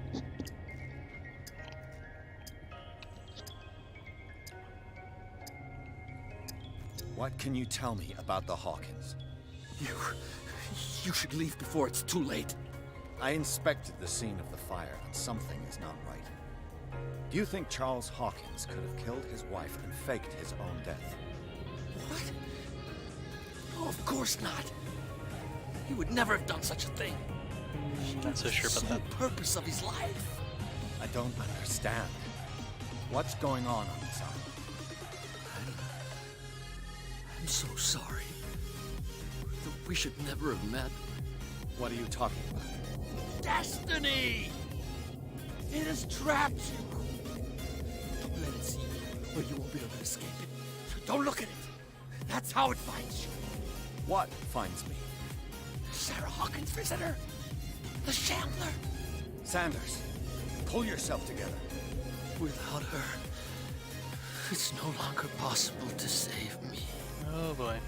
S2: What can you tell me about the Hawkins?
S15: You should leave before it's too late.
S2: I inspected the scene of the fire, and something is not right. Do you think Charles Hawkins could have killed his wife and faked his own death?
S15: What? No, of course not. He would never have done such a thing.
S1: Not so sure about that.
S15: The purpose of his life.
S2: I don't understand. What's going on this island?
S15: I'm so sorry. We should never have met.
S2: What are you talking about?
S15: Destiny! It has trapped you. Don't let it see you, or you won't be able to escape it. Don't look at it. That's how it finds you.
S2: What finds me?
S15: Sarah Hawkins' visitor. The Shambler.
S2: Sanders, pull yourself together.
S15: Without her, it's no longer possible to save me.
S1: Oh boy.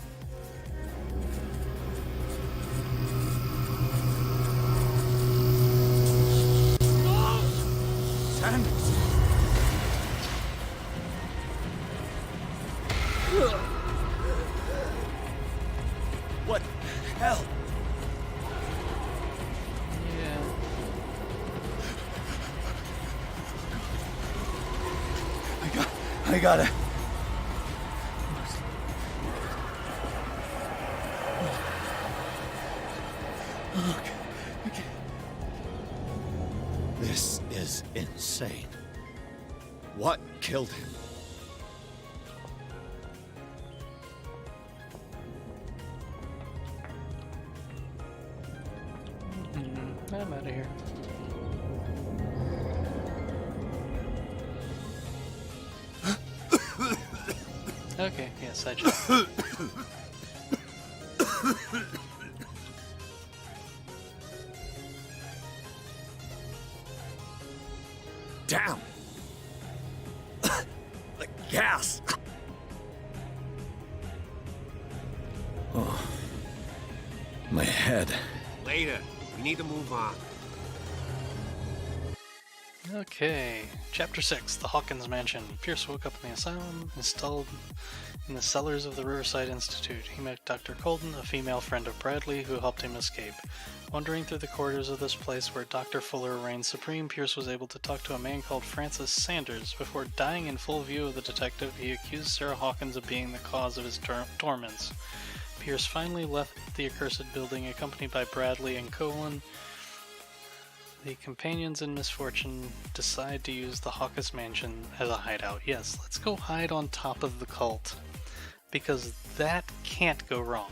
S2: I gotta... Okay. This is insane. What killed him?
S1: I'm out of here. Okay, yes, I just...
S2: Damn! The gas! Oh. My head.
S3: Later. We need to move on.
S1: Okay, Chapter 6, The Hawkins Mansion. Pierce woke up in the asylum, installed in the cellars of the Riverside Institute. He met Dr. Colden, a female friend of Bradley, who helped him escape. Wandering through the corridors of this place where Dr. Fuller reigned supreme, Pierce was able to talk to a man called Francis Sanders. Before dying in full view of the detective, he accused Sarah Hawkins of being the cause of his torments. Pierce finally left the accursed building, accompanied by Bradley and Colin. The companions in misfortune decide to use the Hawkins Mansion as a hideout. Yes, let's go hide on top of the cult, because that can't go wrong.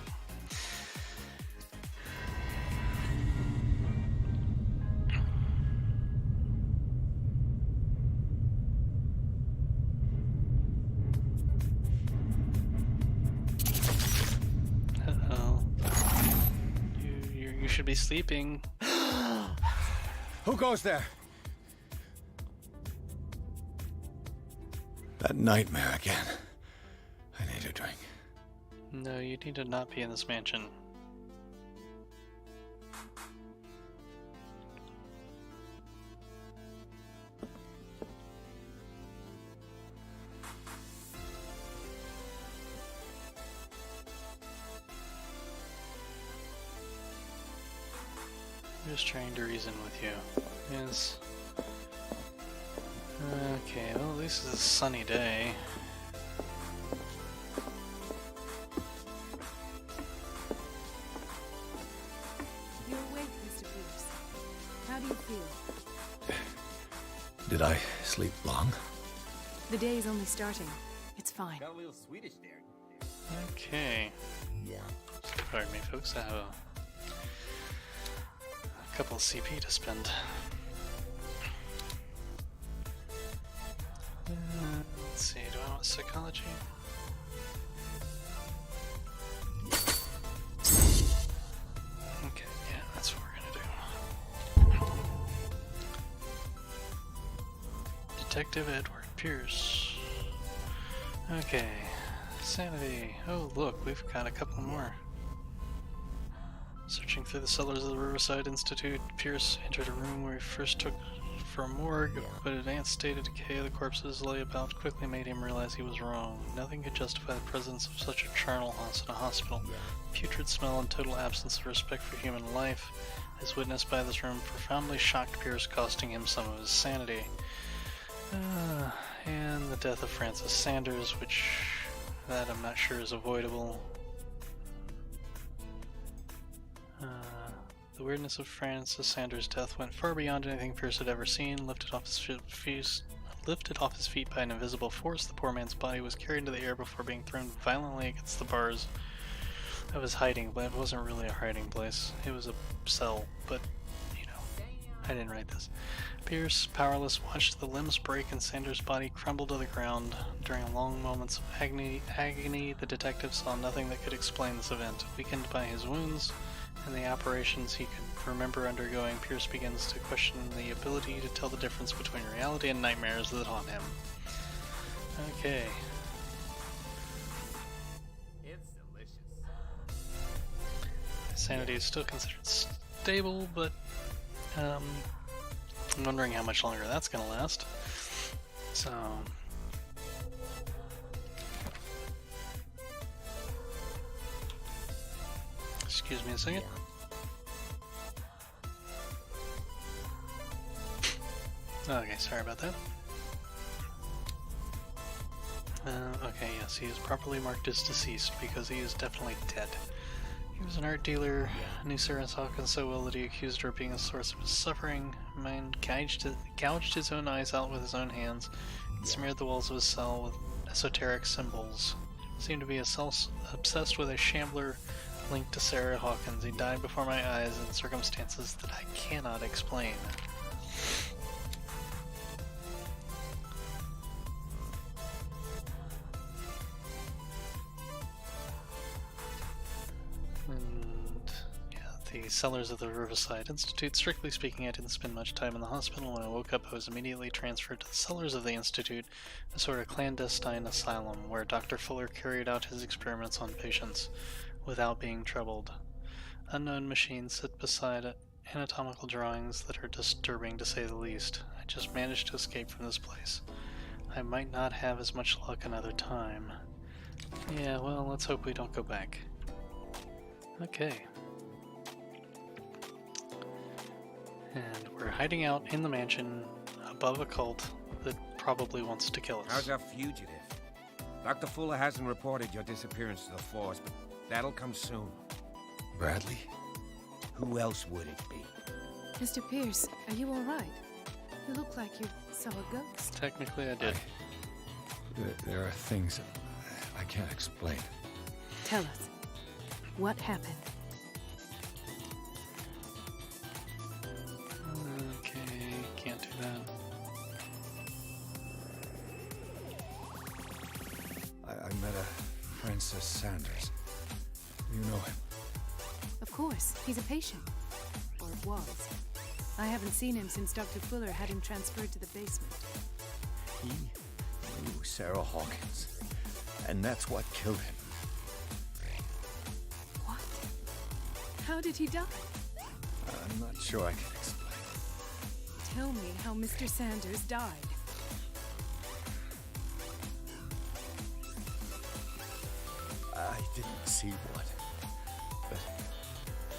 S1: Uh-oh. You should be sleeping.
S2: Who goes there? That nightmare again. I need a drink.
S1: No, you need to not be in this mansion. I'm just trying to reason with you. Yes. Okay, well, at least it's a sunny day.
S12: You're awake, Mr. Pierce. How do you feel?
S2: Did I sleep long?
S12: The day is only starting. It's fine.
S15: Got a little Swedish there.
S1: Okay. Pardon me, folks. I have a couple of CP to spend. Let's see, do I want psychology? Okay, yeah, that's what we're gonna do. Detective Edward Pierce. Okay, sanity. Oh, look, we've got a couple more. Searching through the cellars of the Riverside Institute, Pierce entered a room where he first took for a morgue, but advanced state of decay of the corpses lay about quickly made him realize he was wrong. Nothing could justify the presence of such a charnel house in a hospital. Putrid smell and total absence of respect for human life, as witnessed by this room, profoundly shocked Pierce, costing him some of his sanity. And the death of Francis Sanders, which that I'm not sure is avoidable. The weirdness of Francis Sanders' death went far beyond anything Pierce had ever seen. Lifted off his feet by an invisible force, the poor man's body was carried into the air before being thrown violently against the bars of his hiding place. It wasn't really a hiding place. It was a cell, but, you know, I didn't write this. Pierce, powerless, watched the limbs break and Sanders' body crumble to the ground. During long moments of agony, the detective saw nothing that could explain this event. Weakened by his wounds and the operations he could remember undergoing, Pierce begins to question the ability to tell the difference between reality and nightmares that haunt him. Okay.
S15: It's delicious.
S1: Sanity is still considered stable, but I'm wondering how much longer that's going to last. So... excuse me a second. Okay, sorry about that. Okay, yes, he is properly marked as deceased because he is definitely dead. He was an art dealer, knew Sarah Hawkins so well that he accused her of being a source of his suffering. Man gouged his own eyes out with his own hands, and smeared the walls of his cell with esoteric symbols. Seemed to be obsessed with a shambler linked to Sarah Hawkins. He died before my eyes in circumstances that I cannot explain. The cellars of the Riverside Institute. Strictly speaking, I didn't spend much time in the hospital. When I woke up, I was immediately transferred to the cellars of the Institute, a sort of clandestine asylum where Dr. Fuller carried out his experiments on patients without being troubled. Unknown machines sit beside anatomical drawings that are disturbing to say the least. I just managed to escape from this place. I might not have as much luck another time. Yeah, well, let's hope we don't go back. Okay. And we're hiding out in the mansion above a cult that probably wants to kill us.
S3: How's our fugitive? Dr. Fuller hasn't reported your disappearance to the force, but that'll come soon.
S6: Bradley?
S3: Who else would it be?
S12: Mr. Pierce, are you all right? You look like you saw a ghost.
S1: Technically, I did.
S6: There are things I can't explain.
S12: Tell us. What happened?
S1: Okay, can't do that.
S6: I met a Francis Sanders. You know him?
S12: Of course, he's a patient. Or was. I haven't seen him since Dr. Fuller had him transferred to the basement.
S2: He knew Sarah Hawkins, and that's what killed him.
S12: What? How did he die?
S6: I'm not sure I can explain.
S12: Tell me how Mr. Sanders died.
S2: I didn't see what, but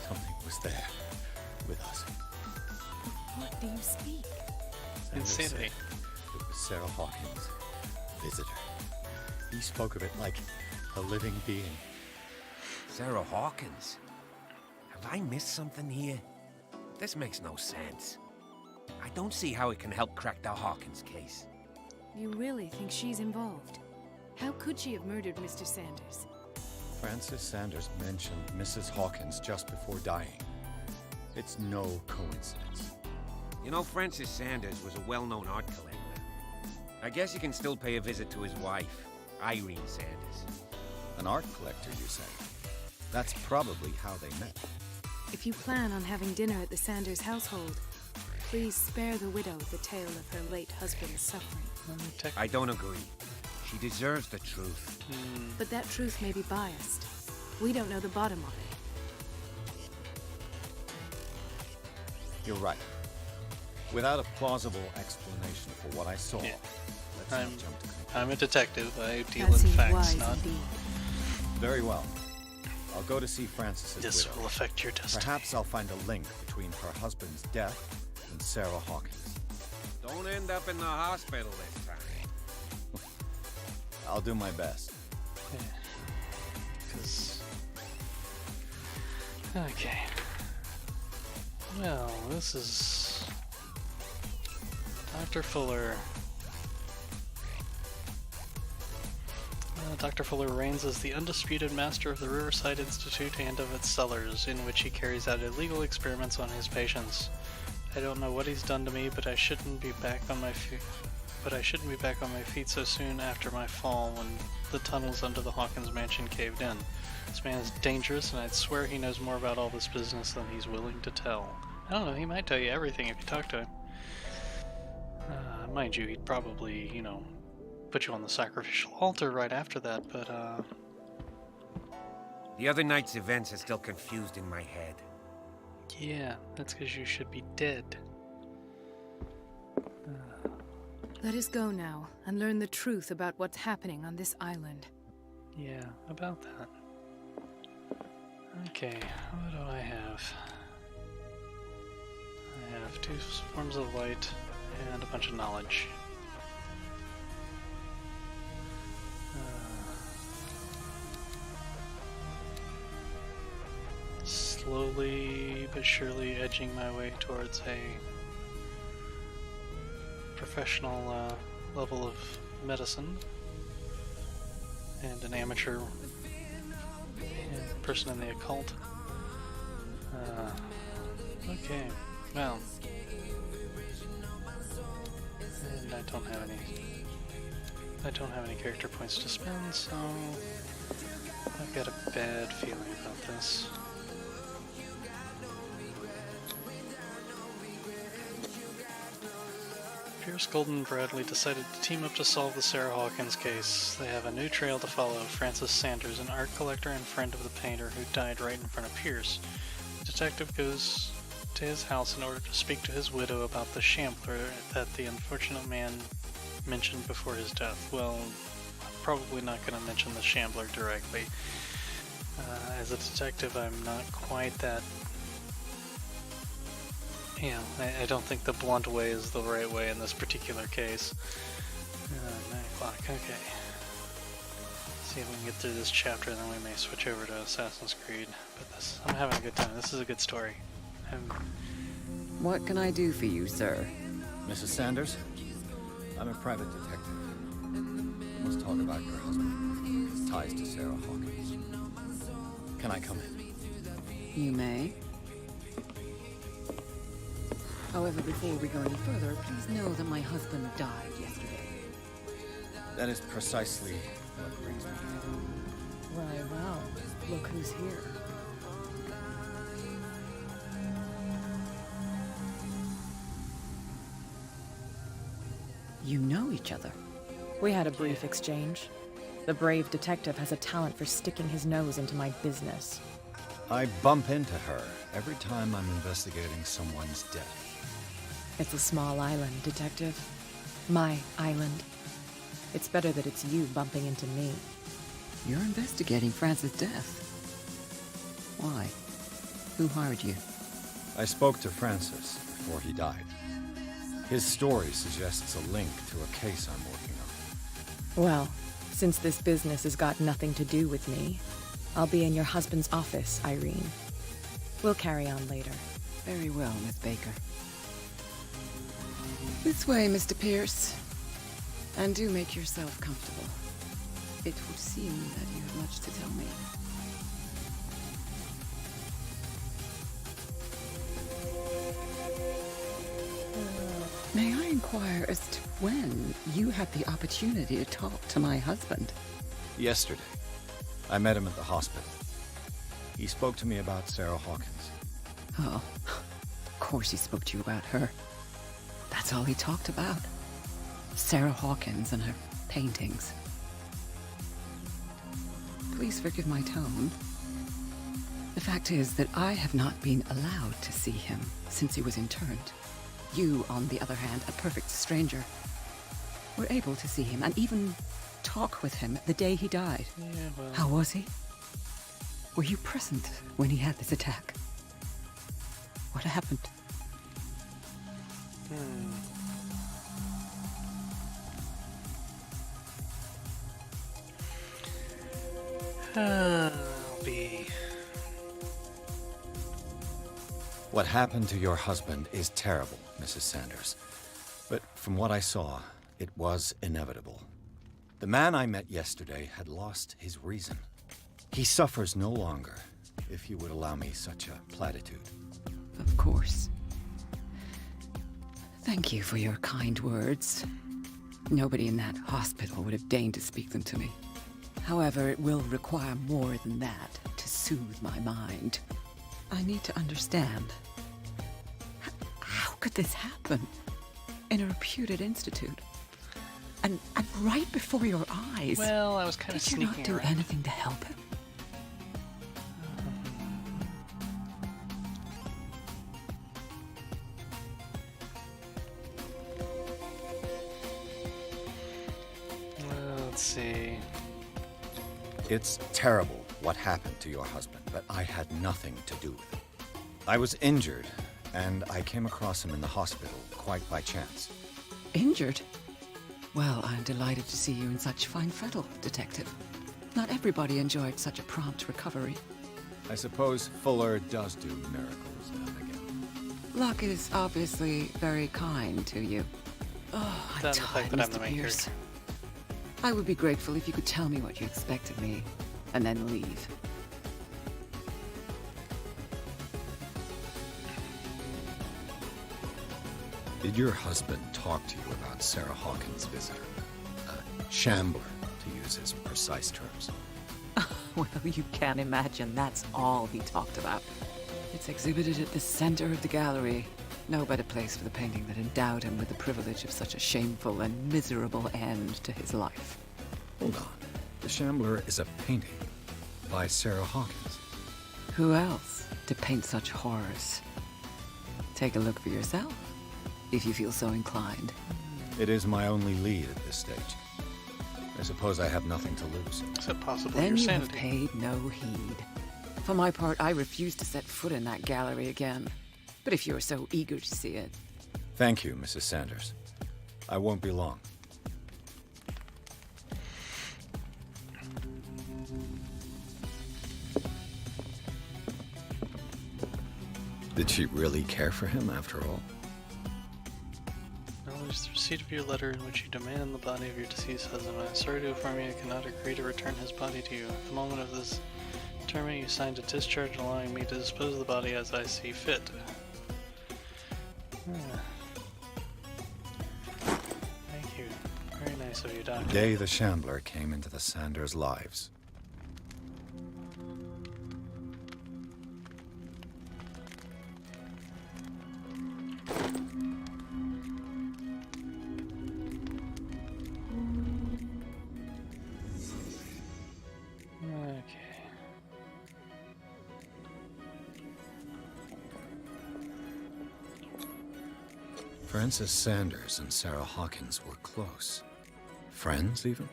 S2: something was there with us.
S12: What do you speak?
S2: Sanders
S1: Insanity.
S2: said it was Sarah Hawkins, visitor. He spoke of it like a living being.
S3: Sarah Hawkins? Have I missed something here? This makes no sense. I don't see how it can help crack the Hawkins case.
S12: You really think she's involved? How could she have murdered Mr. Sanders?
S2: Francis Sanders mentioned Mrs. Hawkins just before dying. It's no coincidence.
S3: You know, Francis Sanders was a well-known art collector. I guess you can still pay a visit to his wife, Irene Sanders.
S2: An art collector, you say? That's probably how they met.
S12: If you plan on having dinner at the Sanders household, please spare the widow the tale of her late husband's suffering.
S3: I don't agree. She deserves the truth.
S12: But that truth may be biased. We don't know the bottom of it.
S2: You're right. Without a plausible explanation for what I saw, let's not jump to conclusions.
S1: I'm a detective. I deal
S12: That
S1: in
S12: seems
S1: facts,
S12: wise
S1: not...
S12: indeed.
S2: Very well. I'll go to see Francis's
S1: This
S2: widow.
S1: will affect your destiny.
S2: Perhaps I'll find a link between her husband's death and Sarah Hawkins.
S3: Don't end up in the hospital this time.
S2: I'll do my best.
S1: Okay. Well, this is... Dr. Fuller. Dr. Fuller reigns as the undisputed master of the Riverside Institute and of its cellars, in which he carries out illegal experiments on his patients. I don't know what he's done to me, but I shouldn't be back on my feet. So soon after my fall, when the tunnels under the Hawkins mansion caved in. This man is dangerous, and I'd swear he knows more about all this business than he's willing to tell. I don't know, he might tell you everything if you talk to him. Mind you, he'd probably, you know, put you on the sacrificial altar right after that, but,
S3: The other night's events are still confused in my head.
S1: yeah, that's because you should be dead.
S12: Let us go now and learn the truth about what's happening on this island.
S1: Yeah, about that. Okay, what do I have? I have 2 forms of light and a bunch of knowledge. slowly but surely edging my way towards a professional level of medicine and an amateur person in the occult. Okay, well, and I don't have any character points to spend, so I've got a bad feeling about this. Pierce, Golden, and Bradley decided to team up to solve the Sarah Hawkins case. They have a new trail to follow: Francis Sanders, an art collector and friend of the painter who died right in front of Pierce. The detective goes to his house in order to speak to his widow about the shambler that the unfortunate man mentioned before his death. Well, I'm probably not going to mention the shambler directly. As a detective, I'm not quite that... I don't think the blunt way is the right way in this particular case. 9 o'clock, okay. See if we can get through this chapter, then we may switch over to Assassin's Creed. But I'm having a good time. This is a good story.
S10: What can I do for you, sir?
S2: Mrs. Sanders, I'm a private detective. We must talk about your husband, his ties to Sarah Hawkins. Can I come in?
S10: You may. However, before we go any further, please know that my husband died yesterday.
S2: That is precisely what brings me here.
S10: Right, well, look who's here. You know each other.
S16: We had a brief exchange. The brave detective has a talent for sticking his nose into my business.
S2: I bump into her every time I'm investigating someone's death.
S16: It's a small island, Detective. My island. It's better that it's you bumping into me.
S10: You're investigating Francis' death. Why? Who hired you?
S2: I spoke to Francis before he died. His story suggests a link to a case I'm working on.
S16: Well, since this business has got nothing to do with me, I'll be in your husband's office, Irene. We'll carry on later.
S10: Very well, Miss Baker. This way, Mr. Pierce. And do make yourself comfortable. It would seem that you have much to tell me. May I inquire as to when you had the opportunity to talk to my husband?
S2: Yesterday, I met him at the hospital. He spoke to me about Sarah Hawkins.
S10: Oh, of course he spoke to you about her. That's all he talked about. Sarah Hawkins and her paintings. Please forgive my tone. The fact is that I have not been allowed to see him since he was interned. You, on the other hand, a perfect stranger, were able to see him and even talk with him the day he died.
S1: Yeah, well...
S10: How was he? Were you present when he had this attack? What happened?
S1: I'll be...
S2: What happened to your husband is terrible, Mrs. Sanders. But from what I saw, it was inevitable. The man I met yesterday had lost his reason. He suffers no longer, if you would allow me such a platitude.
S10: Of course. Thank you for your kind words. Nobody in that hospital would have deigned to speak them to me. However, it will require more than that to soothe my mind. I need to understand. How could this happen? In a reputed institute? And right before your eyes?
S1: Well, I was kind of sneaking around.
S10: Did you not do anything to help him?
S1: Let's see.
S2: It's terrible what happened to your husband, but I had nothing to do with it. I was injured, and I came across him in the hospital quite by chance.
S10: Injured? Well, I'm delighted to see you in such fine fettle, Detective. Not everybody enjoyed such a prompt recovery.
S2: I suppose Fuller does do miracles now and again.
S10: Luck is obviously very kind to you. Oh, I'm
S1: Than the fact
S10: tired,
S1: that I'm the
S10: Mr.
S1: main
S10: Pierce.
S1: character.
S10: I would be grateful if you could tell me what you expect of me, and then leave.
S2: Did your husband talk to you about Sarah Hawkins' visitor? A shambler, to use his precise terms.
S10: Well, you can't imagine that's all he talked about. It's exhibited at the center of the gallery. No better place for the painting that endowed him with the privilege of such a shameful and miserable end to his life.
S2: Hold on. The Shambler is a painting by Sarah Hawkins.
S10: Who else to paint such horrors? Take a look for yourself, if you feel so inclined.
S2: It is my only lead at this stage. I suppose I have nothing to lose.
S1: Except possibly
S10: Then
S1: your
S10: you have
S1: sanity.
S10: paid no heed. For my part, I refuse to set foot in that gallery again. But if you're so eager to see it...
S2: Thank you, Mrs. Sanders. I won't be long. Did she really care for him after all?
S1: Acknowledge the receipt of your letter in which you demand the body of your deceased husband. I am sorry to inform you I cannot agree to return his body to you. At the moment of this term, you signed a discharge allowing me to dispose of the body as I see fit. Thank you. Very nice of you,
S2: The
S1: Doctor.
S2: day the Shambler came into the Sanders' lives.
S1: Okay.
S2: Frances Sanders and Sarah Hawkins were close. Friends, even?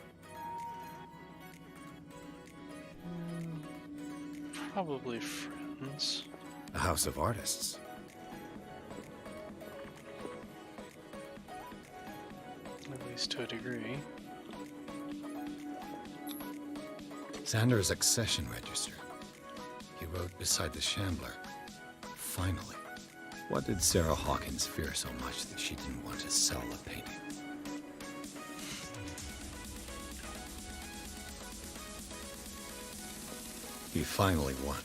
S1: Probably friends.
S2: A house of artists.
S1: At least to a degree.
S2: Sanders' accession register. He wrote beside the Shambler, "Finally." What did Sarah Hawkins fear so much that she didn't want to sell the painting? He finally won.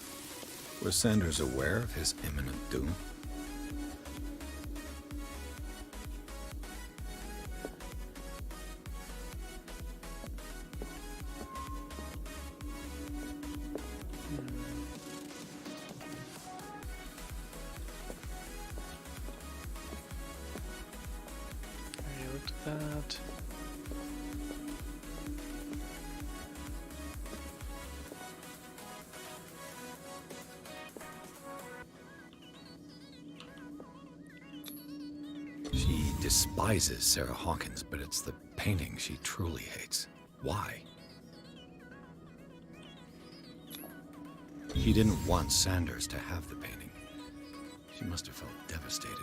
S2: Was Sanders aware of his imminent doom?
S1: Already looked at that.
S2: She despises Sarah Hawkins, but it's the painting she truly hates. Why? She didn't want Sanders to have the painting. She must have felt devastated.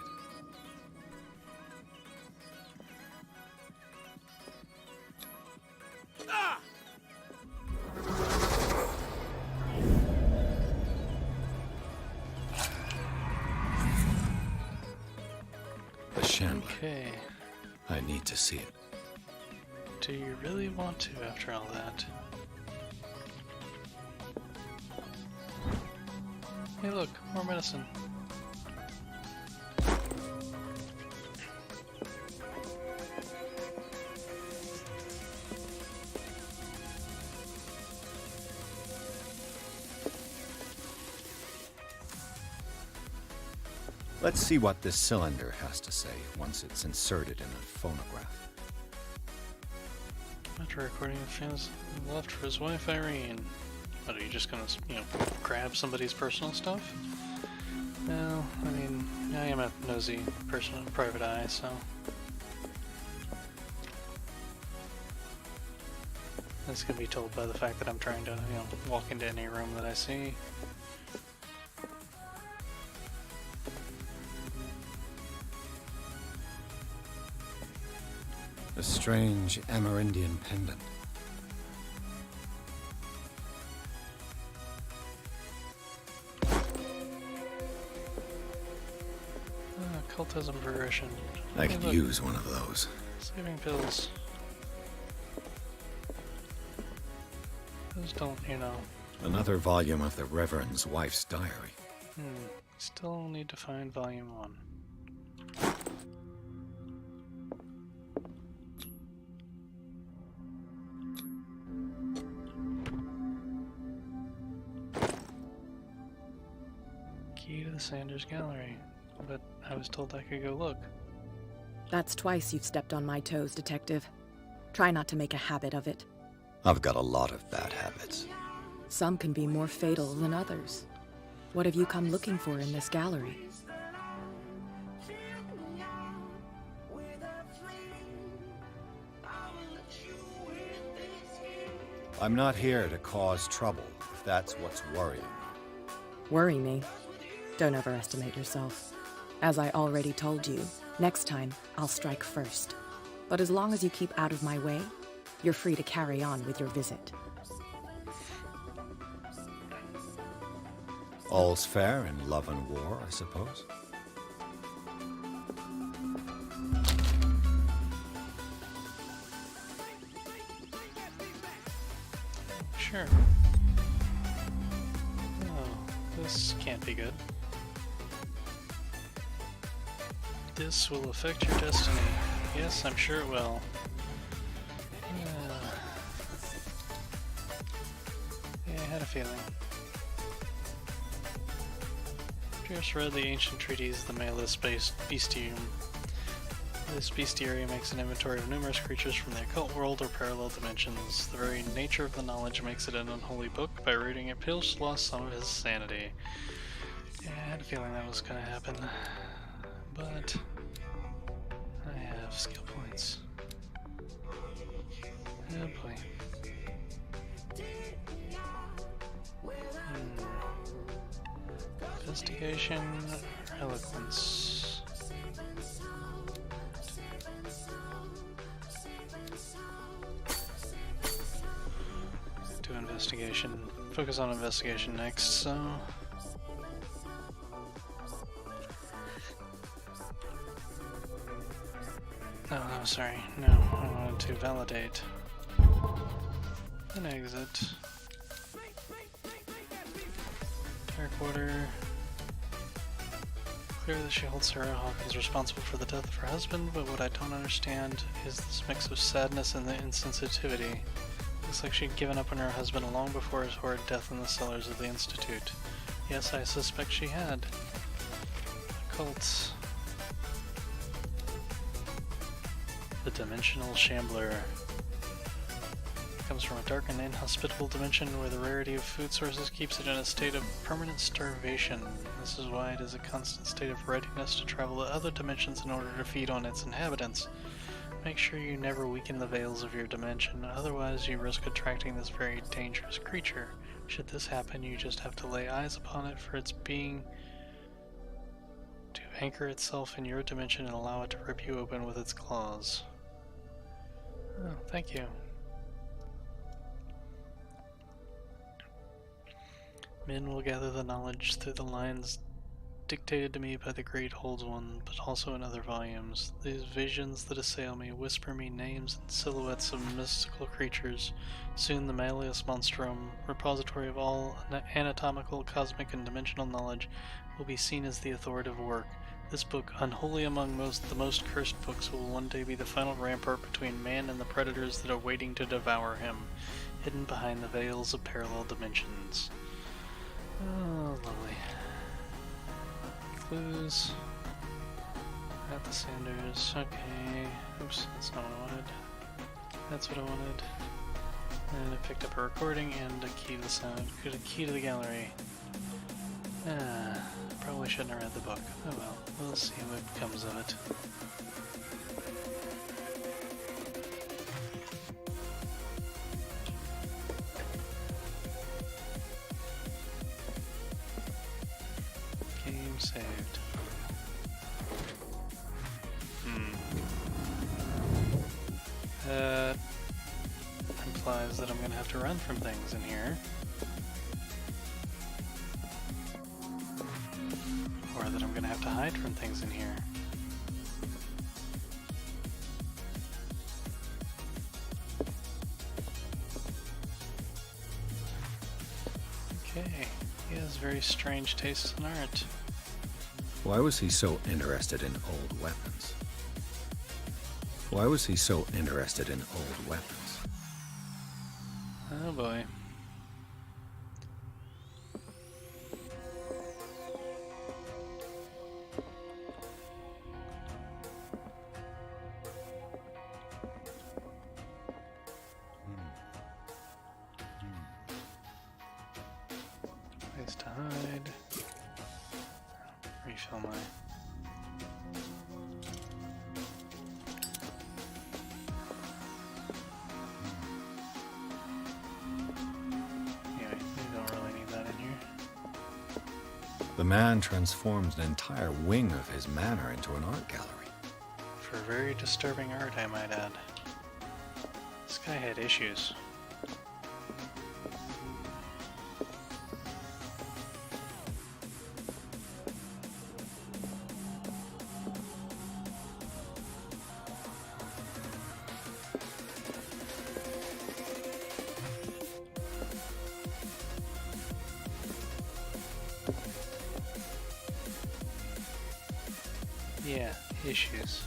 S2: The Shambler.
S1: Okay.
S2: I need to see it.
S1: Do you really want to after all that? Hey look, more medicine.
S2: Let's see what this cylinder has to say once it's inserted in a phonograph.
S1: After recording the fans left for his wife Irene. What, are you just gonna, grab somebody's personal stuff? Well, I mean, I am a nosy person with a private eye, so... This can be told by the fact that I'm trying to, walk into any room that I see.
S2: A strange Amerindian pendant.
S1: Autism progression.
S2: I
S1: Hey,
S2: could
S1: look,
S2: use one of those.
S1: saving pills. Those don't, you know.
S2: Another volume of the Reverend's wife's diary.
S1: Still need to find volume 1. Key to the Sanders Gallery. But I was told I could go look.
S16: That's twice you've stepped on my toes, Detective. Try not to make a habit of it.
S2: I've got a lot of bad habits.
S16: Some can be more fatal than others. What have you come looking for in this gallery?
S2: I'm not here to cause trouble, if that's what's worrying.
S16: Worry me? Don't overestimate yourself. As I already told you, next time I'll strike first. But as long as you keep out of my way, you're free to carry on with your visit.
S2: All's fair in love and war, I suppose.
S1: Sure. Oh, this can't be good. This will affect your destiny. Yes, I'm sure it will. Yeah, I had a feeling. Pierce read the ancient treatise, the Malus Bestium. This bestiary makes an inventory of numerous creatures from the occult world or parallel dimensions. The very nature of the knowledge makes it an unholy book. By reading it, Pierce lost some of his sanity. Yeah, I had a feeling that was going to happen. But I have skill points. Oh boy. Investigation, eloquence. Do investigation. Focus on investigation next, so. Oh, no, sorry. No, I wanted to validate. Then exit. Darkwater. Clear that she holds Sarah Hawkins responsible for the death of her husband, but what I don't understand is this mix of sadness and the insensitivity. Looks like she'd given up on her husband long before his horrid death in the cellars of the Institute. Yes, I suspect she had. Cults. The Dimensional Shambler. Comes from a dark and inhospitable dimension where the rarity of food sources keeps it in a state of permanent starvation. This is why it is a constant state of readiness to travel to other dimensions in order to feed on its inhabitants. Make sure you never weaken the veils of your dimension, otherwise you risk attracting this very dangerous creature. Should this happen, you just have to lay eyes upon it for its being to anchor itself in your dimension and allow it to rip you open with its claws. Oh, thank you. Men will gather the knowledge through the lines dictated to me by the Great Holds One, but also in other volumes. These visions that assail me whisper me names and silhouettes of mystical creatures. Soon the Malleus Monstrum, repository of all anatomical, cosmic, and dimensional knowledge, will be seen as the authoritative work. This book, unholy among the most cursed books, will one day be the final rampart between man and the predators that are waiting to devour him, hidden behind the veils of parallel dimensions. Oh, lovely. Clues. At the Sanders. Okay. Oops, that's not what I wanted. That's what I wanted. And I picked up a recording and a key to the sound. A key to the gallery. Probably shouldn't have read the book. Oh well, we'll see what comes of it. Game saved. That implies that I'm going to have to run from things in here. Or that I'm going to have to hide from things in here. Okay, he has very strange tastes in art.
S6: Why was he so interested in old weapons? Why was he so interested in old weapons?
S1: Oh boy. Place to hide. Refill my... Anyway, we don't really need that in here.
S6: The man transforms an entire wing of his manor into an art gallery.
S1: For very disturbing art, I might add. This guy had issues. Yeah, issues.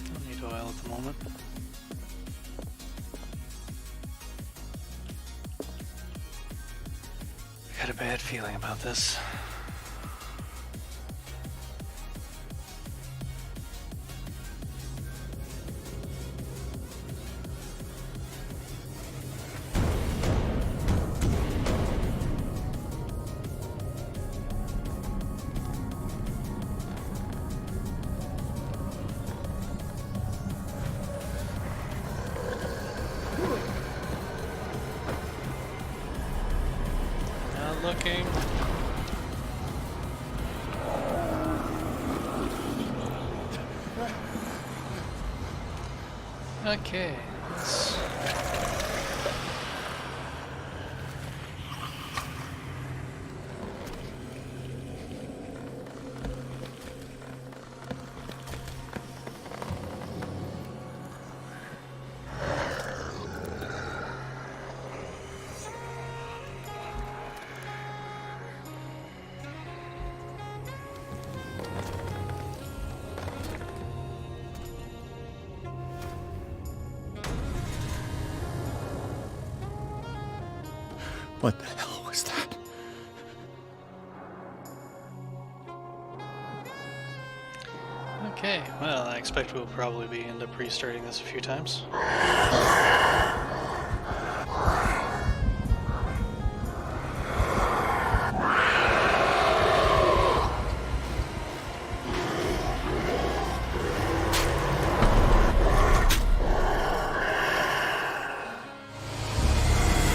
S1: Don't need oil at the moment. I got a bad feeling about this. Not looking. Okay, let's...
S6: What the hell was that?
S1: Okay, well, I expect we'll probably end up restarting this a few times.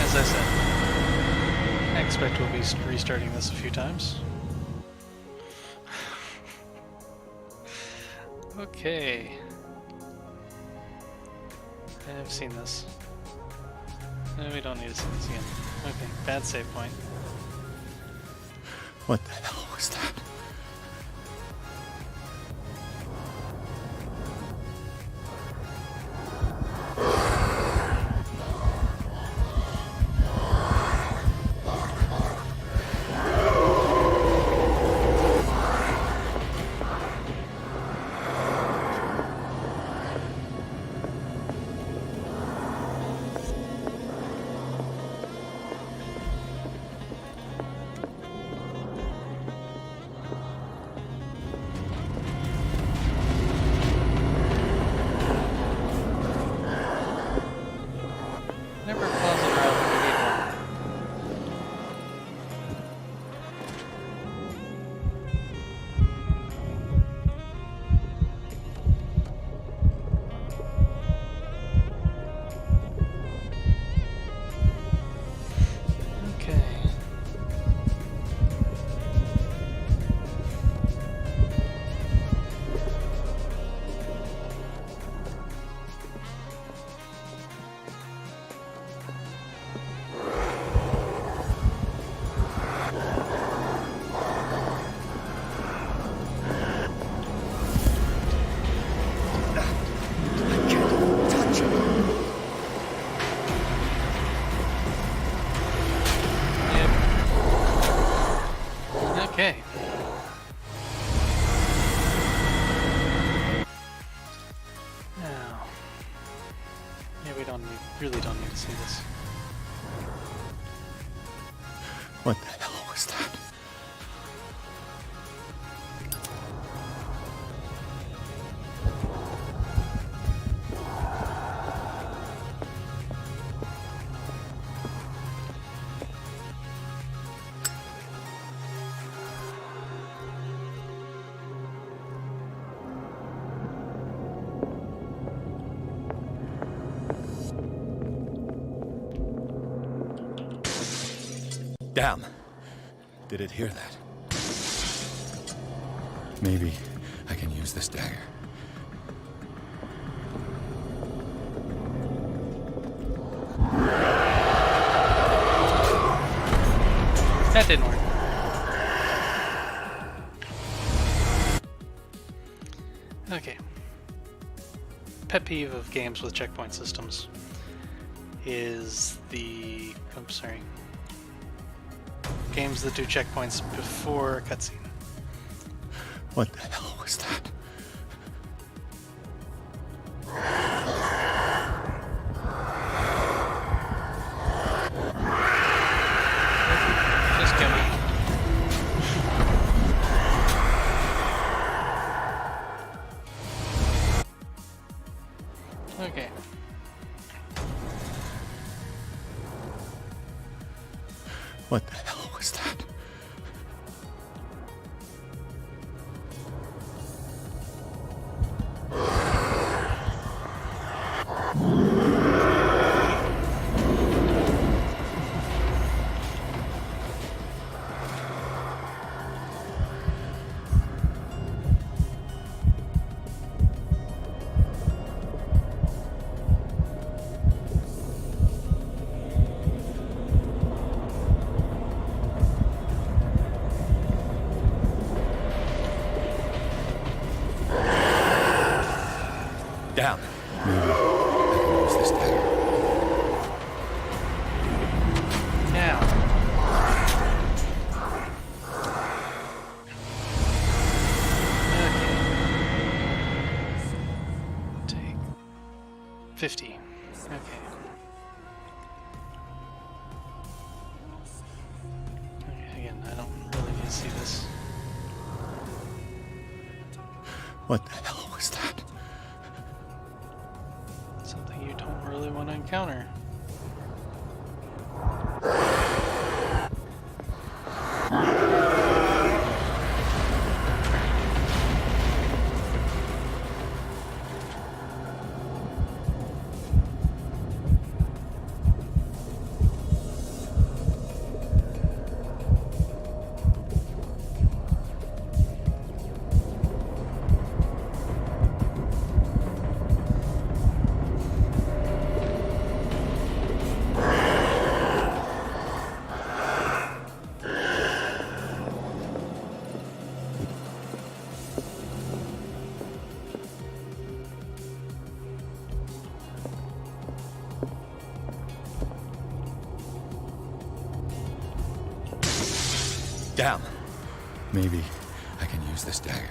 S1: As I said, I expect we'll be restarting this a few times. Okay. I've seen this. No, we don't need to see this again. Okay, bad save point.
S6: What the hell was that?
S1: really don't need to see this.
S2: What the hell was that? Damn. Did it hear that? Maybe I can use this dagger.
S1: That didn't work. Okay. Pet peeve of games with checkpoint systems is the... Oops, sorry. Games that do checkpoints before a cutscene.
S2: What the hell was that?
S1: Just kill me. Okay.
S2: What the hell was that? Down. Maybe I can use this dagger.
S1: Now. Okay. Take 50. Okay. Again, I don't really need to see this.
S2: What the hell was that?
S1: Something you don't really want to encounter.
S2: Damn. Maybe I can use this dagger.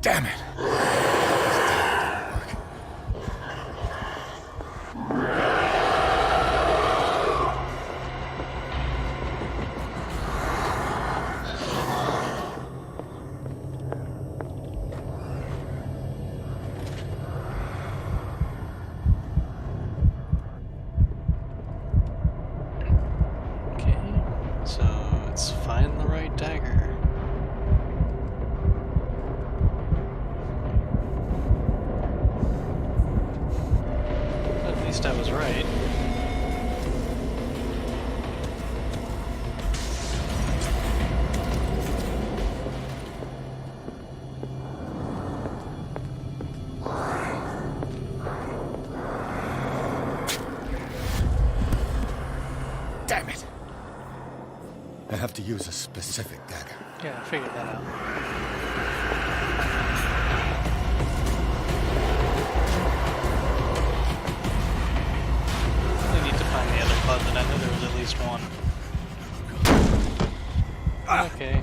S2: Damn it!
S1: Okay, so it's find the right dagger.
S2: to use a specific dagger.
S1: Yeah, I figured that out. I need to find the other closet. I know there was at least one. Okay.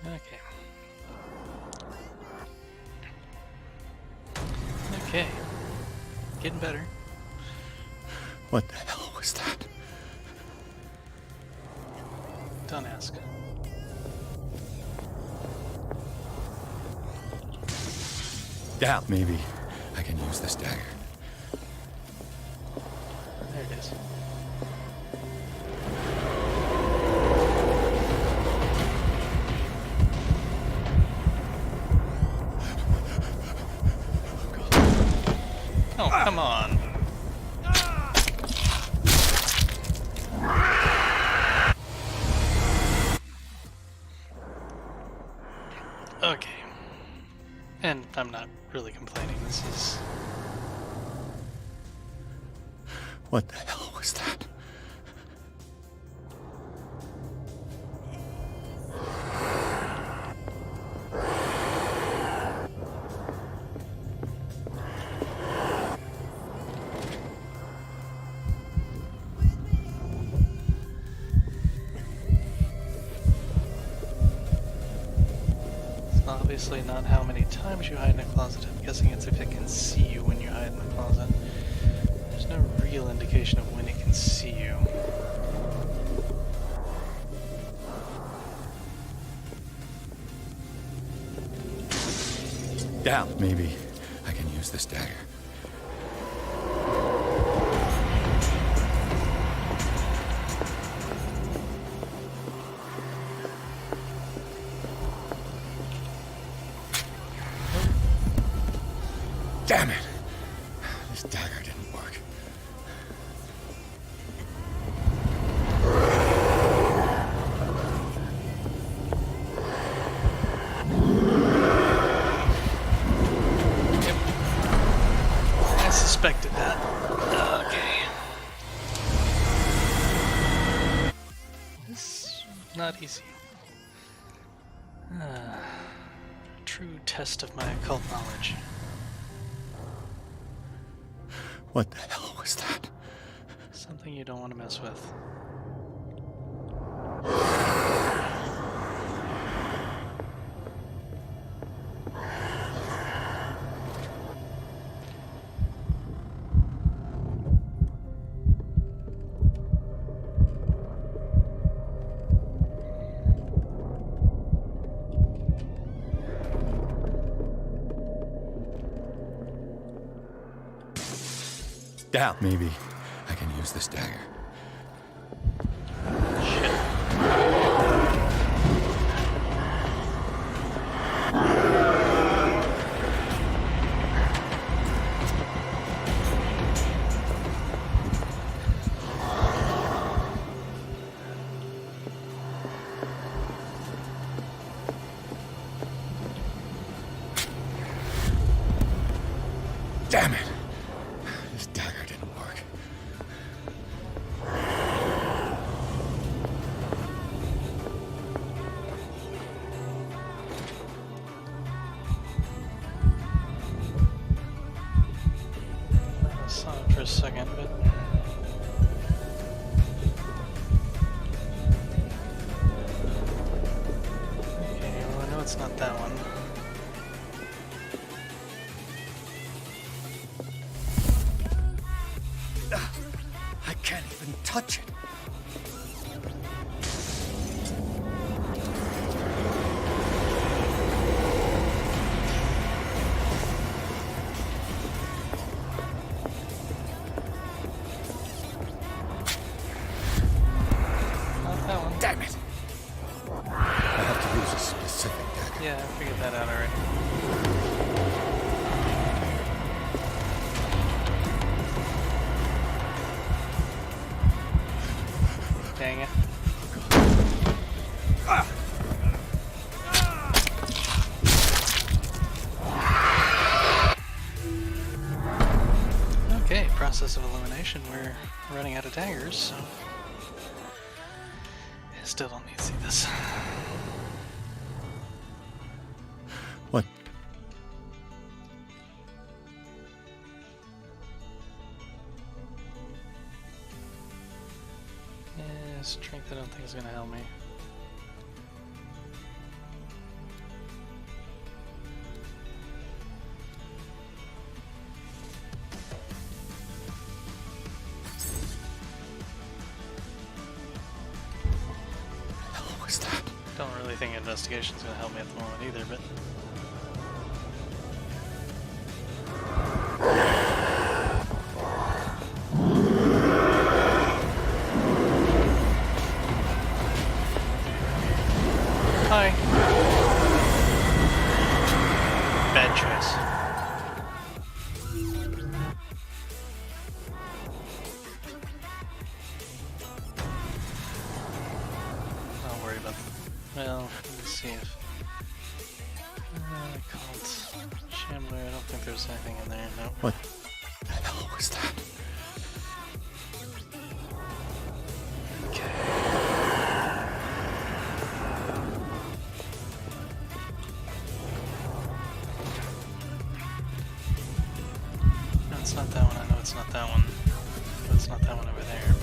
S1: Okay. Okay. Getting better.
S2: What the hell was that?
S1: Don't ask.
S2: Down. Maybe I can use this dagger.
S1: There it is. Oh, come on. Okay. And I'm not really complaining. This is...
S2: What the hell was that?
S1: Obviously not how many times you hide in a closet. I'm guessing it's if it can see you when you hide in the closet. There's no real indication of when it can see you.
S2: Down. Maybe I can use this dagger. Damn it! This dagger didn't work.
S1: Yep. I suspected that. Okay. This is not easy. True test of my occult knowledge.
S2: What the hell was that?
S1: Something you don't want to mess with.
S2: Down. Maybe I can use this dagger. Damn it! This dagger didn't work.
S1: I saw it for a second, but... Okay, well I know it's not that one.
S2: I can't even touch it.
S1: Not that one.
S2: Damn it! I have to use a specific dagger.
S1: Yeah, I figured that out already. Dang it. Okay, process of elimination. investigation, we're running out of daggers, so I still don't need to see this.
S2: What?
S1: Yeah, strength I don't think is gonna help me. Don't really think investigation's gonna help me at the moment either, but hi. Bad choice. I'll worry about them. Well, let's see if cult Shambler. I don't think there's anything in there. No.
S2: What the hell was that?
S1: No, it's not that one. I know it's not that one. But it's not that one over there.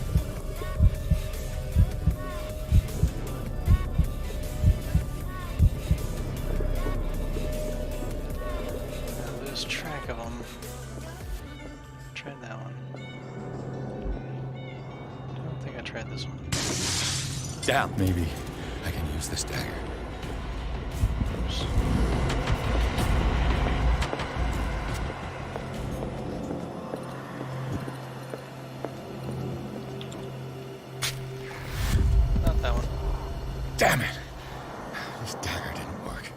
S1: Track of them. Tried that one. I don't think I tried this one.
S2: Damn, maybe I can use this dagger.
S1: Oops. Not that one.
S2: Damn it! This dagger didn't work.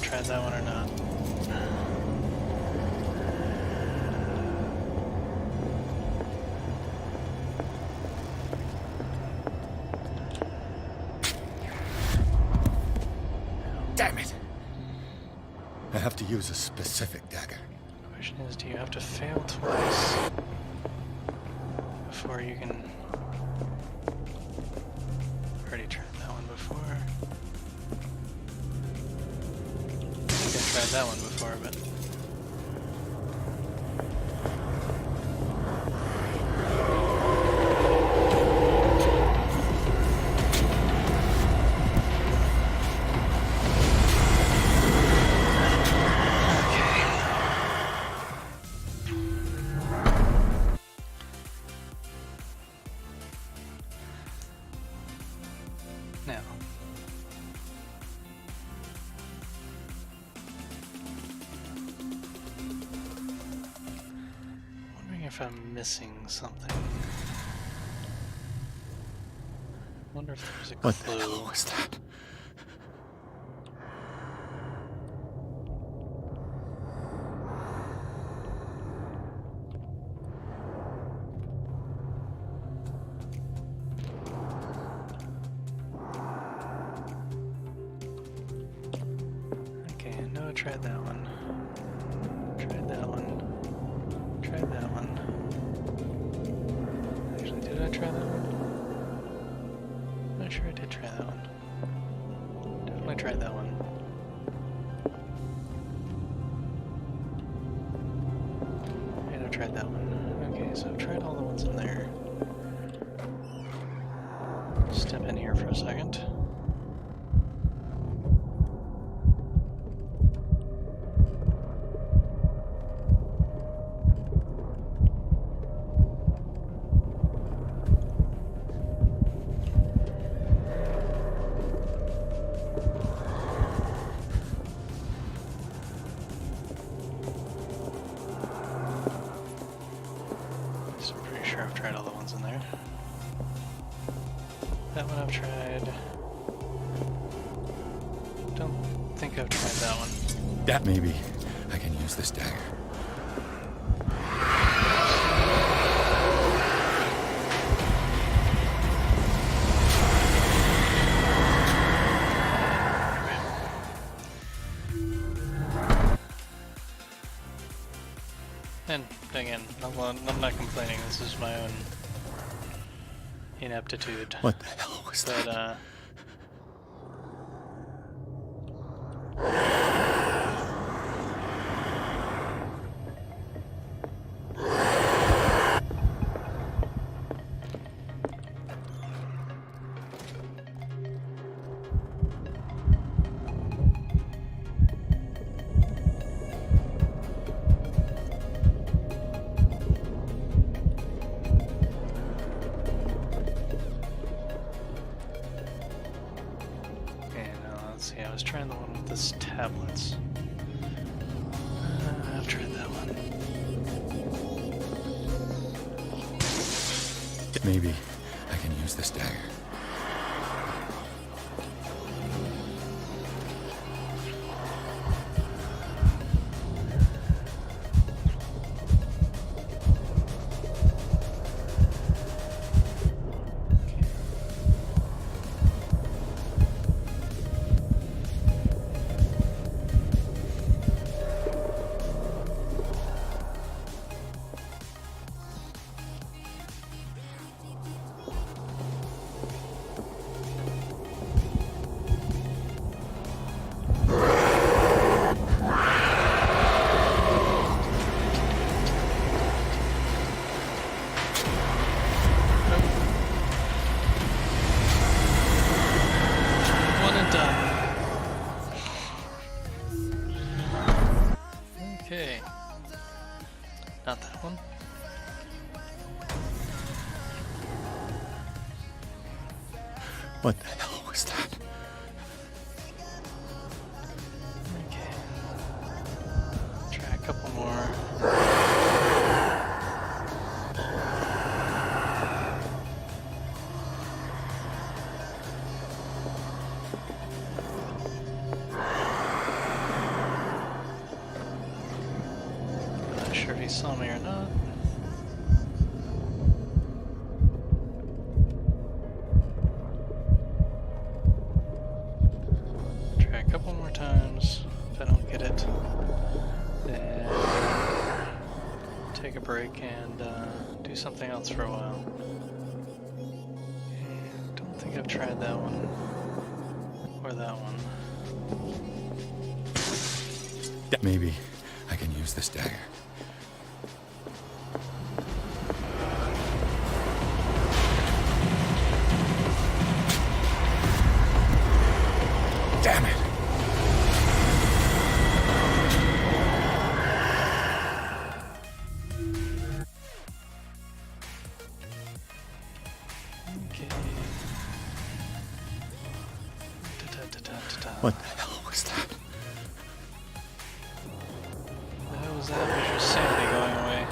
S2: Tried that one or not. Damn it! I have to use a specific dagger.
S1: The question is, do you have to fail twice before you can... Already tried that one before. I tried that one before, but... Now. Wondering if I'm missing something. Wonder if there's a clue.
S2: What the hell was that?
S1: Okay, I know I tried that one. Tried that one. Tried that one. Actually, did I try that one? I'm not sure I did try that one. Definitely tried that one. And I tried that one. Okay, so I've tried all the ones in there. Step in here for a second. I've tried. Don't think I've tried that one.
S2: That maybe I can use this dagger.
S1: And again, I'm not complaining. This is my own ineptitude.
S2: What the hell was that?
S1: Let's see, I was trying the one with this tablets. I've tried that one.
S2: Maybe I can use this dagger.
S1: Okay. Not that one.
S2: What the hell was that?
S1: Okay. Try a couple more. Not sure if he saw me or not. Try a couple more times. If I don't get it, then take a break and do something else for a while. And don't think I've tried that one or that one.
S2: Maybe I can use this dagger. Damn it!
S1: Okay.
S2: What the hell was that?
S1: That was that. Was your sanity going away?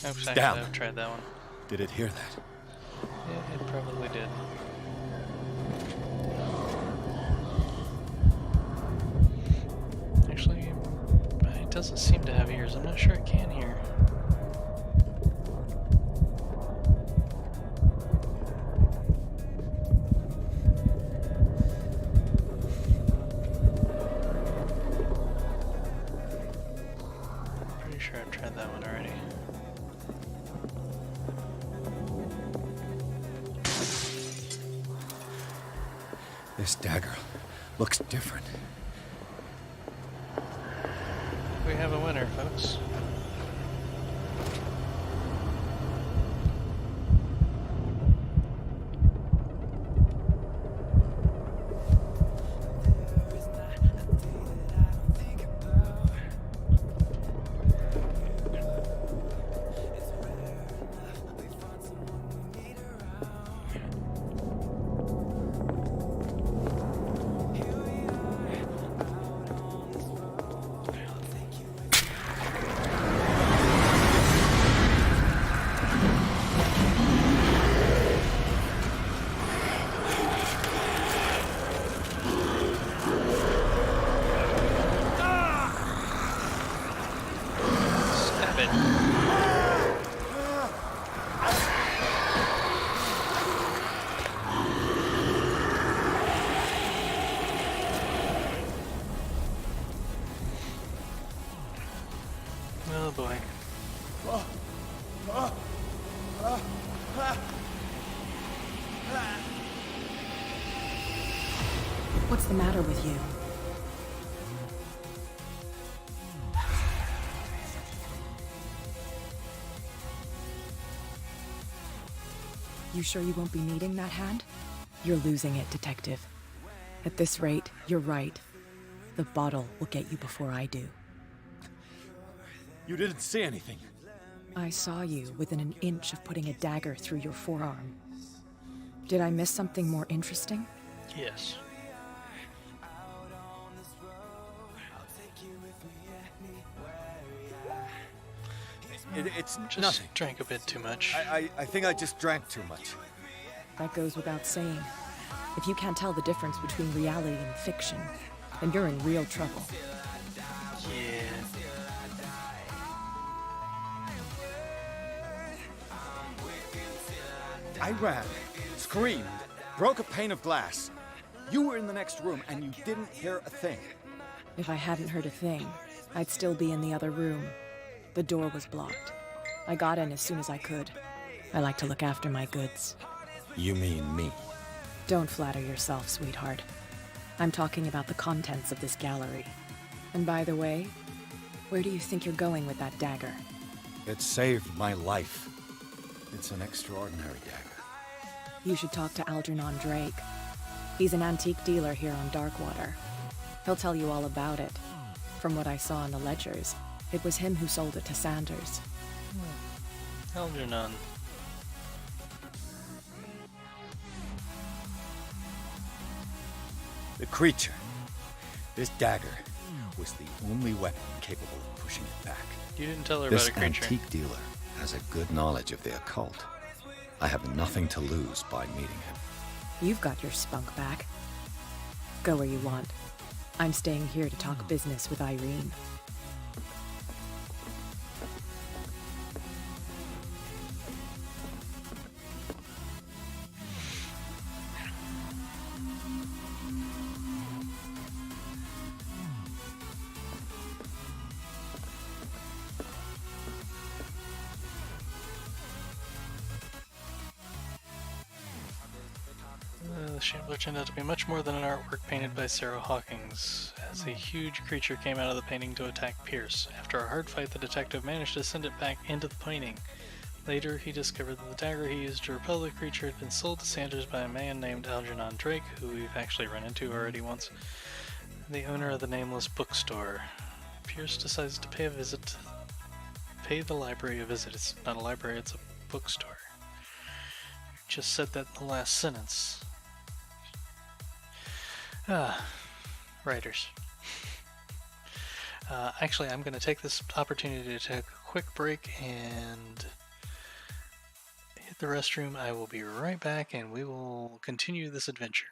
S1: Oops, actually, I've tried that one.
S2: Did it hear that?
S1: Yeah, it probably did. Actually, it doesn't seem to have ears. I'm not sure it can hear. Pretty sure I've tried that one already.
S2: This dagger looks different.
S1: We have a winner, folks. boy.
S16: What's the matter with you? You sure you won't be needing that hand? You're losing it, Detective. At this rate, you're right. The bottle will get you before I do.
S2: You didn't see anything.
S16: I saw you within an inch of putting a dagger through your forearm. Did I miss something more interesting?
S1: Yes.
S2: It's
S1: Just
S2: nothing.
S1: drank a bit too much.
S2: I think I just drank too much.
S16: That goes without saying. If you can't tell the difference between reality and fiction, then you're in real trouble.
S1: Yeah.
S2: I ran, screamed, broke a pane of glass. You were in the next room and you didn't hear a thing.
S16: If I hadn't heard a thing, I'd still be in the other room. The door was blocked. I got in as soon as I could. I like to look after my goods.
S2: You mean me?
S16: Don't flatter yourself, sweetheart. I'm talking about the contents of this gallery. And by the way, where do you think you're going with that dagger?
S2: It saved my life. It's an extraordinary dagger.
S16: You should talk to Algernon Drake. He's an antique dealer here on Darkwater. He'll tell you all about it. From what I saw in the ledgers, it was him who sold it to Sanders.
S1: Algernon.
S2: The creature. This dagger was the only weapon capable of pushing it back.
S1: You didn't tell her
S2: This
S1: about a creature.
S2: antique dealer has a good knowledge of the occult. I have nothing to lose by meeting him.
S16: You've got your spunk back. Go where you want. I'm staying here to talk business with Irene.
S1: The Shambler turned out to be much more than an artwork painted by Sarah Hawkins, as a huge creature came out of the painting to attack Pierce. After a hard fight, the detective managed to send it back into the painting. Later, he discovered that the dagger he used to repel the creature had been sold to Sanders by a man named Algernon Drake, who we've actually run into already once, the owner of the nameless bookstore. Pierce decides to pay the library a visit. It's not a library, it's a bookstore. You just said that in the last sentence. Writers. Actually, I'm going to take this opportunity to take a quick break and hit the restroom. I will be right back and we will continue this adventure.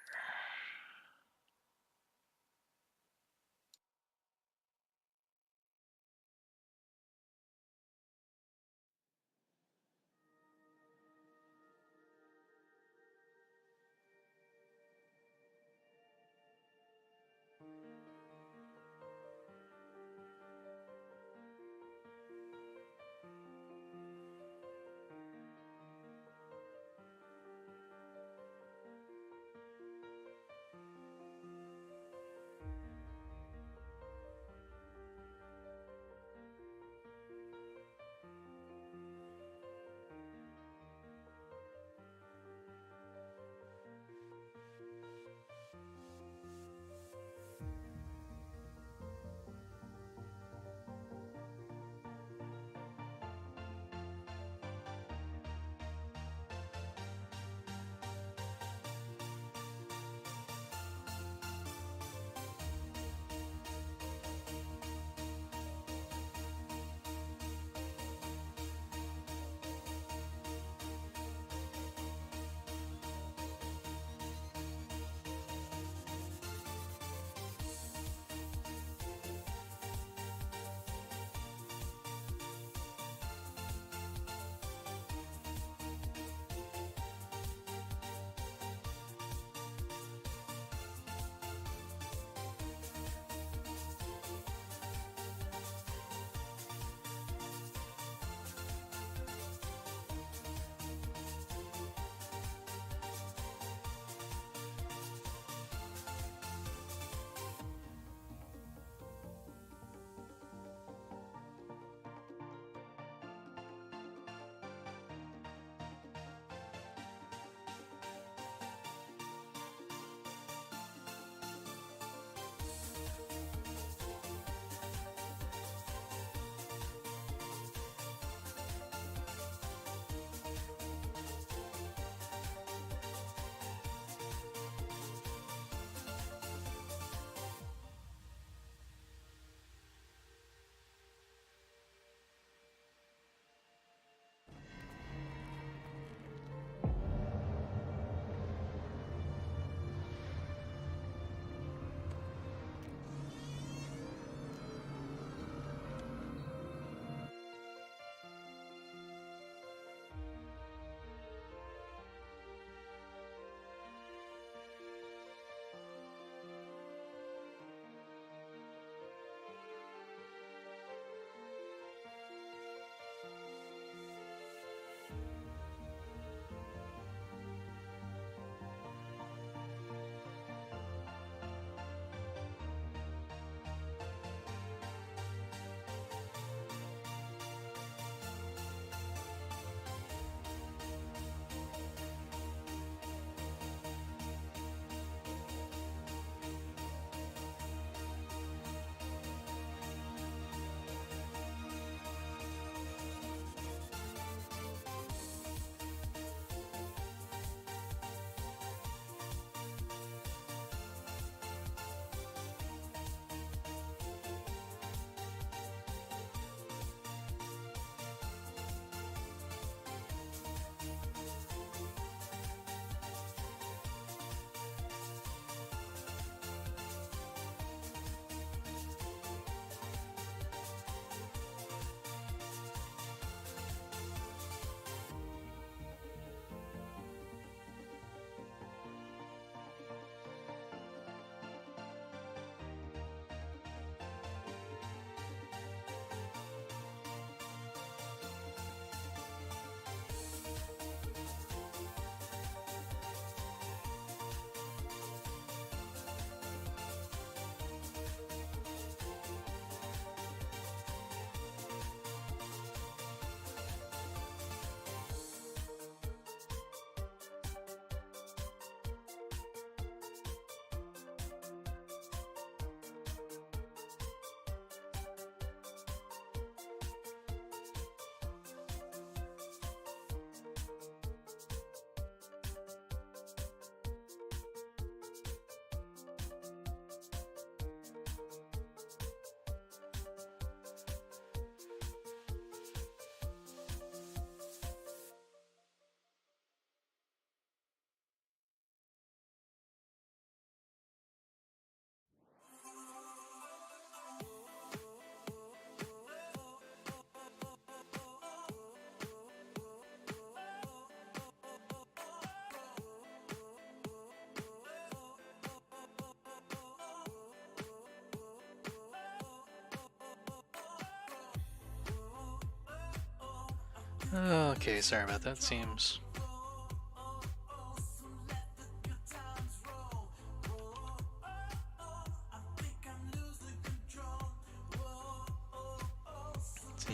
S1: Okay, sorry about that. Seems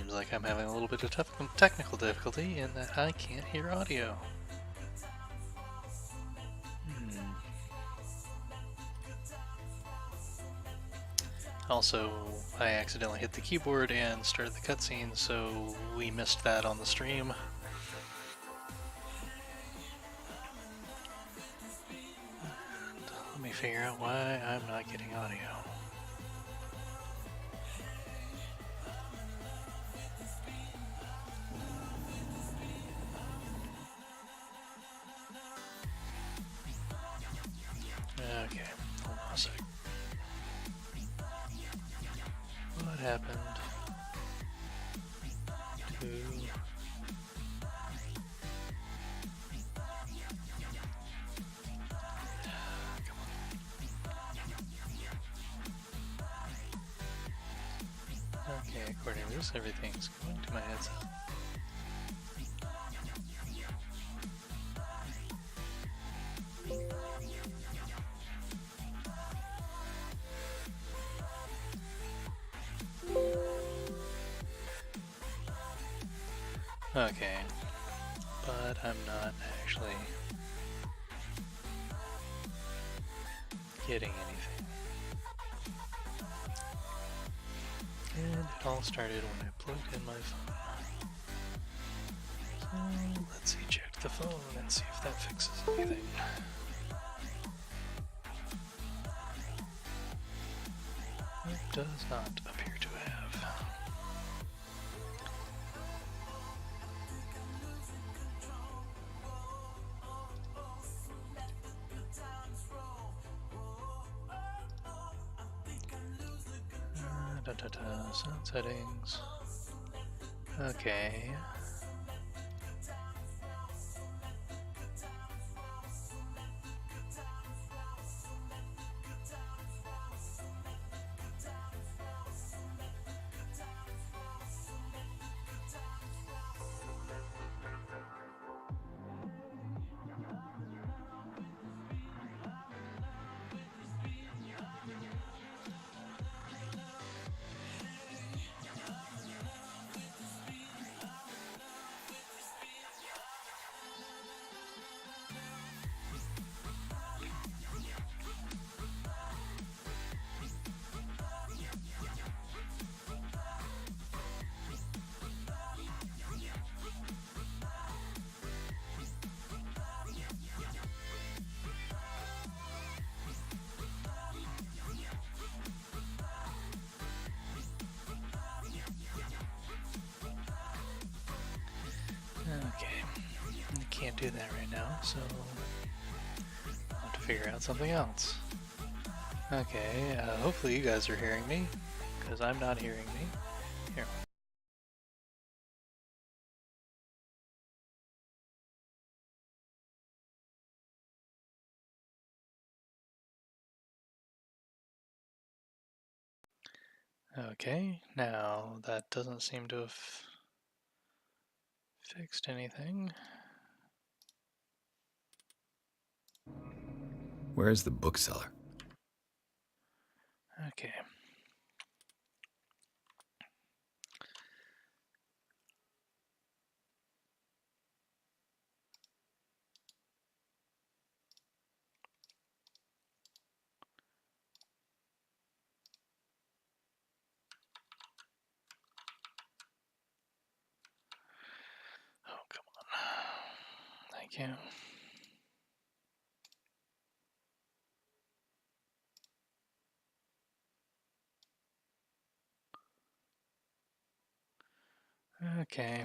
S1: like I'm having a little bit of technical difficulty in that I can't hear audio. Also, I accidentally hit the keyboard and started the cutscene, so we missed that on the stream. Let me figure out why I'm not getting audio. Okay, hold on a sec. What happened to... Okay, according to this, everything's going to my headset. Okay, but I'm not actually getting anything. And it all started when I plugged in my phone. So let's see, check the phone and see if that fixes anything. It does not appear to have. Sound settings. Okay. Okay, I can't do that right now, so I'll have to figure out something else. Okay, hopefully you guys are hearing me, because I'm not hearing me. Here. Okay, now that doesn't seem to have fixed anything.
S2: Where is the bookseller?
S1: Okay. Oh, come on. Thank you. Okay.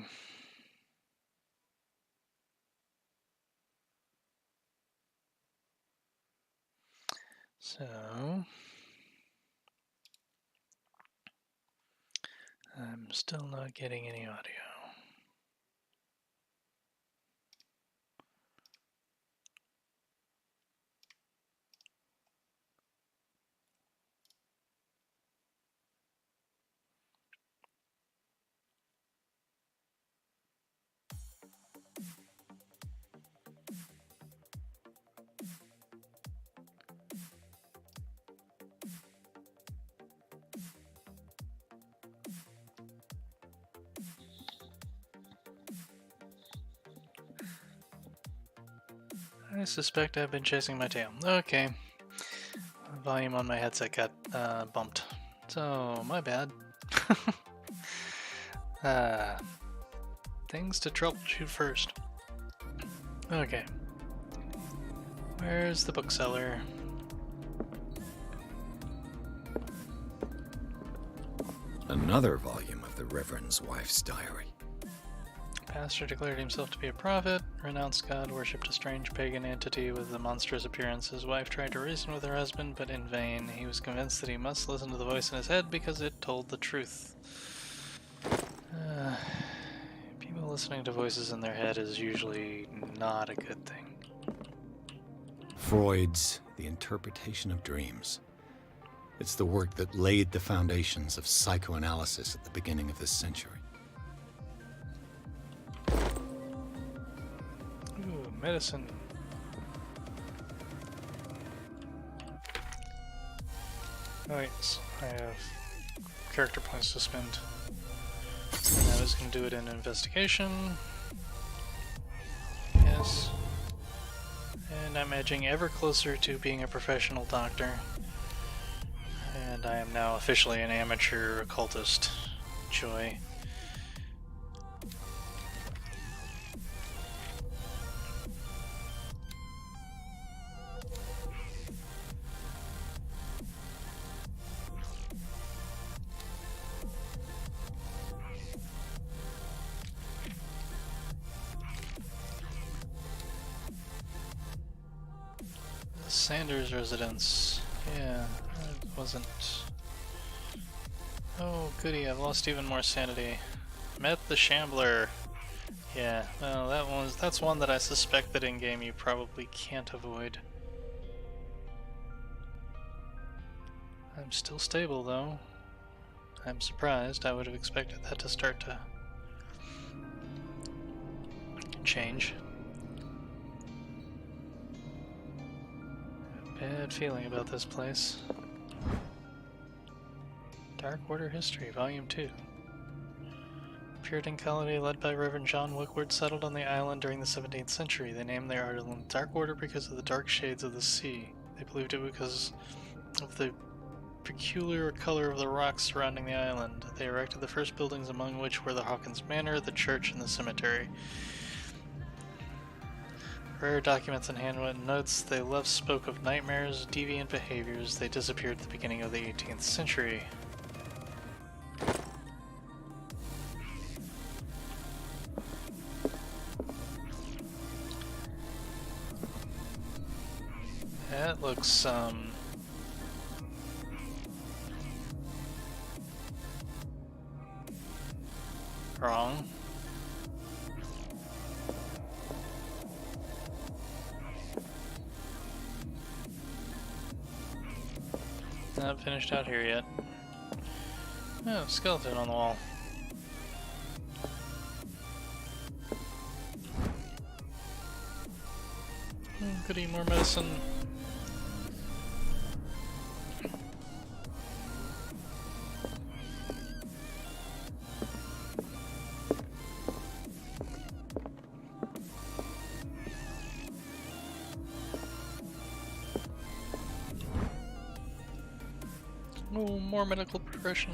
S1: So, I'm still not getting any audio. I suspect I've been chasing my tail. Okay. Volume on my headset got bumped. So, my bad. Things to troubleshoot first. Okay. Where's the bookseller?
S2: Another volume of the Reverend's wife's diary.
S1: Pastor declared himself to be a prophet, renounced God, worshipped a strange pagan entity with a monstrous appearance. His wife tried to reason with her husband, but in vain. He was convinced that he must listen to the voice in his head because it told the truth. People listening to voices in their head is usually not a good thing.
S2: Freud's The Interpretation of Dreams. It's the work that laid the foundations of psychoanalysis at the beginning of this century.
S1: Ooh, medicine. Alright, so I have character points to spend. And I was going to do it in investigation. Yes. And I'm edging ever closer to being a professional doctor. And I am now officially an amateur occultist. Joy. Sanders residence. Yeah, it wasn't. Oh, goody, I've lost even more sanity. Met the Shambler. Yeah, well, that's one that I suspect that in game you probably can't avoid. I'm still stable though. I'm surprised. I would have expected that to start to change. Bad feeling about this place. Dark Order History, Volume 2. Puritan colony led by Reverend John Wickford settled on the island during the 17th century. They named their island Dark Order because of the dark shades of the sea. They believed it because of the peculiar color of the rocks surrounding the island. They erected the first buildings, among which were the Hawkins Manor, the church, and the cemetery. Rare documents and handwritten notes they left spoke of nightmares, deviant behaviors. They disappeared at the beginning of the 18th century. That looks, wrong. Not finished out here yet. Oh, skeleton on the wall. Goody, more medicine. Oh, more medical progression.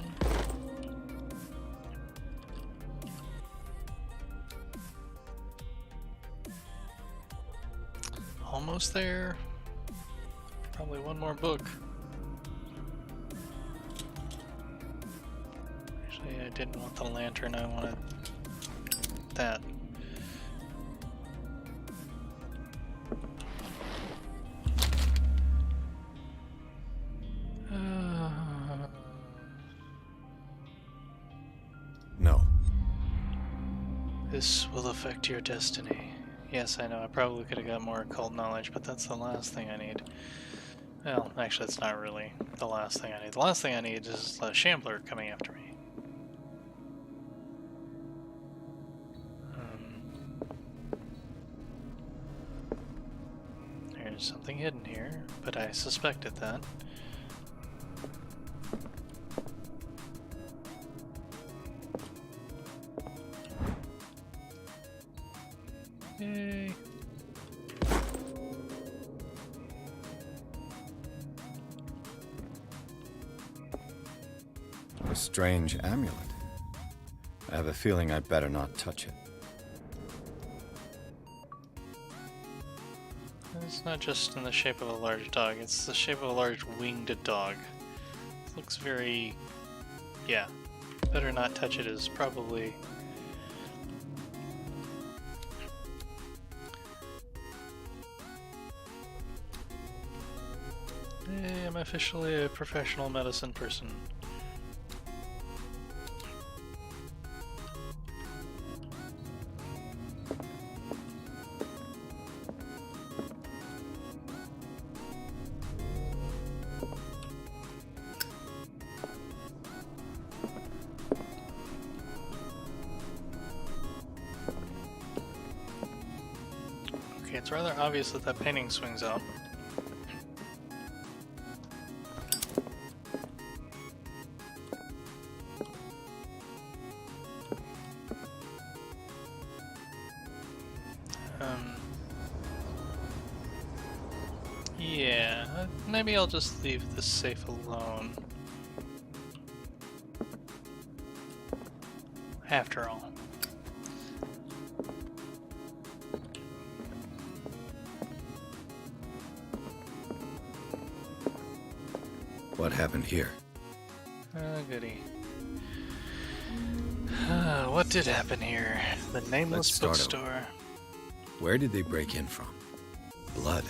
S1: Almost there. Probably one more book. Actually, I didn't want the lantern, I wanted that.
S2: No.
S1: This will affect your destiny. Yes, I know, I probably could have got more occult knowledge, but that's the last thing I need. Well, actually, that's not really the last thing I need. The last thing I need is the Shambler coming after me. There's something hidden here, but I suspected that. Yay.
S2: A strange amulet. I have a feeling I'd better not touch it.
S1: It's not just in the shape of a large dog, it's the shape of a large winged dog. It looks very... yeah. Better not touch it is probably... Hey, I'm officially a professional medicine person. Okay, it's rather obvious that that painting swings out. Yeah, maybe I'll just leave this safe alone. After all.
S2: What happened here?
S1: Goody. What did happen here? The nameless bookstore.
S2: Where did they break in from? Blood.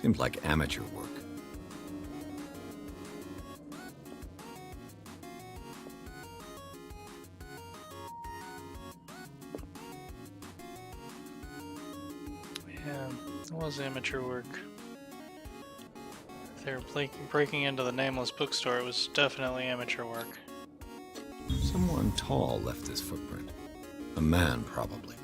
S2: Seems like amateur work.
S1: Yeah, it was amateur work. If they were breaking into the nameless bookstore, it was definitely amateur work.
S2: Someone tall left this footprint. A man, probably.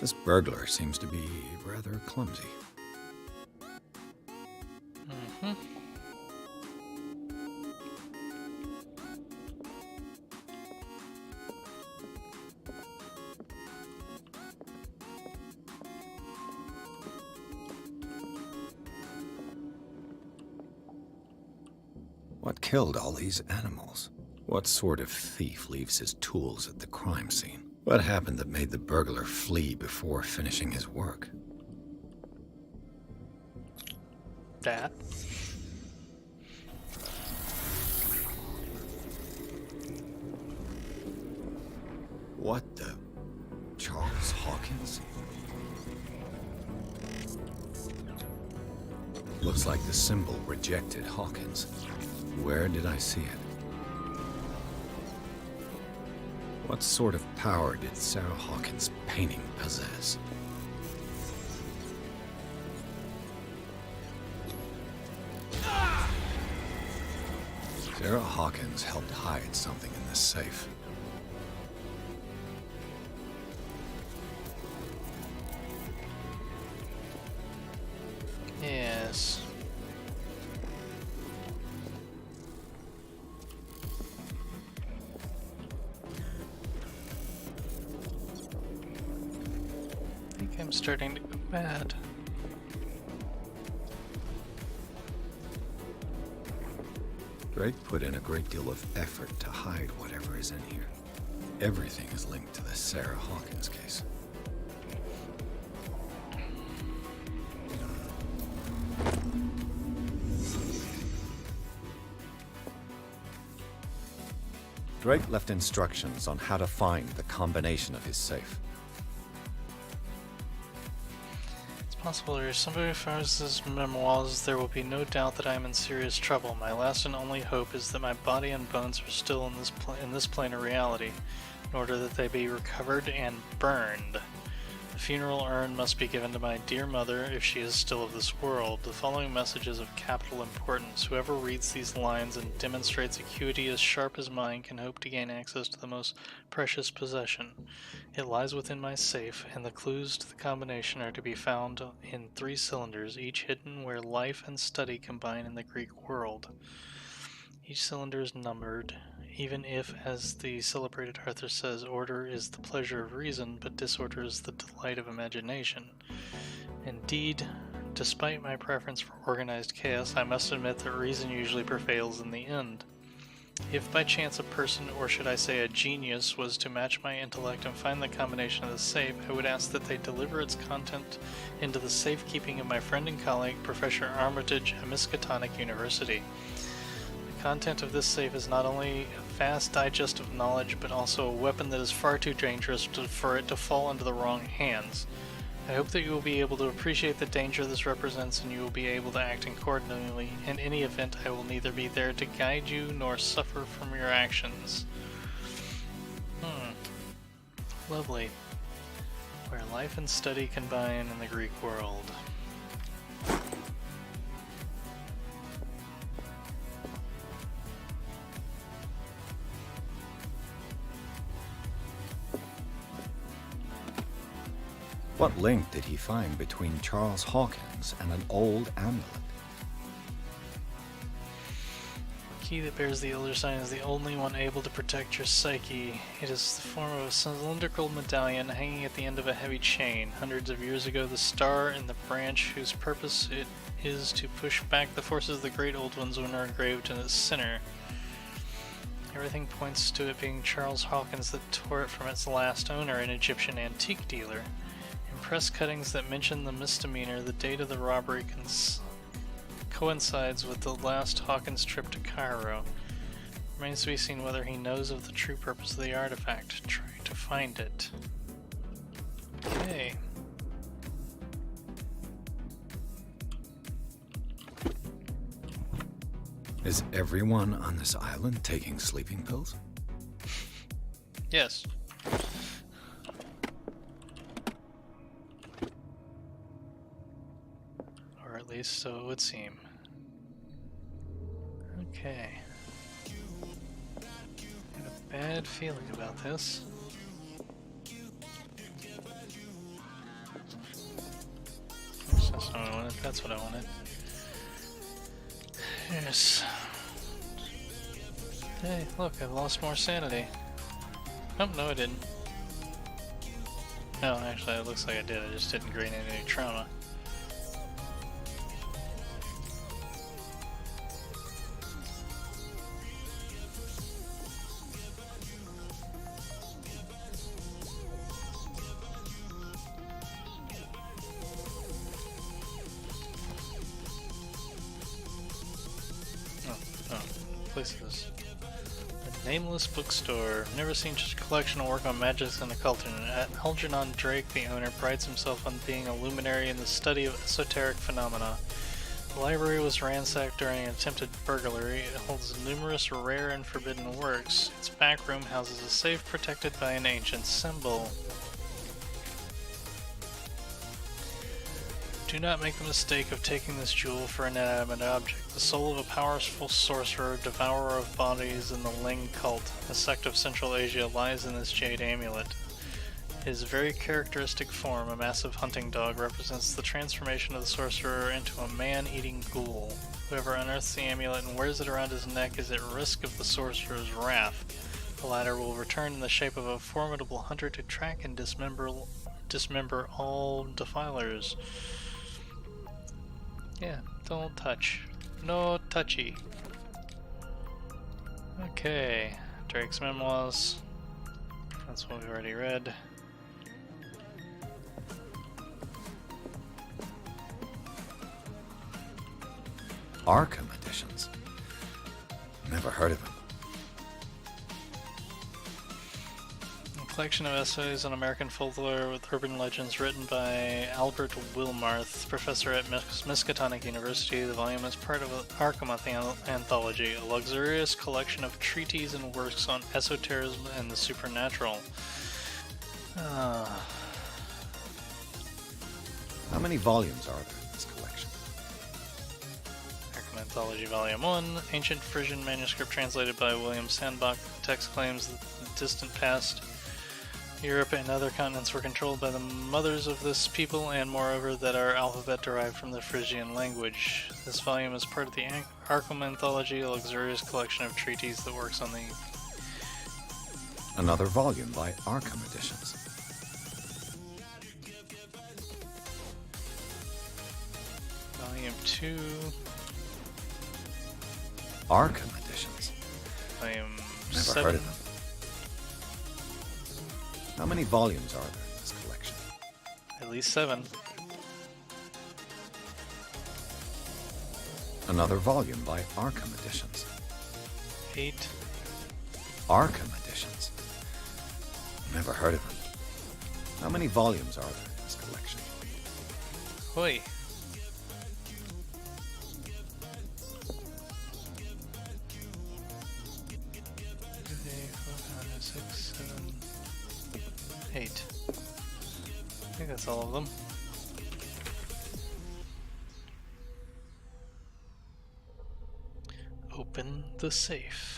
S2: This burglar seems to be rather clumsy.
S1: Mm-hmm.
S2: What killed all these animals? What sort of thief leaves his tools at the crime scene? What happened that made the burglar flee before finishing his work?
S1: That.
S2: What the? Charles Hawkins? Looks like the symbol rejected Hawkins. Where did I see it? What sort of power did Sarah Hawkins' painting possess? Sarah Hawkins helped hide something in this safe.
S1: Yes. I think I'm starting to go mad.
S2: Drake put in a great deal of effort to hide whatever is in here. Everything is linked to the Sarah Hawkins case. Drake left instructions on how to find the combination of his safe.
S1: It's possible there is somebody who finds his memoirs. There will be no doubt that I am in serious trouble. My last and only hope is that my body and bones are still in this plane of reality, in order that they be recovered and burned. The funeral urn must be given to my dear mother if she is still of this world. The following message is of capital importance. Whoever reads these lines and demonstrates acuity as sharp as mine can hope to gain access to the most precious possession. It lies within my safe, and the clues to the combination are to be found in 3 cylinders, each hidden where life and study combine in the Greek world. Each cylinder is numbered. even if, as the celebrated Arthur says, order is the pleasure of reason, but disorder is the delight of imagination. Indeed, despite my preference for organized chaos, I must admit that reason usually prevails in the end. If by chance a person, or should I say a genius, was to match my intellect and find the combination of the safe, I would ask that they deliver its content into the safekeeping of my friend and colleague, Professor Armitage at Miskatonic University. The content of this safe is not only a vast digest of knowledge, but also a weapon that is far too dangerous for it to fall into the wrong hands. I hope that you will be able to appreciate the danger this represents, and you will be able to act accordingly. In any event, I will neither be there to guide you nor suffer from your actions. Lovely. Where life and study combine in the Greek world.
S2: What link did he find between Charles Hawkins and an old amulet?
S1: The key that bears the Elder Sign is the only one able to protect your psyche. It is the form of a cylindrical medallion hanging at the end of a heavy chain. Hundreds of years ago, the star and the branch whose purpose it is to push back the forces of the great old ones were engraved in its center. Everything points to it being Charles Hawkins that tore it from its last owner, an Egyptian antique dealer. In press cuttings that mention the misdemeanor, the date of the robbery coincides with the last Hawkins trip to Cairo. Remains to be seen whether he knows of the true purpose of the artifact. Try to find it. Okay.
S2: Is everyone on this island taking sleeping pills?
S1: Yes. Or at least so it would seem. Okay. I have a bad feeling about this. Oops, that's not what I wanted. That's what I wanted. Yes. Hey, look, I've lost more sanity. Oh, no I didn't. No, actually it looks like I did, I just didn't gain any trauma. Places. A nameless bookstore. Never seen such a collection of work on magic and occult. Algernon Drake, the owner, prides himself on being a luminary in the study of esoteric phenomena. The library was ransacked during an attempted burglary. It holds numerous rare and forbidden works. Its back room houses a safe protected by an ancient symbol. Do not make the mistake of taking this jewel for an inanimate object. The soul of a powerful sorcerer, devourer of bodies in the Ling cult, a sect of Central Asia, lies in this jade amulet. His very characteristic form, a massive hunting dog, represents the transformation of the sorcerer into a man-eating ghoul. Whoever unearths the amulet and wears it around his neck is at risk of the sorcerer's wrath. The latter will return in the shape of a formidable hunter to track and dismember all defilers. Yeah, don't touch. No touchy. Okay, Drake's Memoirs. That's what we already read.
S2: Arkham editions. Never heard of him.
S1: A collection of essays on American folklore with urban legends written by Albert Wilmarth, professor at Miskatonic University. The volume is part of an Arkham anthology, a luxurious collection of treatises and works on esotericism and the supernatural.
S2: How many volumes are there in this collection?
S1: Arkham Anthology Volume 1, ancient Frisian manuscript translated by William Sandbach. The text claims that in the distant past, Europe and other continents were controlled by the mothers of this people, and moreover that our alphabet derived from the Frisian language. This volume is part of the Arkham Anthology, a luxurious collection of treatises that works on the
S2: Another volume by Arkham Editions.
S1: Volume 2.
S2: Arkham Editions.
S1: Volume
S2: Never
S1: 7.
S2: heard of them. How many volumes are there in this collection?
S1: At least 7.
S2: Another volume by Arkham Editions.
S1: 8.
S2: Arkham Editions. Never heard of them. How many volumes are there in this collection?
S1: Hoi. Six, 7, 8. I think that's all of them. Open the safe.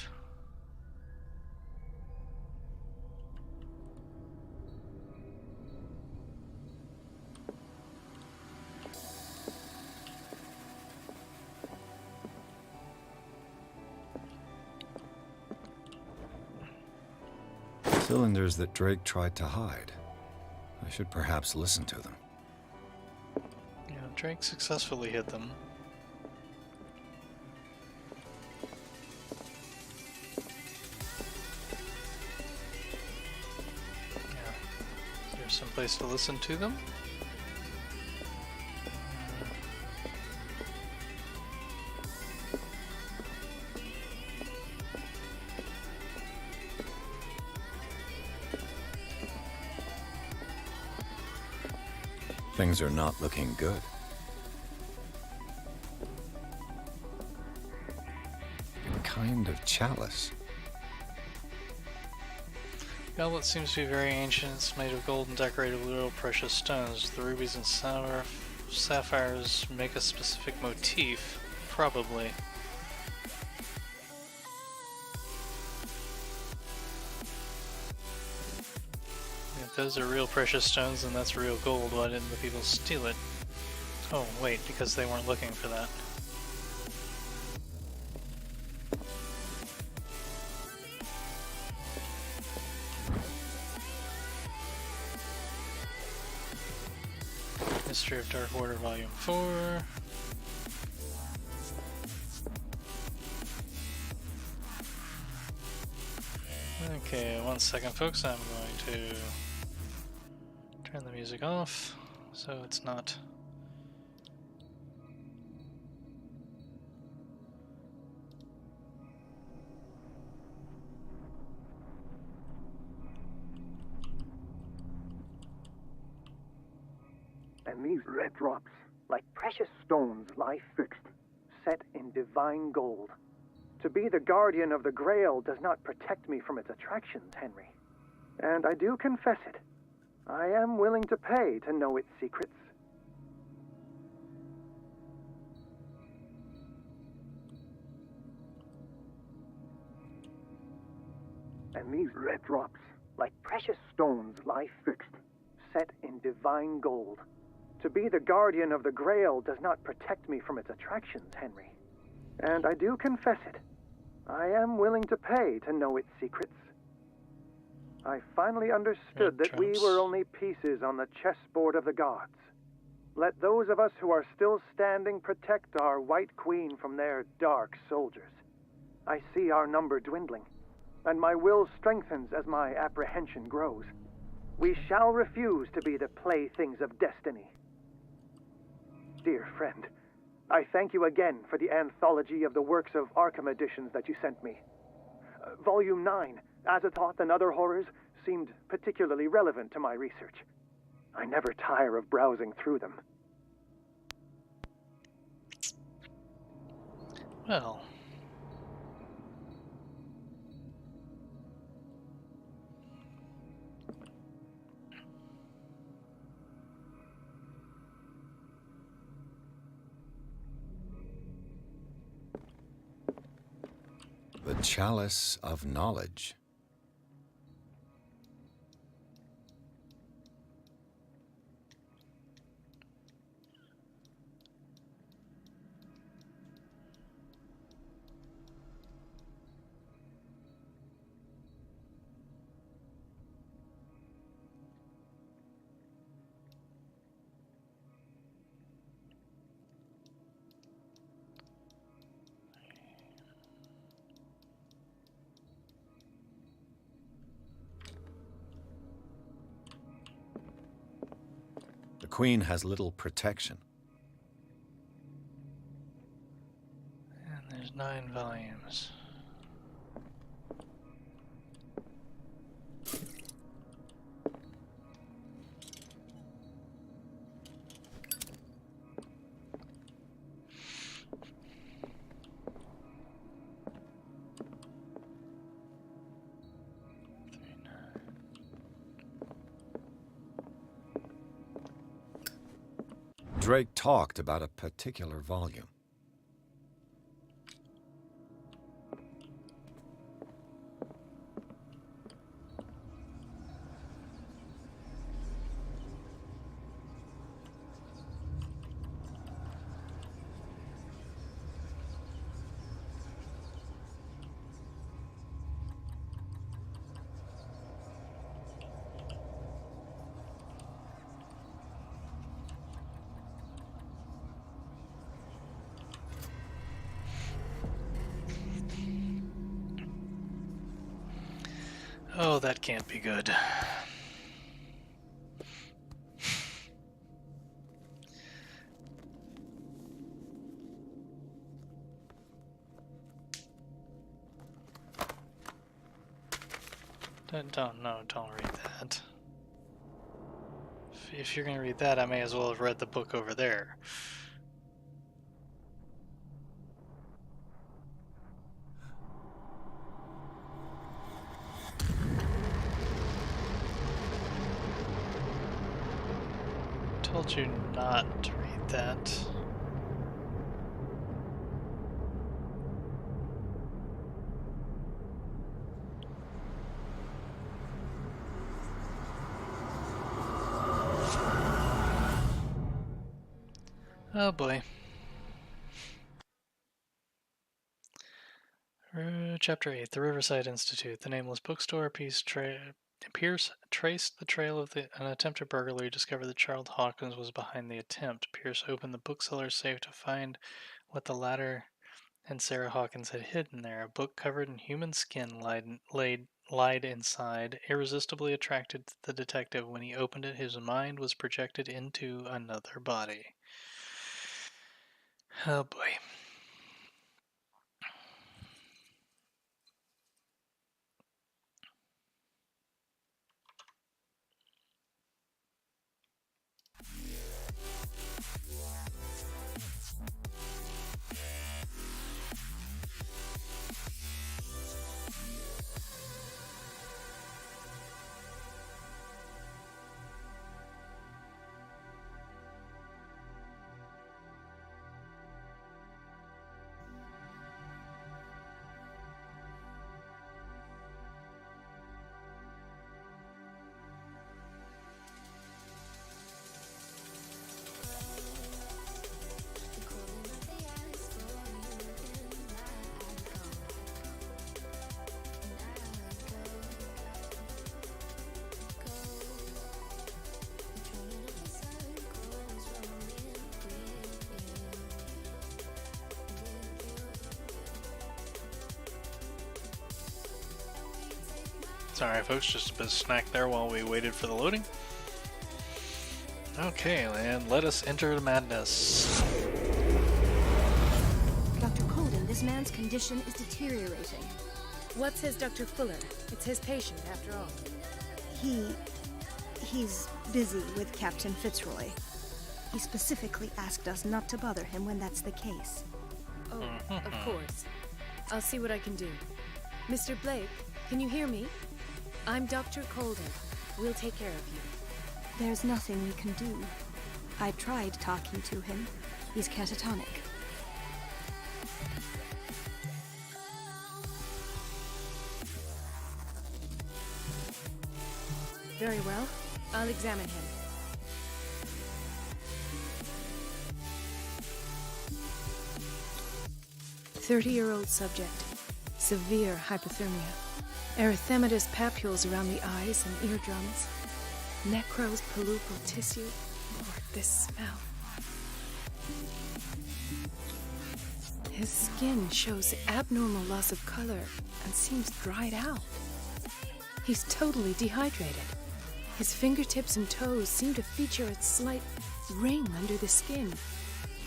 S2: Cylinders that Drake tried to hide. I should perhaps listen to them.
S1: Yeah, Drake successfully hid them. Yeah. Is there some place to listen to them?
S2: Things are not looking good. A kind of chalice.
S1: The goblet seems to be very ancient. It's made of gold and decorated with little precious stones. The rubies and sapphires make a specific motif. Probably. If those are real precious stones and that's real gold, why didn't the people steal it? Oh, wait, because they weren't looking for that. History of Dark Order, Volume 4. Okay, 1 second, folks. I'm going to turn the music off so it's not.
S7: And these red drops, like precious stones, lie fixed, set in divine gold. To be the guardian of the Grail does not protect me from its attractions, Henry. And I do confess it. I am willing to pay to know its secrets. And these red drops, like precious stones, lie fixed, set in divine gold. To be the guardian of the Grail does not protect me from its attractions, Henry. And I do confess it. I am willing to pay to know its secrets. I finally understood that we were only pieces on the chessboard of the gods. Let those of us who are still standing protect our White Queen from their dark soldiers. I see our number dwindling, and my will strengthens as my apprehension grows. We shall refuse to be the playthings of destiny. Dear friend, I thank you again for the anthology of the works of Arkham editions that you sent me. Volume 9, Azathoth and Other Horrors, seemed particularly relevant to my research. I never tire of browsing through them.
S1: Well.
S2: The Chalice of Knowledge. Queen has little protection.
S1: And there's 9 volumes.
S2: Drake talked about a particular volume.
S1: Oh, that can't be good. Don't read that. If you're gonna read that, I may as well have read the book over there. Told you not to read that. Oh boy. Chapter 8, The Riverside Institute. The nameless bookstore Pierce traced the trail of an attempted burglary, discovered that Charles Hawkins was behind the attempt. Pierce opened the bookseller's safe to find what the latter and Sarah Hawkins had hidden there. A book covered in human skin lied inside, irresistibly attracted the detective. When he opened it, his mind was projected into another body. Oh boy. Sorry folks, just a bit of snack there while we waited for the loading. Okay, and let us enter the madness.
S17: Dr. Colden, this man's condition is deteriorating.
S12: What says Dr. Fuller? It's his patient, after all.
S17: He's busy with Captain Fitzroy. He specifically asked us not to bother him when that's the case.
S12: Oh, of course. I'll see what I can do. Mr. Blake, can you hear me? I'm Dr. Colden. We'll take care of you.
S17: There's nothing we can do. I tried talking to him. He's catatonic.
S12: Very well. I'll examine him. "30-year-old subject. Severe hypothermia. Erythematous papules around the eyes and eardrums. Necrosed palpebral tissue. Lord, this smell. His skin shows abnormal loss of color and seems dried out. He's totally dehydrated. His fingertips and toes seem to feature a slight ring under the skin.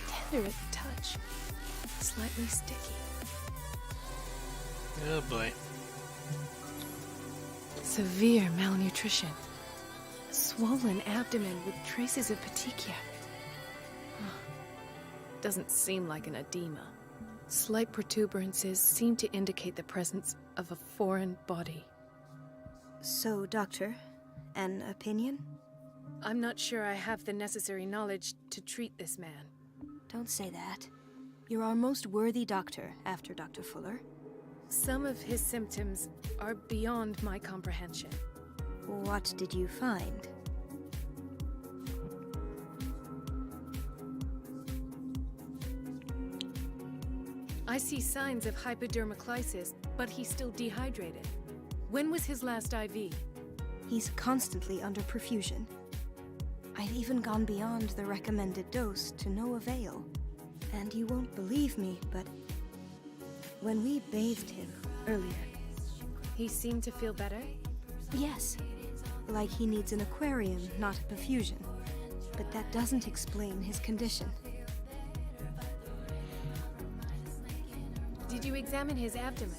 S12: Tender at the touch. Slightly sticky.
S1: Oh boy.
S12: Severe malnutrition. Swollen abdomen with traces of petechia. Doesn't seem like an edema. Slight protuberances seem to indicate the presence of a foreign body.
S17: So, Doctor, an opinion?
S12: I'm not sure I have the necessary knowledge to treat this man.
S17: Don't say that. You're our most worthy doctor after Dr. Fuller.
S12: Some of his symptoms are beyond my comprehension.
S17: What did you find?
S12: I see signs of hypodermoclysis, but he's still dehydrated. When was his last IV?
S17: He's constantly under perfusion. I've even gone beyond the recommended dose to no avail. And you won't believe me, but when we bathed him earlier...
S12: He seemed to feel better?
S17: Yes. Like he needs an aquarium, not a perfusion. But that doesn't explain his condition.
S12: Did you examine his abdomen?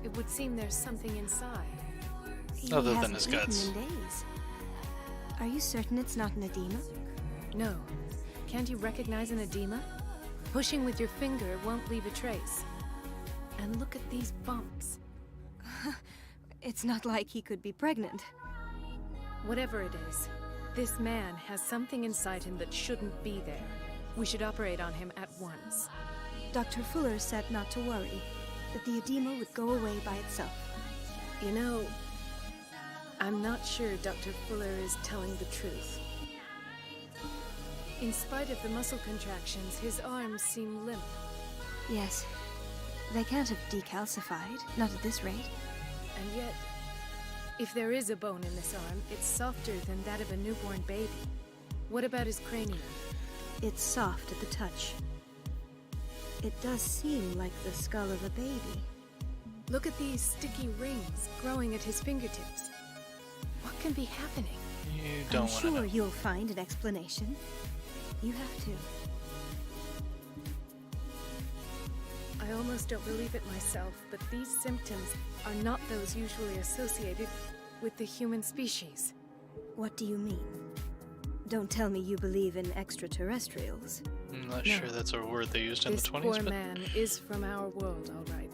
S12: It would seem there's something inside.
S1: Other than his guts.
S17: In days. Are you certain it's not an edema?
S12: No. Can't you recognize an edema? Pushing with your finger won't leave a trace. And look at these bumps.
S17: It's not like he could be pregnant.
S12: Whatever it is, this man has something inside him that shouldn't be there. We should operate on him at once.
S17: Dr. Fuller said not to worry, that the edema would go away by itself.
S12: You know, I'm not sure Dr. Fuller is telling the truth. In spite of the muscle contractions, his arms seem limp.
S17: Yes. They can't have decalcified, not at this rate.
S12: And yet, if there is a bone in this arm, it's softer than that of a newborn baby. What about his cranium?
S17: It's soft at the touch. It does seem like the skull of a baby.
S12: Look at these sticky rings growing at his fingertips. What can be happening?
S1: You don't
S17: I'm sure you'll find an explanation. You have to.
S12: I almost don't believe it myself, but these symptoms are not those usually associated with the human species.
S17: What do you mean? Don't tell me you believe in extraterrestrials.
S1: I'm not sure that's a word they used in the 20s.
S12: This poor man is from our world, all right.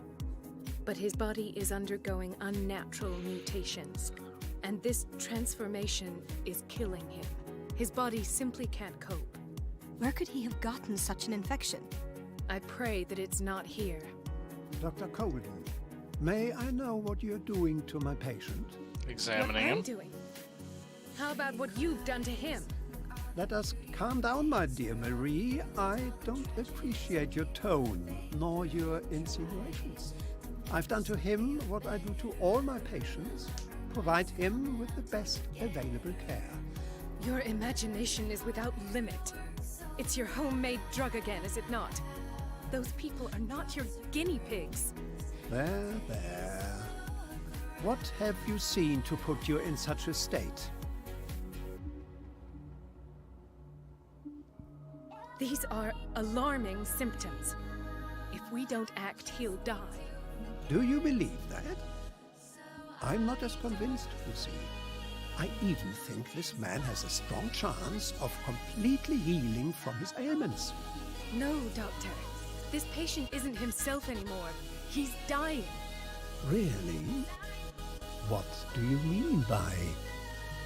S12: But his body is undergoing unnatural mutations. And this transformation is killing him. His body simply can't cope.
S17: Where could he have gotten such an infection?
S12: I pray that it's not here.
S18: Dr. Colden, may I know what you're doing to my patient?
S1: Examining
S12: what
S1: him.
S12: I'm doing? How about what you've done to him?
S18: Let us calm down, my dear Marie. I don't appreciate your tone, nor your insinuations. I've done to him what I do to all my patients. Provide him with the best available care.
S12: Your imagination is without limit. It's your homemade drug again, is it not? Those people are not your guinea pigs.
S18: There, there. What have you seen to put you in such a state?
S12: These are alarming symptoms. If we don't act, he'll die.
S18: Do you believe that? I'm not as convinced, you see. I even think this man has a strong chance of completely healing from his ailments.
S12: No, Doctor. This patient isn't himself anymore. He's dying.
S18: Really? What do you mean by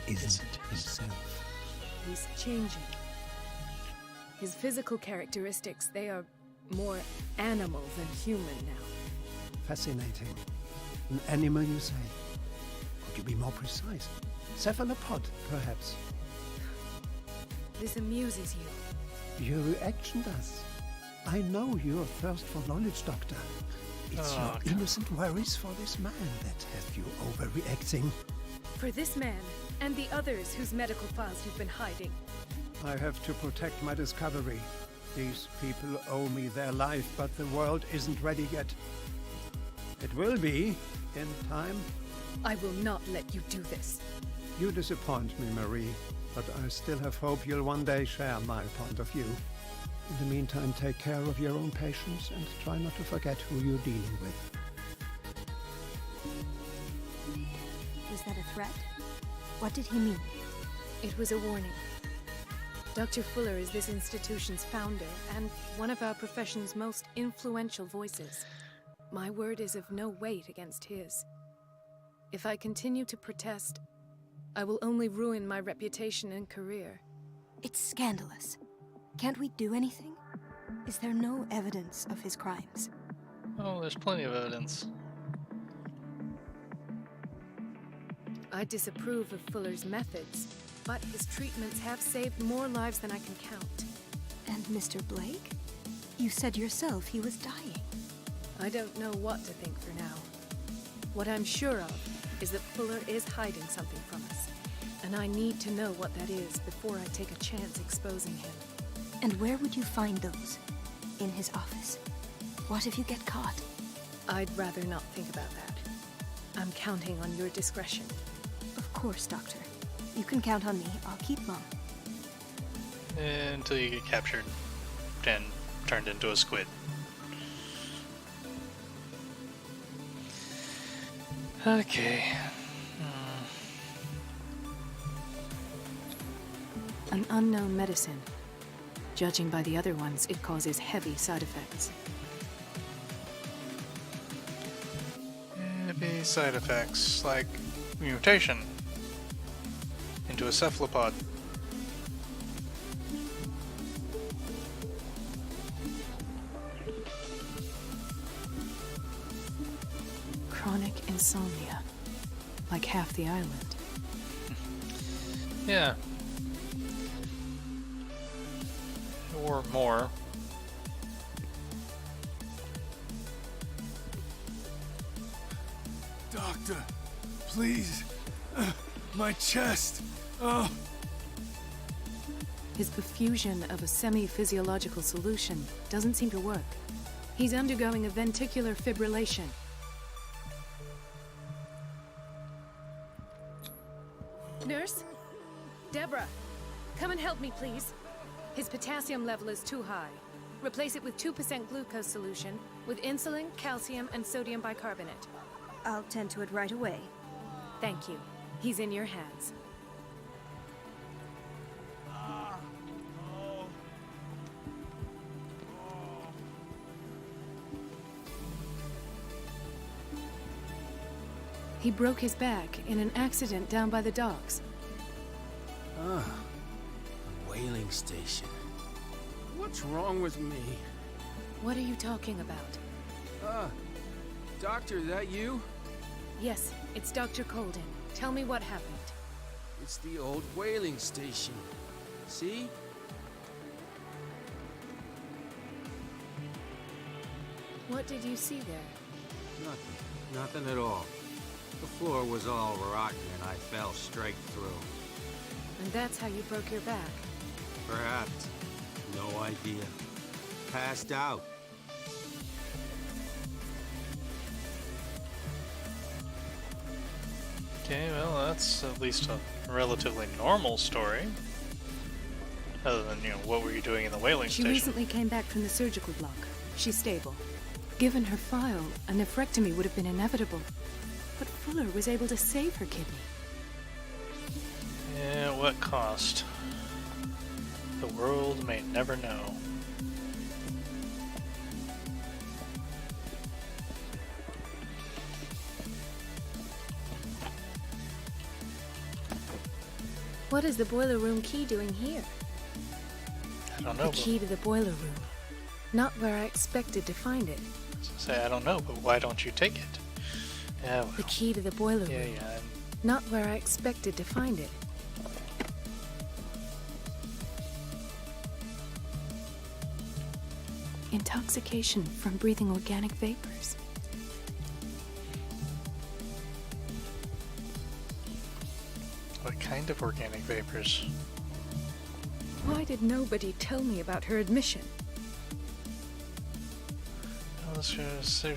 S18: isn't himself?
S12: He's changing. His physical characteristics, they are more animal than human now.
S18: Fascinating. An animal, you say? Could you be more precise? Cephalopod, perhaps?
S12: This amuses you.
S18: Your reaction does. I know your thirst for knowledge, Doctor. It's your innocent worries for this man that have you overreacting.
S12: For this man, and the others whose medical files you've been hiding.
S18: I have to protect my discovery. These people owe me their life, but the world isn't ready yet. It will be, in time.
S12: I will not let you do this.
S18: You disappoint me, Marie, but I still have hope you'll one day share my point of view. In the meantime, take care of your own patients and try not to forget who you're dealing with.
S17: Was that a threat? What did he mean?
S12: It was a warning. Dr. Fuller is this institution's founder and one of our profession's most influential voices. My word is of no weight against his. If I continue to protest, I will only ruin my reputation and career.
S17: It's scandalous. Can't we do anything? Is there no evidence of his crimes?
S1: Oh, there's plenty of evidence.
S12: I disapprove of Fuller's methods, but his treatments have saved more lives than I can count.
S17: And Mr. Blake? You said yourself he was dying.
S12: I don't know what to think for now. What I'm sure of is that Fuller is hiding something from us, and I need to know what that is before I take a chance exposing him.
S17: And where would you find those? In his office? What if you get caught?
S12: I'd rather not think about that. I'm counting on your discretion.
S17: Of course, Doctor. You can count on me. I'll keep mum.
S1: Until you get captured and turned into a squid. Okay.
S12: An unknown medicine. Judging by the other ones, it causes heavy side effects.
S1: Heavy side effects, like mutation into a cephalopod.
S12: Chronic insomnia. Like half the island.
S1: Yeah. Or more.
S13: Doctor, please. My chest. Oh.
S12: His perfusion of a semi-physiological solution doesn't seem to work. He's undergoing a ventricular fibrillation. Nurse? Deborah, come and help me, please. His potassium level is too high. Replace it with 2% glucose solution with insulin, calcium, and sodium bicarbonate.
S17: I'll tend to it right away.
S12: Thank you. He's in your hands. He broke his back in an accident down by the docks.
S14: Ah, a whaling station. What's wrong with me?
S12: What are you talking about?
S14: Doctor, that you?
S12: Yes, it's Dr. Colden. Tell me what happened.
S14: It's the old whaling station. See?
S12: What did you see there?
S19: Nothing. Nothing at all. The floor was all rotten and I fell straight through.
S12: And that's how you broke your back?
S19: Perhaps. No idea. Passed out.
S1: Okay, well, that's at least a relatively normal story. Other than, what were you doing in the whaling
S12: She
S1: station?
S12: recently came back from the surgical block. She's stable. Given her file, a nephrectomy would have been inevitable. But Fuller was able to save her kidney.
S1: Yeah, what cost? The world may never know.
S12: What is the boiler room key doing here?
S1: I don't know.
S12: The key to the boiler room. Not where I expected to find it.
S1: Say I don't know, but why don't you take it? Yeah, well,
S12: The key to the boiler room.
S1: yeah.
S12: Not where I expected to find it. Intoxication from breathing organic vapors.
S1: What kind of organic vapors?
S12: Why did nobody tell me about her admission?
S1: Let's just say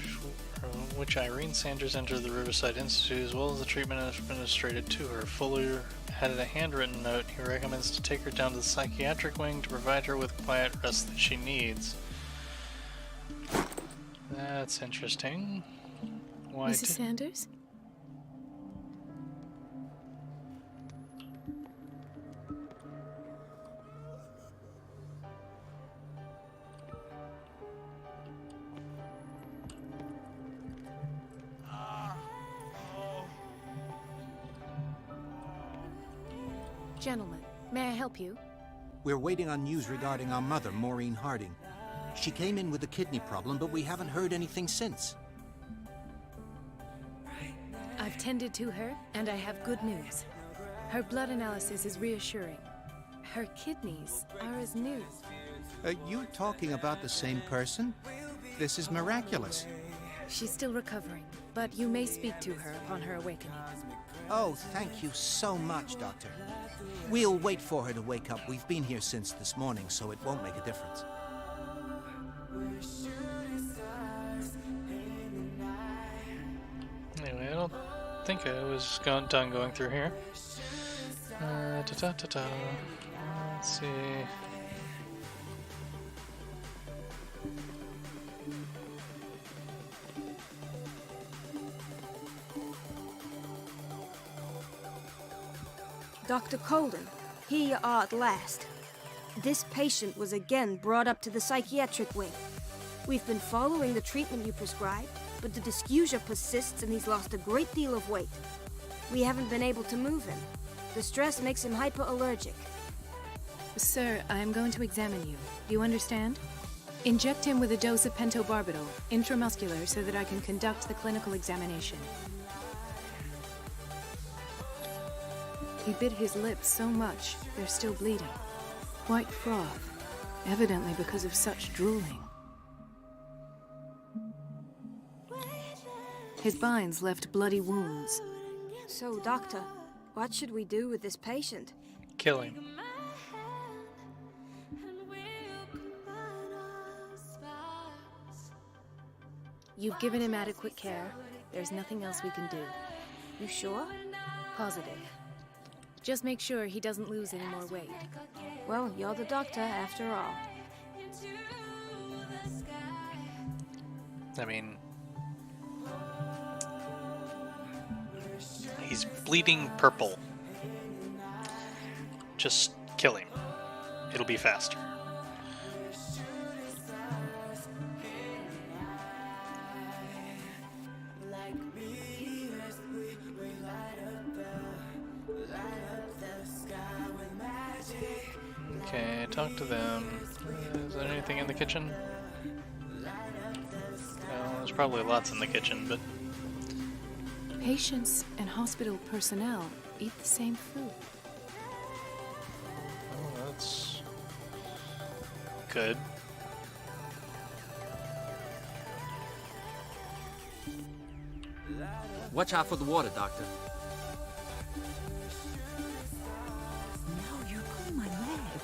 S1: from which Irene Sanders entered the Riverside Institute, as well as the treatment administered to her. Fuller added a handwritten note. He recommends to take her down to the psychiatric wing to provide her with quiet rest that she needs. That's interesting. Why
S12: Mrs. Sanders? Gentlemen, may I help you?
S20: We're waiting on news regarding our mother, Maureen Harding. She came in with a kidney problem, but we haven't heard anything since.
S12: I've tended to her, and I have good news. Her blood analysis is reassuring. Her kidneys are as new.
S20: Are you talking about the same person? This is miraculous.
S12: She's still recovering, but you may speak to her upon her awakening.
S20: Oh, thank you so much, Doctor. We'll wait for her to wake up. We've been here since this morning, so it won't make a difference.
S1: Anyway, I don't think I was done going through here. Let's see.
S17: Dr. Colden, here you are at last. This patient was again brought up to the psychiatric wing. We've been following the treatment you prescribed, but the dysgeusia persists and he's lost a great deal of weight. We haven't been able to move him. The stress makes him hyperallergic.
S12: Sir, I am going to examine you. Do you understand? Inject him with a dose of pentobarbital, intramuscular, so that I can conduct the clinical examination. He bit his lips so much, they're still bleeding. White froth, evidently because of such drooling. His binds left bloody wounds.
S17: So, Doctor, what should we do with this patient?
S1: Kill him.
S12: You've given him adequate care. There's nothing else we can do.
S17: You sure?
S12: Positive. Just make sure he doesn't lose any more weight.
S17: Well, you're the doctor after all.
S1: I mean, he's bleeding purple. Just kill him. It'll be faster. Okay, talk to them. Is there anything in the kitchen? Well, there's probably lots in the kitchen, but...
S12: Patients and hospital personnel eat the same food.
S1: Oh, that's... good.
S19: Watch out for the water, Doctor.
S10: No, you're pulling my leg.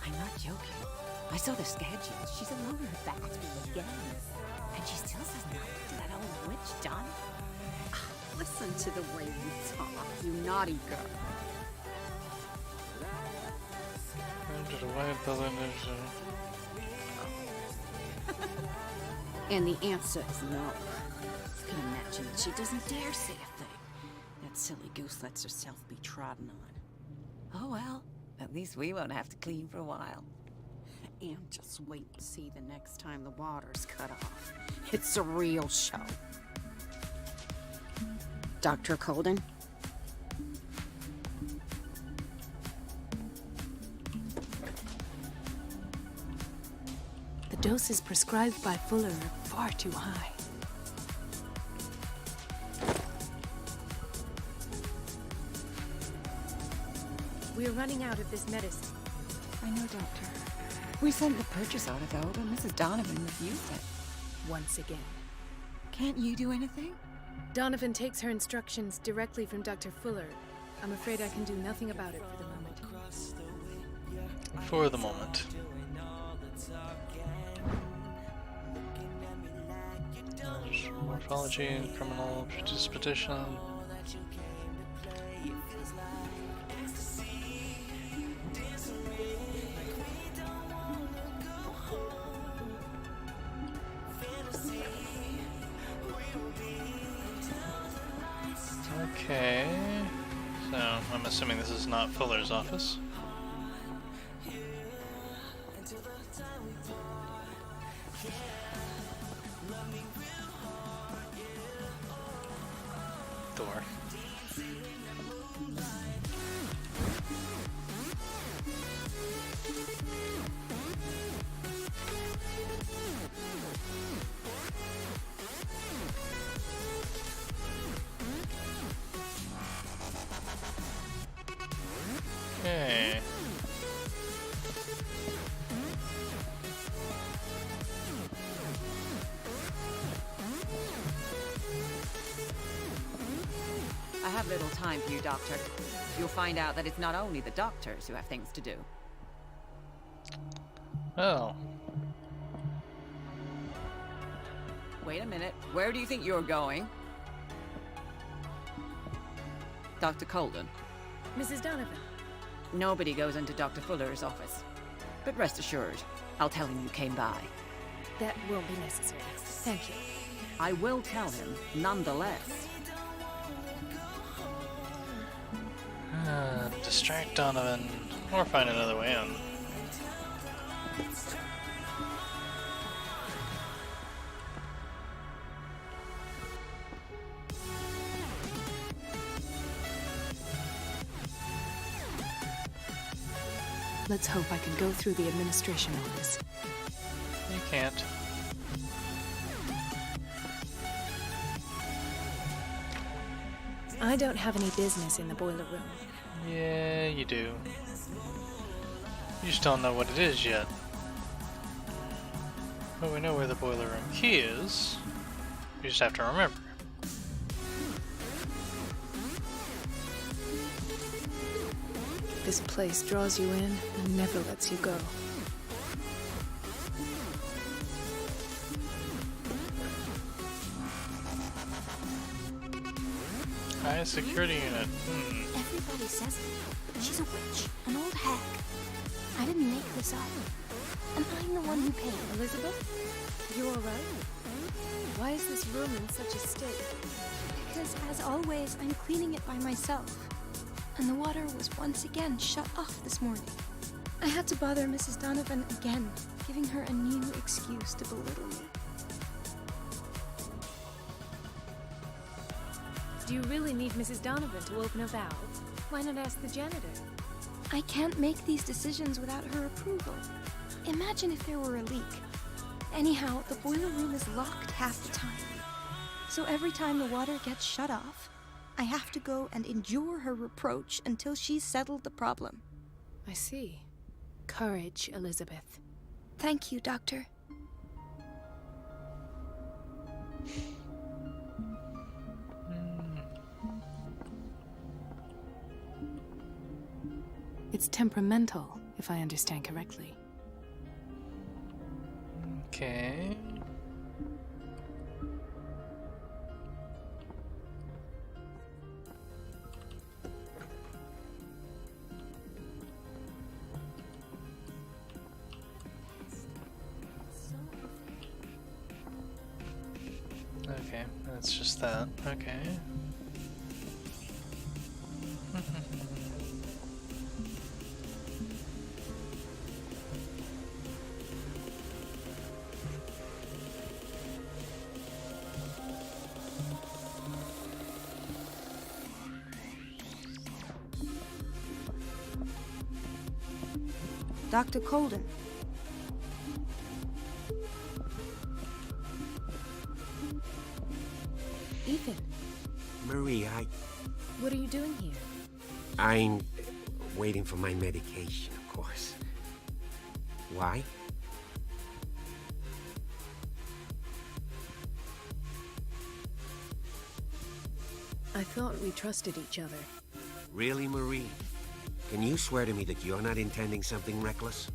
S10: I'm not joking. I saw the schedule. She's alone in her bathroom again. And she still says nothing to that old witch, John. Listen to the way you talk, you naughty girl. And the answer is no. You can imagine that she doesn't dare say a thing. That silly goose lets herself be trodden on. Oh well, at least we won't have to clean for a while. And just wait and see the next time the water's cut off. It's a real show. Dr. Colden?
S12: The doses prescribed by Fuller are far too high. We're running out of this medicine.
S10: I know, Doctor. We sent the purchase order, though, but Mrs. Donovan refused it.
S12: Once again.
S10: Can't you do anything?
S12: Donovan takes her instructions directly from Dr. Fuller. I'm afraid I can do nothing about it for the moment.
S1: For the moment. There's Morphology and criminal predisposition. Okay, so I'm assuming this is not Fuller's office. Door. Okay.
S21: I have little time for you, Doctor. You'll find out that it's not only the doctors who have things to do.
S1: Oh.
S21: Wait a minute. Where do you think you're going? Dr. Colden.
S12: Mrs. Donovan.
S21: Nobody goes into Dr. Fuller's office. But rest assured, I'll tell him you came by.
S12: That won't be necessary. Thank you.
S21: I will tell him, nonetheless.
S1: Distract Donovan, or find another way in.
S12: Let's hope I can go through the administration office.
S1: You can't.
S12: I don't have any business in the boiler room.
S1: Yeah, you do. You just don't know what it is yet. But we know where the boiler room key is. You just have to remember.
S12: This place draws you in and never lets you go.
S1: High security unit.
S17: Everybody says it. She's a witch, an old hag. I didn't make this up. And I'm the one who paid.
S12: Elizabeth? You alright? Why is this room in such a state?
S17: Because, as always, I'm cleaning it by myself. And the water was once again shut off this morning. I had to bother Mrs. Donovan again, giving her a new excuse to belittle me.
S12: Do you really need Mrs. Donovan to open a valve? Why not ask the janitor?
S17: I can't make these decisions without her approval. Imagine if there were a leak. Anyhow, the boiler room is locked half the time. So every time the water gets shut off, I have to go and endure her reproach until she's settled the problem.
S12: I see. Courage, Elizabeth.
S17: Thank you, Doctor.
S12: It's temperamental, if I understand correctly.
S1: Okay. Okay, that's just that. Okay.
S17: Dr. Colden.
S12: Ethan,
S3: Marie,
S12: what are you doing here?
S3: I'm waiting for my medication, of course. Why?
S12: I thought we trusted each other.
S3: Really, Marie? Can you swear to me that you're not intending something reckless?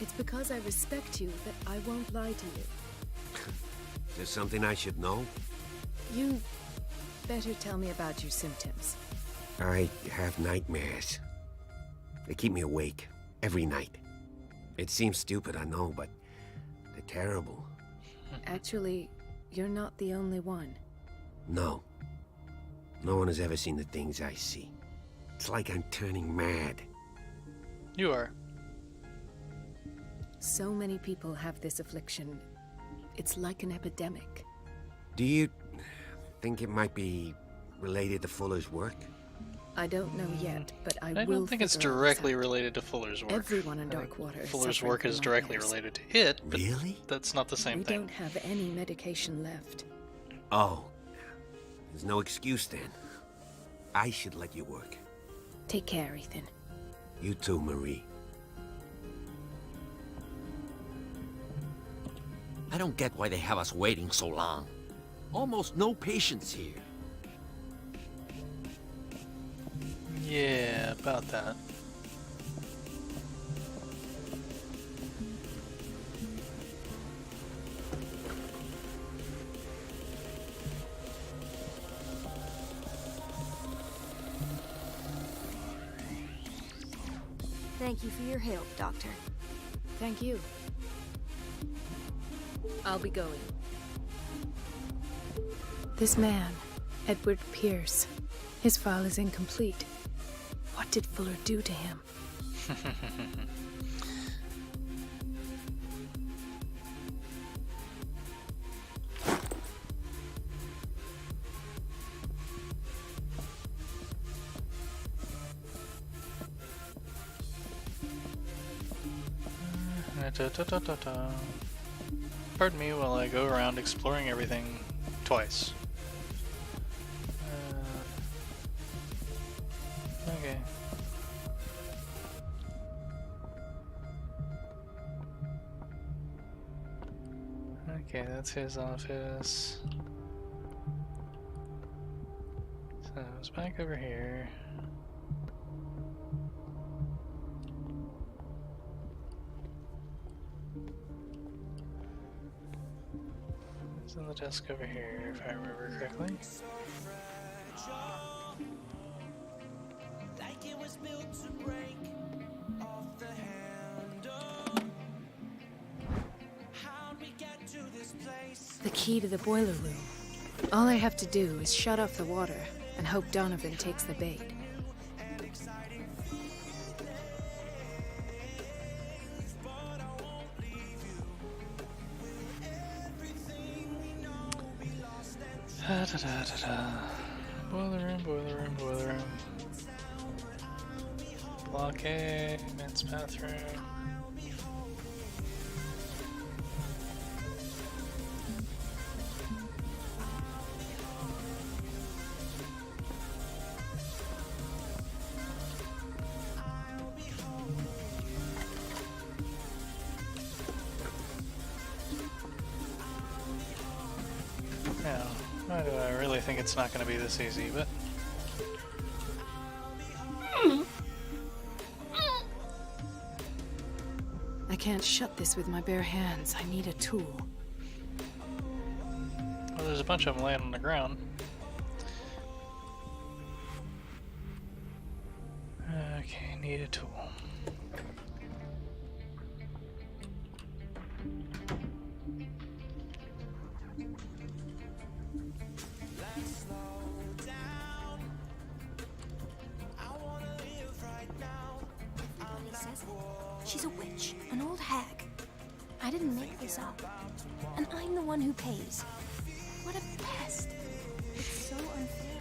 S12: It's because I respect you that I won't lie to you.
S3: Is there something I should know?
S12: You better tell me about your symptoms.
S3: I have nightmares. They keep me awake every night. It seems stupid, I know, but they're terrible.
S12: Actually, you're not the only one.
S3: No. No one has ever seen the things I see. It's like I'm turning mad.
S1: You are.
S12: So many people have this affliction. It's like an epidemic.
S3: Do you think it might be related to Fuller's work?
S12: I don't know yet, but I will.
S1: I don't think it's
S12: figure all this
S1: directly
S12: out.
S1: related to Fuller's work.
S12: Everyone in
S1: I think
S12: Darkwater is
S1: Fuller's
S12: suffering
S1: work
S12: from
S1: is directly
S12: nightmares.
S1: related to it, but
S3: Really?
S1: that's not the same
S12: We
S1: thing.
S12: don't have any medication left.
S3: Oh. There's no excuse then. I should let you work.
S12: Take care, Ethan.
S3: You too, Marie.
S15: I don't get why they have us waiting so long. Almost no patients here.
S1: Yeah, about that.
S17: Thank you for your help, Doctor.
S12: Thank you. I'll be going. This man, Edward Pierce, his file is incomplete. What did Fuller do to him?
S1: Pardon me while I go around exploring everything twice. Okay. Okay, that's his office. So it's back over here. It's on the desk over here, if I remember correctly.
S12: The key to the boiler room. All I have to do is shut off the water and hope Donovan takes the bait.
S1: Boiler room, boiler room, boiler room. Block A, men's bathroom. Now, why do I really think it's not going to be this easy, but...
S12: I can't shut this with my bare hands. I need a tool.
S1: Well, there's a bunch of them laying on the ground. Okay, need a tool.
S17: He says she's a witch, an old hag. I didn't make this up. And I'm the one who pays. What a pest. It's so unfair.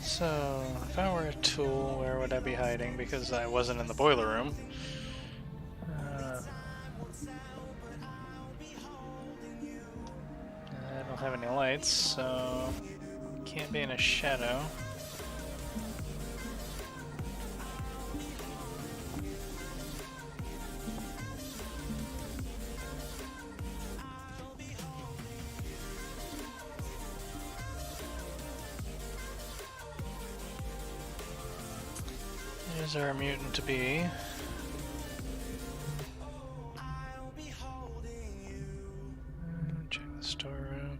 S1: So, if I were a tool, where would I be hiding? Because I wasn't in the boiler room. I don't have any lights, so can't be in a shadow. There's our mutant to be. Check the storeroom.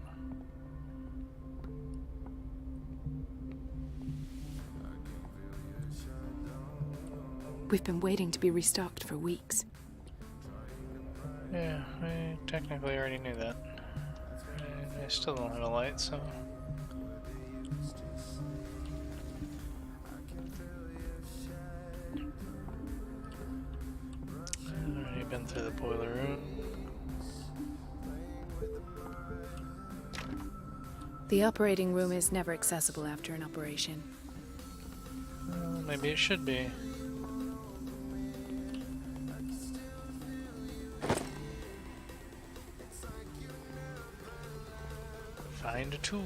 S12: We've been waiting to be restocked for weeks.
S1: Yeah, I technically already knew that. I still don't have a light, so... I've already been through the boiler room.
S12: The operating room is never accessible after an operation.
S1: Well, maybe it should be. Find a tool.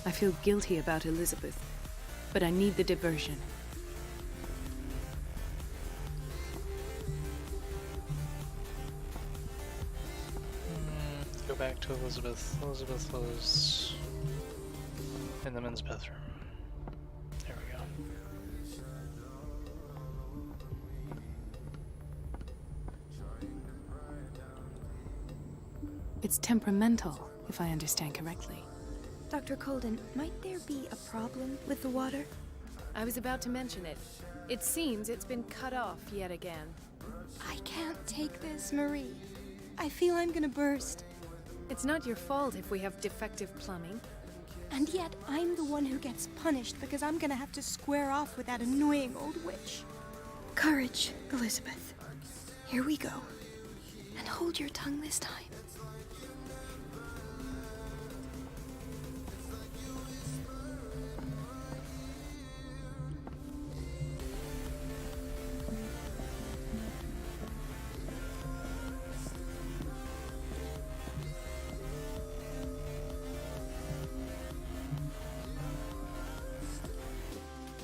S12: I feel guilty about Elizabeth, but I need the diversion.
S1: Go back to Elizabeth. Elizabeth was in the men's bathroom. There we go.
S12: It's temperamental, if I understand correctly.
S17: Dr. Colden, might there be a problem with the water?
S12: I was about to mention it. It seems it's been cut off yet again.
S17: I can't take this, Marie. I feel I'm gonna burst.
S12: It's not your fault if we have defective plumbing.
S17: And yet, I'm the one who gets punished because I'm gonna have to square off with that annoying old witch. Courage, Elizabeth. Here we go. And hold your tongue this time.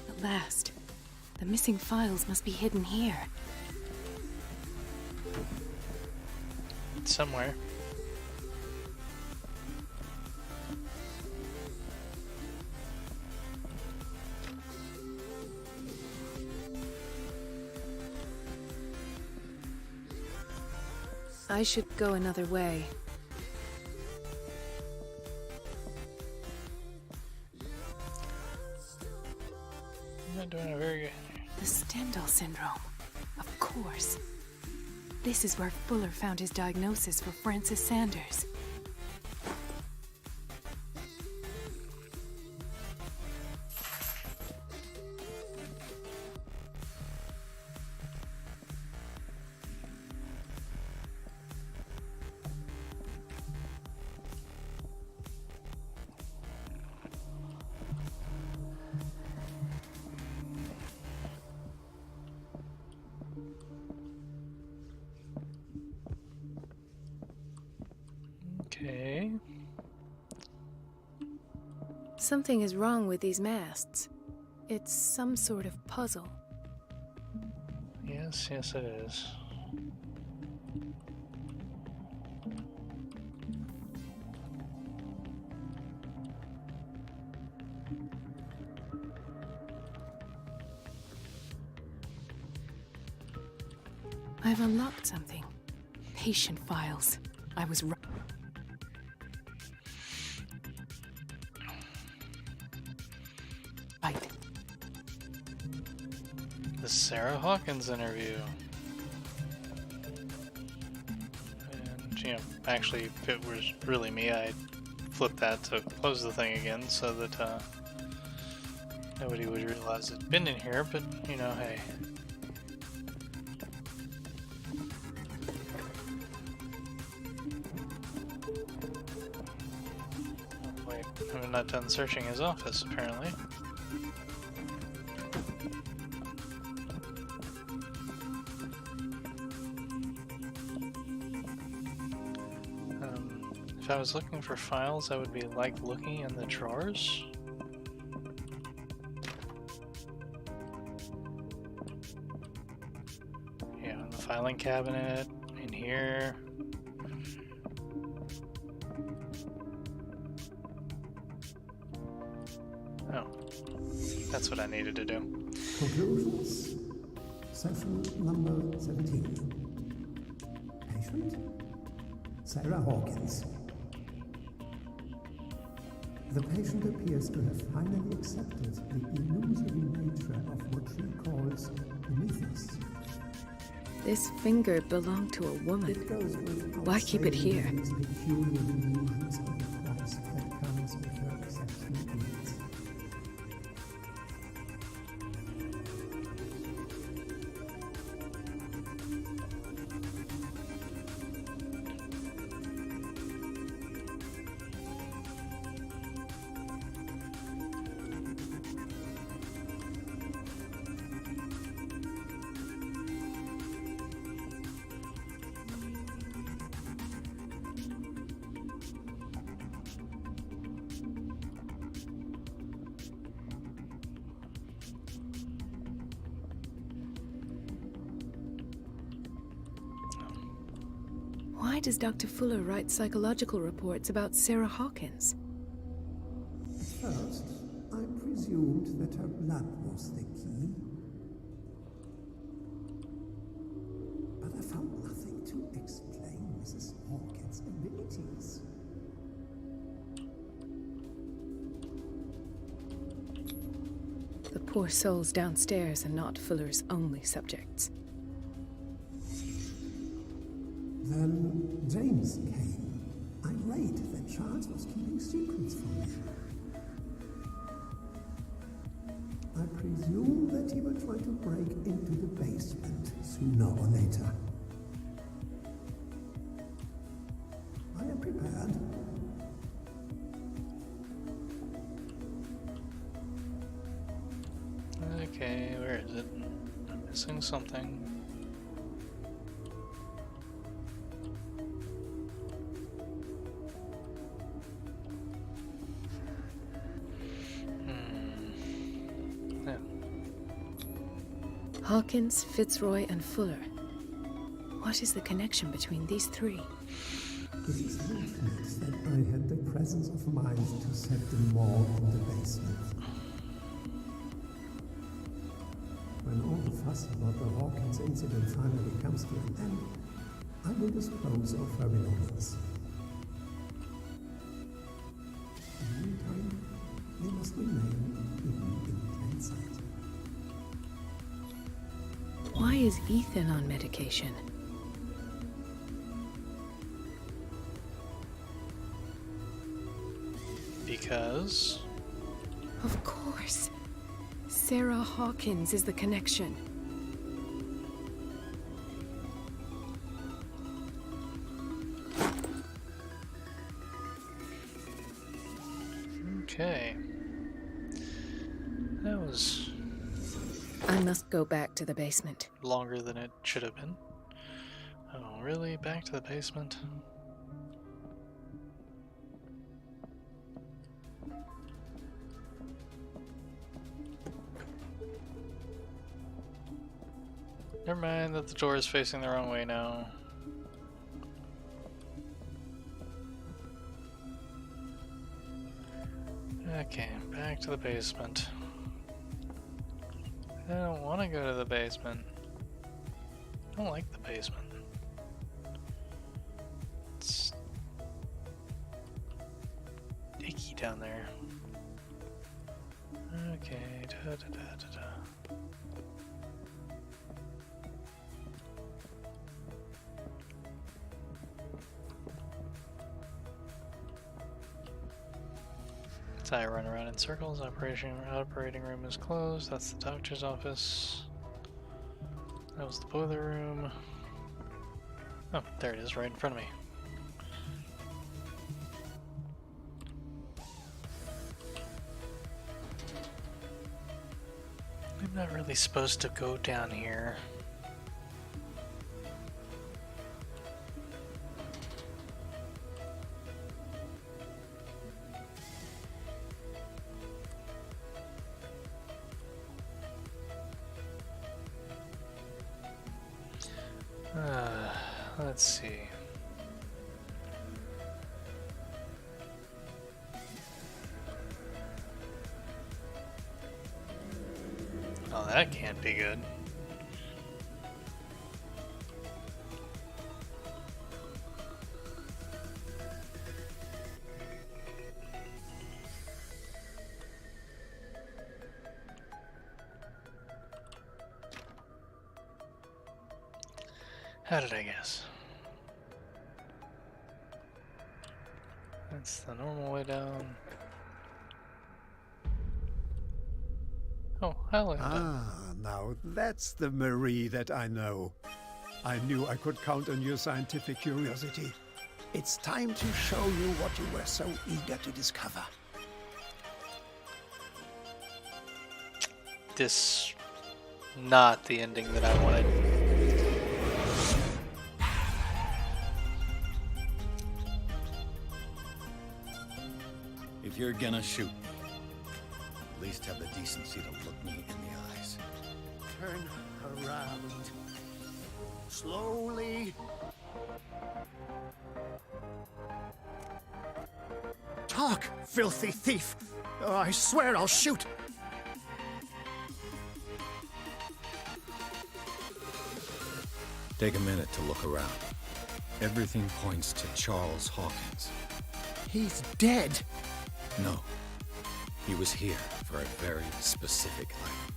S12: At last. The missing files must be hidden here.
S1: Somewhere.
S12: I should go another way.
S1: You're not doing a very good.
S12: The Stendhal syndrome. Of course. This is where Fuller found his diagnosis for Francis Sanders.
S1: Okay.
S12: Something is wrong with these masts. It's some sort of puzzle.
S1: Yes, yes it is.
S12: I've unlocked something. Patient files. I was right.
S1: The Sarah Hawkins interview. And, you know, actually, if it was really me, I'd flip that to close the thing again so that nobody would realize it'd been in here, but, you know, hey. Oh, wait, I'm not done searching his office, apparently. If I was looking for files, I would be like looking in the drawers. filing cabinet in here. Oh, that's what I needed to do.
S4: Conclusions. Session number 17. Patient? Sarah Hawkins. The patient appears to have finally accepted the illusory nature of what she calls the mythos.
S12: This finger belonged to a woman. Why keep it here?
S4: These peculiar illusions are the price that comes with her exceptional gifts.
S12: Why does Dr. Fuller write psychological reports about Sarah Hawkins?
S4: First, I presumed that her blood was the key. But I found nothing to explain Mrs. Hawkins' abilities.
S12: The poor souls downstairs are not Fuller's only subjects.
S4: Then James came, irate that Charles was keeping secrets from me. I presume that he will try to break into the basement sooner or later. I am prepared.
S1: Okay, where is it? I'm missing something.
S12: Hawkins, Fitzroy, and Fuller. What is the connection between these three?
S4: It is fortunate that I had the presence of mind to set them all in the basement. When all the fuss about the Hawkins incident finally comes to an end, I will dispose of her belongings. In the meantime, they must remain hidden in plain sight.
S12: Why is Ethan on medication?
S1: Because?
S12: Of course. Sarah Hawkins is the connection.
S1: Okay. That was
S12: I must go back to the basement.
S1: longer than it should have been. Oh, really? Back to the basement? Never mind that the door is facing the wrong way now. Okay, back to the basement. I don't want to go to the basement. I don't like the basement. It's icky down there. Okay, da da da da da. I run around in circles. Operating room is closed. That's the doctor's office. That was the boiler room. Oh, there it is, right in front of me. I'm not really supposed to go down here. Let's see. Oh, that can't be good. How did I guess? That's the normal way down. Oh,
S18: Now that's the Marie that I know. I knew I could count on your scientific curiosity. It's time to show you what you were so eager to discover.
S1: This not the ending that I wanted.
S2: If you're gonna shoot me, at least have the decency to look me in the eyes.
S18: Turn around. Slowly. Talk, filthy thief! Oh, I swear I'll shoot!
S2: Take a minute to look around. Everything points to Charles Hawkins.
S18: He's dead!
S2: No. He was here for a very specific item.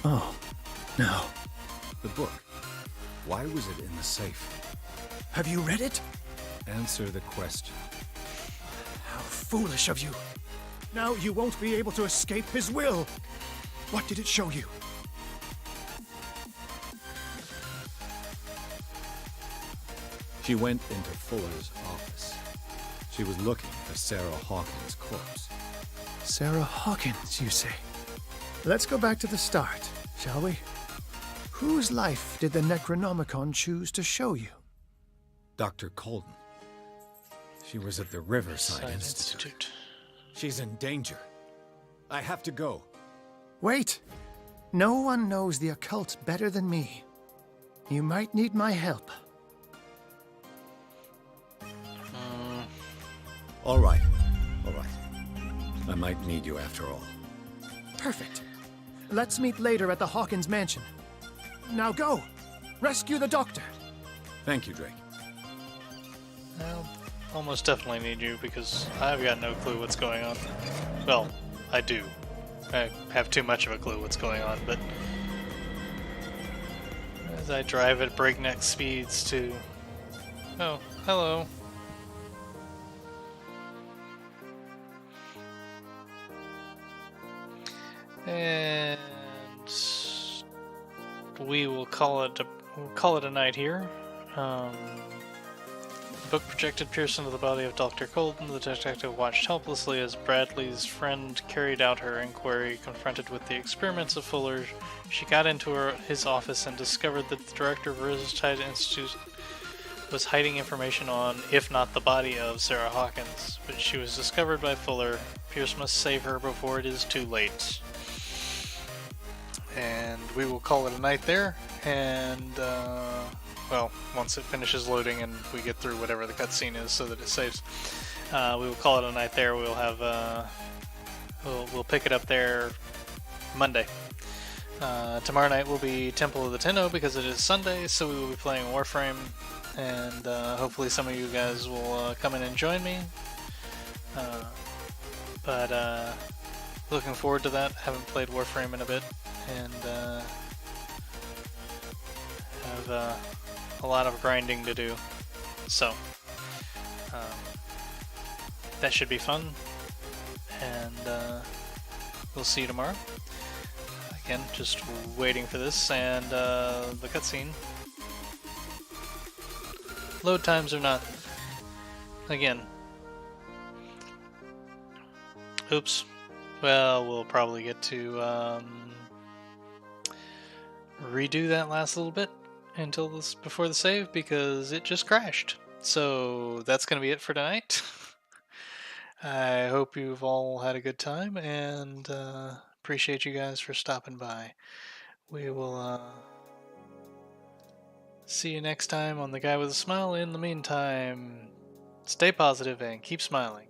S18: Oh, no.
S2: The book. Why was it in the safe?
S18: Have you read it?
S2: Answer the question.
S18: How foolish of you. Now you won't be able to escape his will. What did it show you?
S2: She went into Fuller's office. She was looking for Sarah Hawkins' corpse.
S18: Sarah Hawkins, you say? Let's go back to the start, shall we? Whose life did the Necronomicon choose to show you?
S2: Dr. Colden. She was at the Riverside Institute. She's in danger. I have to go.
S18: Wait! No one knows the occult better than me. You might need my help.
S2: All right. All right. I might need you after all.
S18: Perfect. Let's meet later at the Hawkins mansion. Now go! Rescue the doctor!
S2: Thank you, Drake.
S1: I'll almost definitely need you because I've got no clue what's going on. Well, I do. I have too much of a clue what's going on, but as I drive at breakneck speeds to... Oh, hello. And we will call it a night here. The book projected Pearson to the body of Dr. Colden. The detective watched helplessly as Bradley's friend carried out her inquiry. Confronted with the experiments of Fuller, she got into his office and discovered that the director of Riverside Institute was hiding information on, if not the body of, Sarah Hawkins. But she was discovered by Fuller. Pierce must save her before it is too late. And we will call it a night there, and well, once it finishes loading and we get through whatever the cutscene is so that it saves, we will call it a night there. We'll have we'll pick it up there Monday. Tomorrow night will be Temple of the Tenno because it is Sunday, so we will be playing Warframe, and hopefully some of you guys will come in and join me. But looking forward to that. Haven't played Warframe in a bit, and have a lot of grinding to do, so that should be fun, and we'll see you tomorrow. Again, just waiting for this, and the cutscene. Load times are not, again, oops. Well, we'll probably get to redo that last little bit until before the save because it just crashed. So that's going to be it for tonight. I hope you've all had a good time and appreciate you guys for stopping by. We will See you next time on The Guy with a Smile. In the meantime, stay positive and keep smiling.